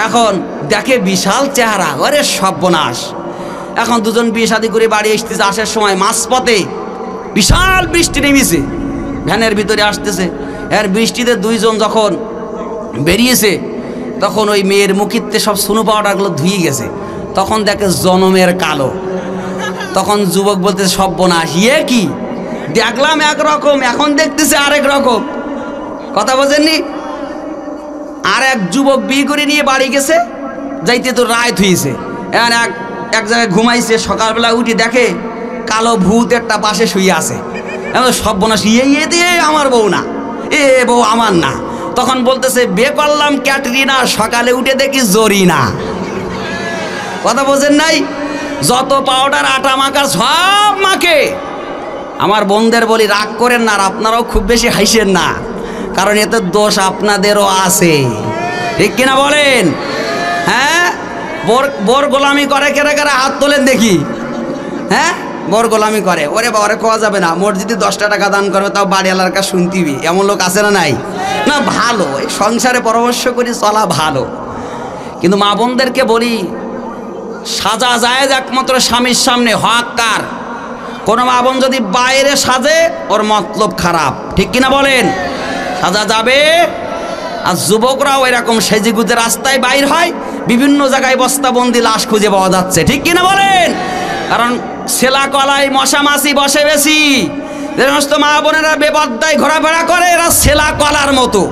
A: এখন দেখে বিশাল চেহারা, ওরে সর্বনাশ। এখন দুজন বিয়ে শাদী করে বাড়ি এসতেছে, আসার সময় মাঝপথে বিশাল বৃষ্টি নেমেছে, ভ্যানের ভিতরে আসতেছে। এর বৃষ্টিতে দুইজন যখন বেরিয়েছে, তখন ওই মেয়ের মুখিতে সব সুনু পাউডারগুলো ধুয়ে গেছে। তখন দেখে জনমের কালো। তখন যুবক বলতে, সর্বনাশ, ইয়ে কি দেখলাম একরকম, এখন দেখতেছে আরেক রকম। কথা বোঝেননি? আর এক যুবক বিয়ে করে নিয়ে বাড়ি গেছে, যাইতে তো রাত হয়েছে। এখন এক জায়গায় ঘুমাইছে, সকালবেলা উঠে দেখে কালো ভূত একটা পাশে শুয়ে আছে। এখন সর্বনাশ, ইয়ে দিয়ে আমার বউ না, এ বউ আমার না। তখন বলতেছে, বিয়ে করলাম ক্যাটরিনা, সকালে উঠে দেখি জরিনা। কথা বোঝেন নাই? যত পাউডার আটা মাখা সব মাখে। আমার বোনদের বলি, রাগ করেন না, আর আপনারাও খুব বেশি হাসেন না, কারণ এতে দোষ আপনাদেরও আছে। ঠিক কিনা বলেন? হ্যাঁ, বোর গোলামি করে কেরা কেরা হাত তোলেন দেখি। হ্যাঁ, বোর গোলামি করে, ওরে বাবারে কোয়া যাবে না, মসজিদে 10টা টাকা দান করবে, তাও বাড়িওয়ালার কাছে শুনতিবি, এমন লোক আছে না নাই? না, ভালো, এই সংসারে পরামর্শ করে চলা ভালো। কিন্তু মা বোনদেরকে বলি, সাজা জায়েজ একমাত্র স্বামীর সামনে। হক কার? কোনো মা বোন যদি বাইরে সাজে, ওর মতলব খারাপ। ঠিক কিনা বলেন? সাজা যাবে। আর যুবকরাও এরকম সেজেগুজে রাস্তায় বাইর হয়, বিভিন্ন জায়গায় বস্তাবন্দি লাশ খুঁজে পাওয়া যাচ্ছে। ঠিক কিনা বলেন? কারণ ছেলা কলায় মশা মাছি বসে বেশি। যে সমস্ত মা বোনেরা বেপর্দায় ঘোরাফেরা করে, এরা ছেলা কলার মতো।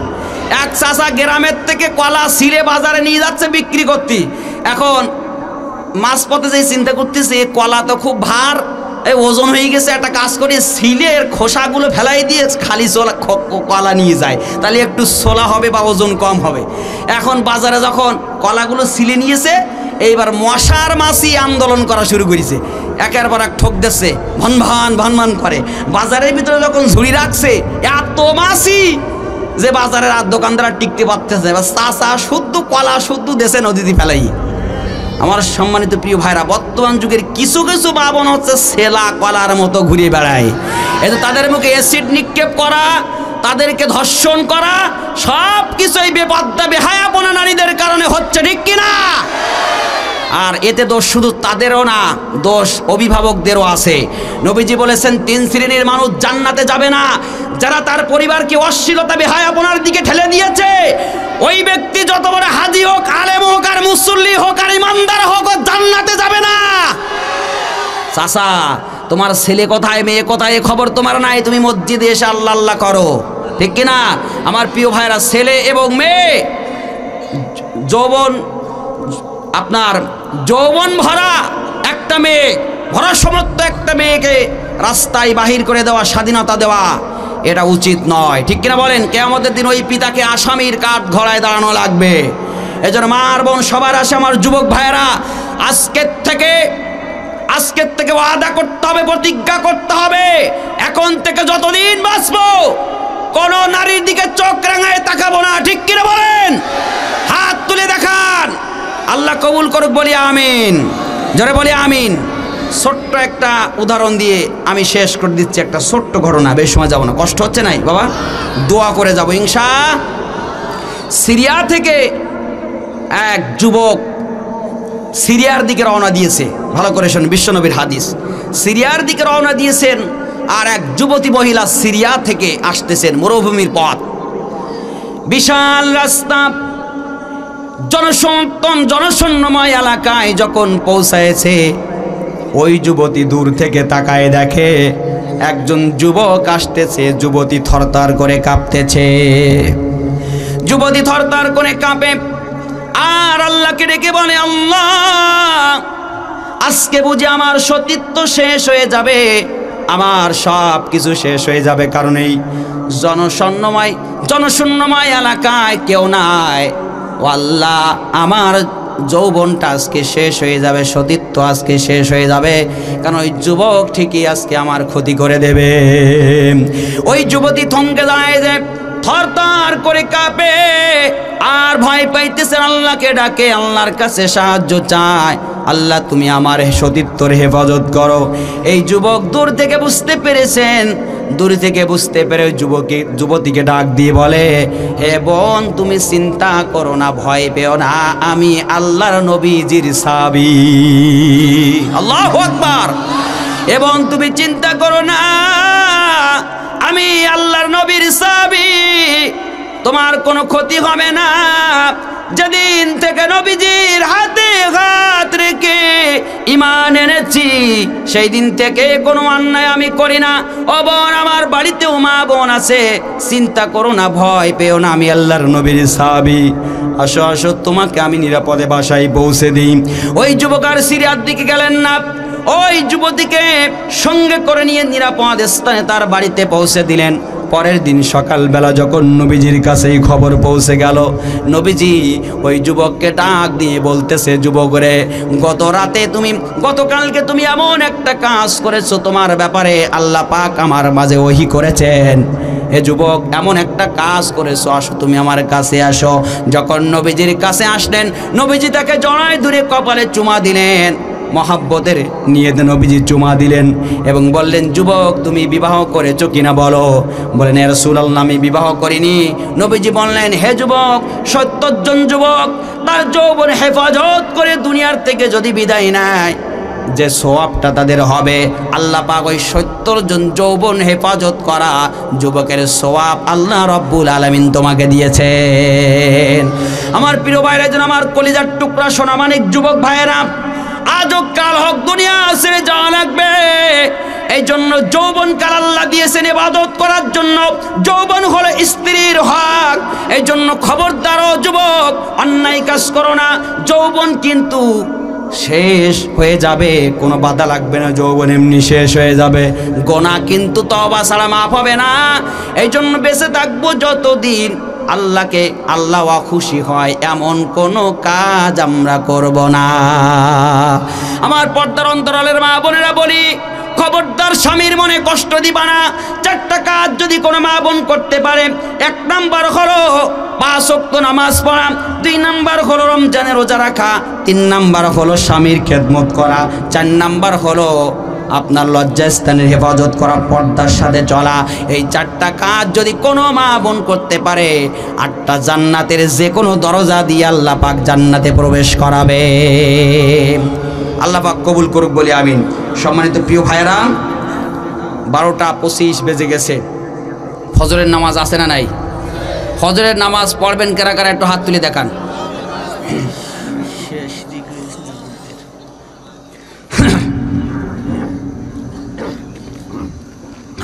A: এক চাষা গ্রামের থেকে কলা ছিঁড়ে বাজারে নিয়ে যাচ্ছে বিক্রি করতে। এখন মাঝপথে যে চিন্তা করতেছে, কলা তো খুব ভার, এই ওজন হয়ে গেছে, একটা কাজ করে ছিলে এর খোসাগুলো ফেলাই দিয়ে খালি কলা নিয়ে যায়, তাহলে একটু ছোলা হবে বা ওজন কম হবে। এখন বাজারে যখন কলাগুলো ছিলে নিয়েছে, এইবার মশার মাছি আন্দোলন করা শুরু করেছে। একের পর এক ঠোক দিচ্ছে, ভনভান ভনভান করে। বাজারের ভিতরে যখন ঝুড়ি রাখছে, এত মাছি যে বাজারের আর দোকানদার টিকতে পারতেছে। এবার চাষা শুদ্ধ কলা শুদ্ধ দেশে নদীতে ফেলাই। আমার সম্মানিত প্রিয় ভাইরা, বর্তমান যুগের কিছু কিছু মা বোন হচ্ছে ছেলা কলার মতো ঘুরে বেড়ায়। এতে তাদের মুখে অ্যাসিড নিক্ষেপ করা, তাদেরকে ধর্ষণ করা, সব কিছুই বেপর্দা বেহায়াপনা নারীদের কারণে হচ্ছে। ঠিক কিনা? আর এতে দোষ শুধু তাদেরও না, দোষ অভিভাবকদেরও আছে। নবীজি বলেছেন, 3 শ্রেণীর মানুষ জান্নাতে যাবে না। যারা তার পরিবারকে অশ্লীলতা বেহায়াপনার দিকে ঠেলে দিয়েছে, ওই ব্যক্তি যত বড় হাজি হোক, আলেম হোক, আর মুসল্লি হোক, আর ইমানদার হোক, ও জান্নাতে যাবে না। চাচা, তোমার ছেলে কোথায়, মেয়ে কোথায়, খবর তোমার নাই, তুমি মসজিদে এসে আল্লাহ আল্লাহ করো। ঠিক কিনা? আমার প্রিয় ভাইরা, ছেলে এবং মেয়ে যৌবন ভরা একটা মেয়ে, ভরা সমর্থ একটা মেয়েকে রাস্তায় বাহির করে দেওয়া, স্বাধীনতা দেওয়া, এটা উচিত নয়। ঠিক কিনা বলেন? কিয়ামতের দিন ওই পিতাকে আসামির কাঠ ঘোড়ায় দাঁড়ানো লাগবে। এজন্য মা আর বোন সবার আসে, আমার যুবক ভাইয়েরা, আজকের থেকে ওয়াদা করতে হবে, প্রতিজ্ঞা করতে হবে, এখন থেকে যতদিন বাঁচবো কোন নারীর দিকে চোখ রাঙায় তাকাবো না। ঠিক কিনা বলেন? হাত তুলে দেখান। আল্লাহ কবুল করুক, বলি আমিন। জোরে বলি আমিন। ছোট্ট একটা উদাহরণ দিয়ে আমি শেষ করে দিচ্ছি, একটা ছোট্ট ঘটনা, বেশ সময় যাবো না, কষ্ট হচ্ছে নাই বাবা, দোয়া করে যাবো ইনশা। সিরিয়া থেকে এক যুবক সিরিয়ার দিকে রওনা দিয়েছে। ভালো করে শোনেন, বিশ্বনবীর হাদিস। সিরিয়ার দিকে রওনা দিয়েছেন, আর এক যুবতী মহিলা সিরিয়া থেকে আসতেছেন, মরুভূমির পথ, বিশাল রাস্তা, জনশূন্যময় এলাকায় যখন পৌঁছায়েছে, ওই যুবতী দূর থেকে তাকায় দেখে একজন যুবক আসতেছে। যুবতী থরথর করে কাঁপতেছে, যুবতী থরথর করে কাঁপে আর আল্লাহকে ডেকে বলে, আল্লাহ আজকে বুঝি আমার সতীত্ব শেষ হয়ে যাবে, আমার সব কিছু শেষ হয়ে যাবে, কারণ এই জনশূন্যময় এলাকায় কেউ নাই। ও আল্লাহ, আমার যৌবনটা আজকে শেষ হয়ে যাবে, সতীত্ব আজকে শেষ হয়ে যাবে, কারণ ওই যুবক ঠিকই আজকে আমার ক্ষতি করে দেবে। ওই যুবতী থমকে যায়, যে থরথর করে কাঁপে আর ভয় পাইতেছে, আল্লাহকে ডাকে, আল্লাহর কাছে সাহায্য চায়, আল্লাহ তুমি আমার সতীত্বর হেফাজত করো। এই যুবক দূর থেকে বুঝতে পেরেছেন, দূর থেকে বুঝতে পেরে যুবতীকে ডাক দিয়ে বলে, হে বোন তুমি চিন্তা করো না, ভয় পেও না, আমি আল্লাহর নবীজির সাহাবী। আল্লাহু আকবার। এবং তুমি চিন্তা করো না, আমি আল্লাহর নবীর সাহাবী, তোমার কোনো ক্ষতি হবে না। যেদিন থেকে নবীজির হাতে হাত রেখে ঈমান এনেছি, সেই দিন থেকে কোনো অন্যায় আমি করি না। ও বোন, আমার বাড়িতেও মা বোন আছে, চিন্তা করো না, ভয় পেও না, আমি আল্লাহর নবীর সাহাবী। আসো আসো, তোমাকে আমি নিরাপদে বাসায় পৌঁছে দিই। ওই যুবক আর সিরিয়ার দিকে গেলেন না, ওই যুবতীকে সঙ্গে করে নিয়ে নিরাপদ স্থানে তার বাড়িতে পৌঁছে দিলেন। পরের দিন সকালবেলা যখন নবীজির কাছে এই খবর পৌঁছে গেল, নবীজি ওই যুবককে ডাক দিয়ে বলতেছে, যুবক রে, গতকালকে তুমি এমন একটা কাজ করেছো, তোমার ব্যাপারে আল্লাহ পাক আমার মাঝে ওহী করেছেন। হে যুবক, এমন একটা কাজ করেছো, আসো তুমি আমার কাছে আসো। যখন নবীজির কাছে আসলেন, নবীজি তাকে জড়ায় ধরে কপালে চুমা দিলেন, মহাব্বতের নিয়ে নবীজি চুমা দিলেন এবং বললেন, যুবক তুমি বিবাহ করেছো কিনা বলো। বলেন, ইয়া রাসূলুল্লাহ আমি বিবাহ করিনি। নবীজি বললেন, হে যুবক, ৭০ জন যুবক তার যৌবন হেফাজত করে দুনিয়ার থেকে যদি বিদায় নেয়, যে সওয়াবটা তাদের হবে, আল্লাহ পাক ওই ৭০ জন যৌবন হেফাজত করা যুবকের সওয়াব আল্লাহ রব্বুল আলামিন তোমাকে দিয়েছেন। আমার প্রিয় ভাইরা, যেন আমার কলিজার টুকরা সোনামানিক যুবক ভাইয়েরা, আজও কাল হোক দুনিয়া ছেড়ে যাওয়া লাগবে। এই জন্য যৌবন কাল আল্লাহ দিয়েছেন ইবাদত করার জন্য। যৌবন হলো স্ত্রীর হক। এই জন্য খবরদার ও যুবক, অন্যায় কাজ করো না। যৌবন কিন্তু শেষ হয়ে যাবে, কোনো বাধা লাগবে না, যৌবন এমনি শেষ হয়ে যাবে। গোনাহ কিন্তু তওবা ছাড়া মাফ হবে না। এই জন্য বেঁচে থাকবো যতদিন, আল্লাহ খুশি হয় এমন কোনো কাজ আমরা করব না। আমার পর্দার অন্তরালের মা বোনেরা বলি, খবরদার স্বামীর মনে কষ্ট দিবা না। 4টা কাজ যদি কোনো মা বোন করতে পারে, 1 নাম্বার হলো 5 ওয়াক্ত নামাজ পড়া, 2 নাম্বার হলো রমজানের রোজা রাখা, 3 নাম্বার হলো স্বামীর খেদমত করা, 4 নাম্বার হলো আপনার লজ্জাস্থানের হেফাজত করা, পর্দার সাথে চলা। এই 4টা কাজ যদি কোনো মা বোন করতে পারে, 8টা জান্নাতের যে কোনো দরজা দিয়ে আল্লাহ পাক জান্নাতে প্রবেশ করাবে। আল্লাহ পাক কবুল করুক বলি আমিন। সম্মানিত প্রিয় ভাইয়েরা, 12টা 25 বেজে গেছে। ফজরের নামাজ আছে না নাই? ফজরের নামাজ পড়বেন কারা কারা, একটু হাত তুলে দেখান।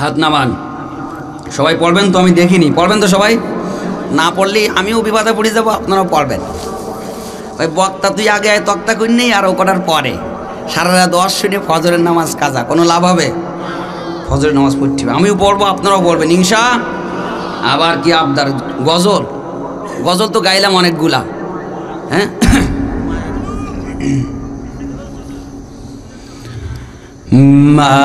A: হাত নামান। সবাই পড়বেন তো? আমি দেখিনি, পড়বেন তো সবাই? না পড়লেই আমিও বিপদে পড়ে যাবো, আপনারাও পড়বেন। ওই বক্তা তুই আগে তক্তা করি নেই আর ও কটার পরে সারা রাত 10 শুনে ফজরের নামাজ কাজা, কোনো লাভ হবে? ফজরের নামাজ পড়তে হবে, আমিও পড়বো, আপনারাও পড়বেন ইনশা। আবার কি আবদার, গজল তো গাইলাম অনেকগুলা, হ্যাঁ। মা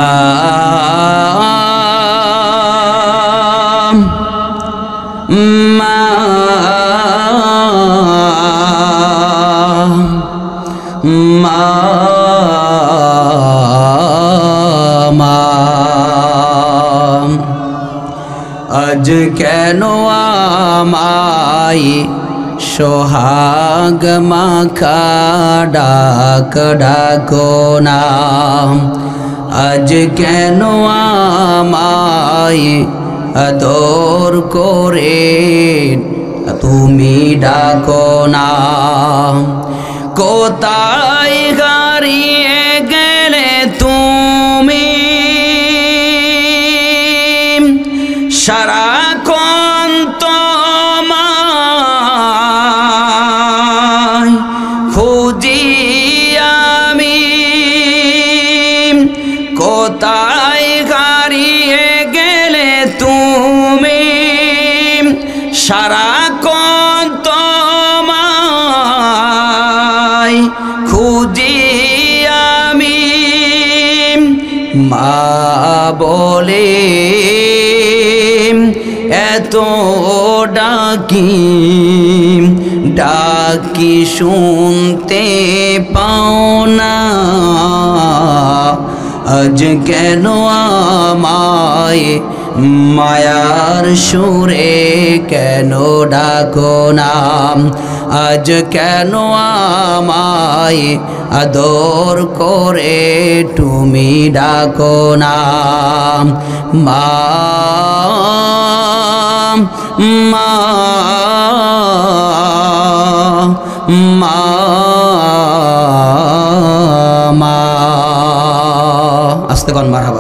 A: আজ কেন আমায় সোহাগ মাখা ডাক ডাকো না, আজ কেন আমায় আদর করে তুমি ডাকো না। কোথায় হারিয়ে গেলে তো ডাকি ডাকি শুনতে পাও না, আজ কেন আমায় মায়ার সুরে কেন ডাকো না, আজ কেন আমায় আদর করে তুমি ডাকো না। মা মা মা মা, আস্তে কোন মারহাবা।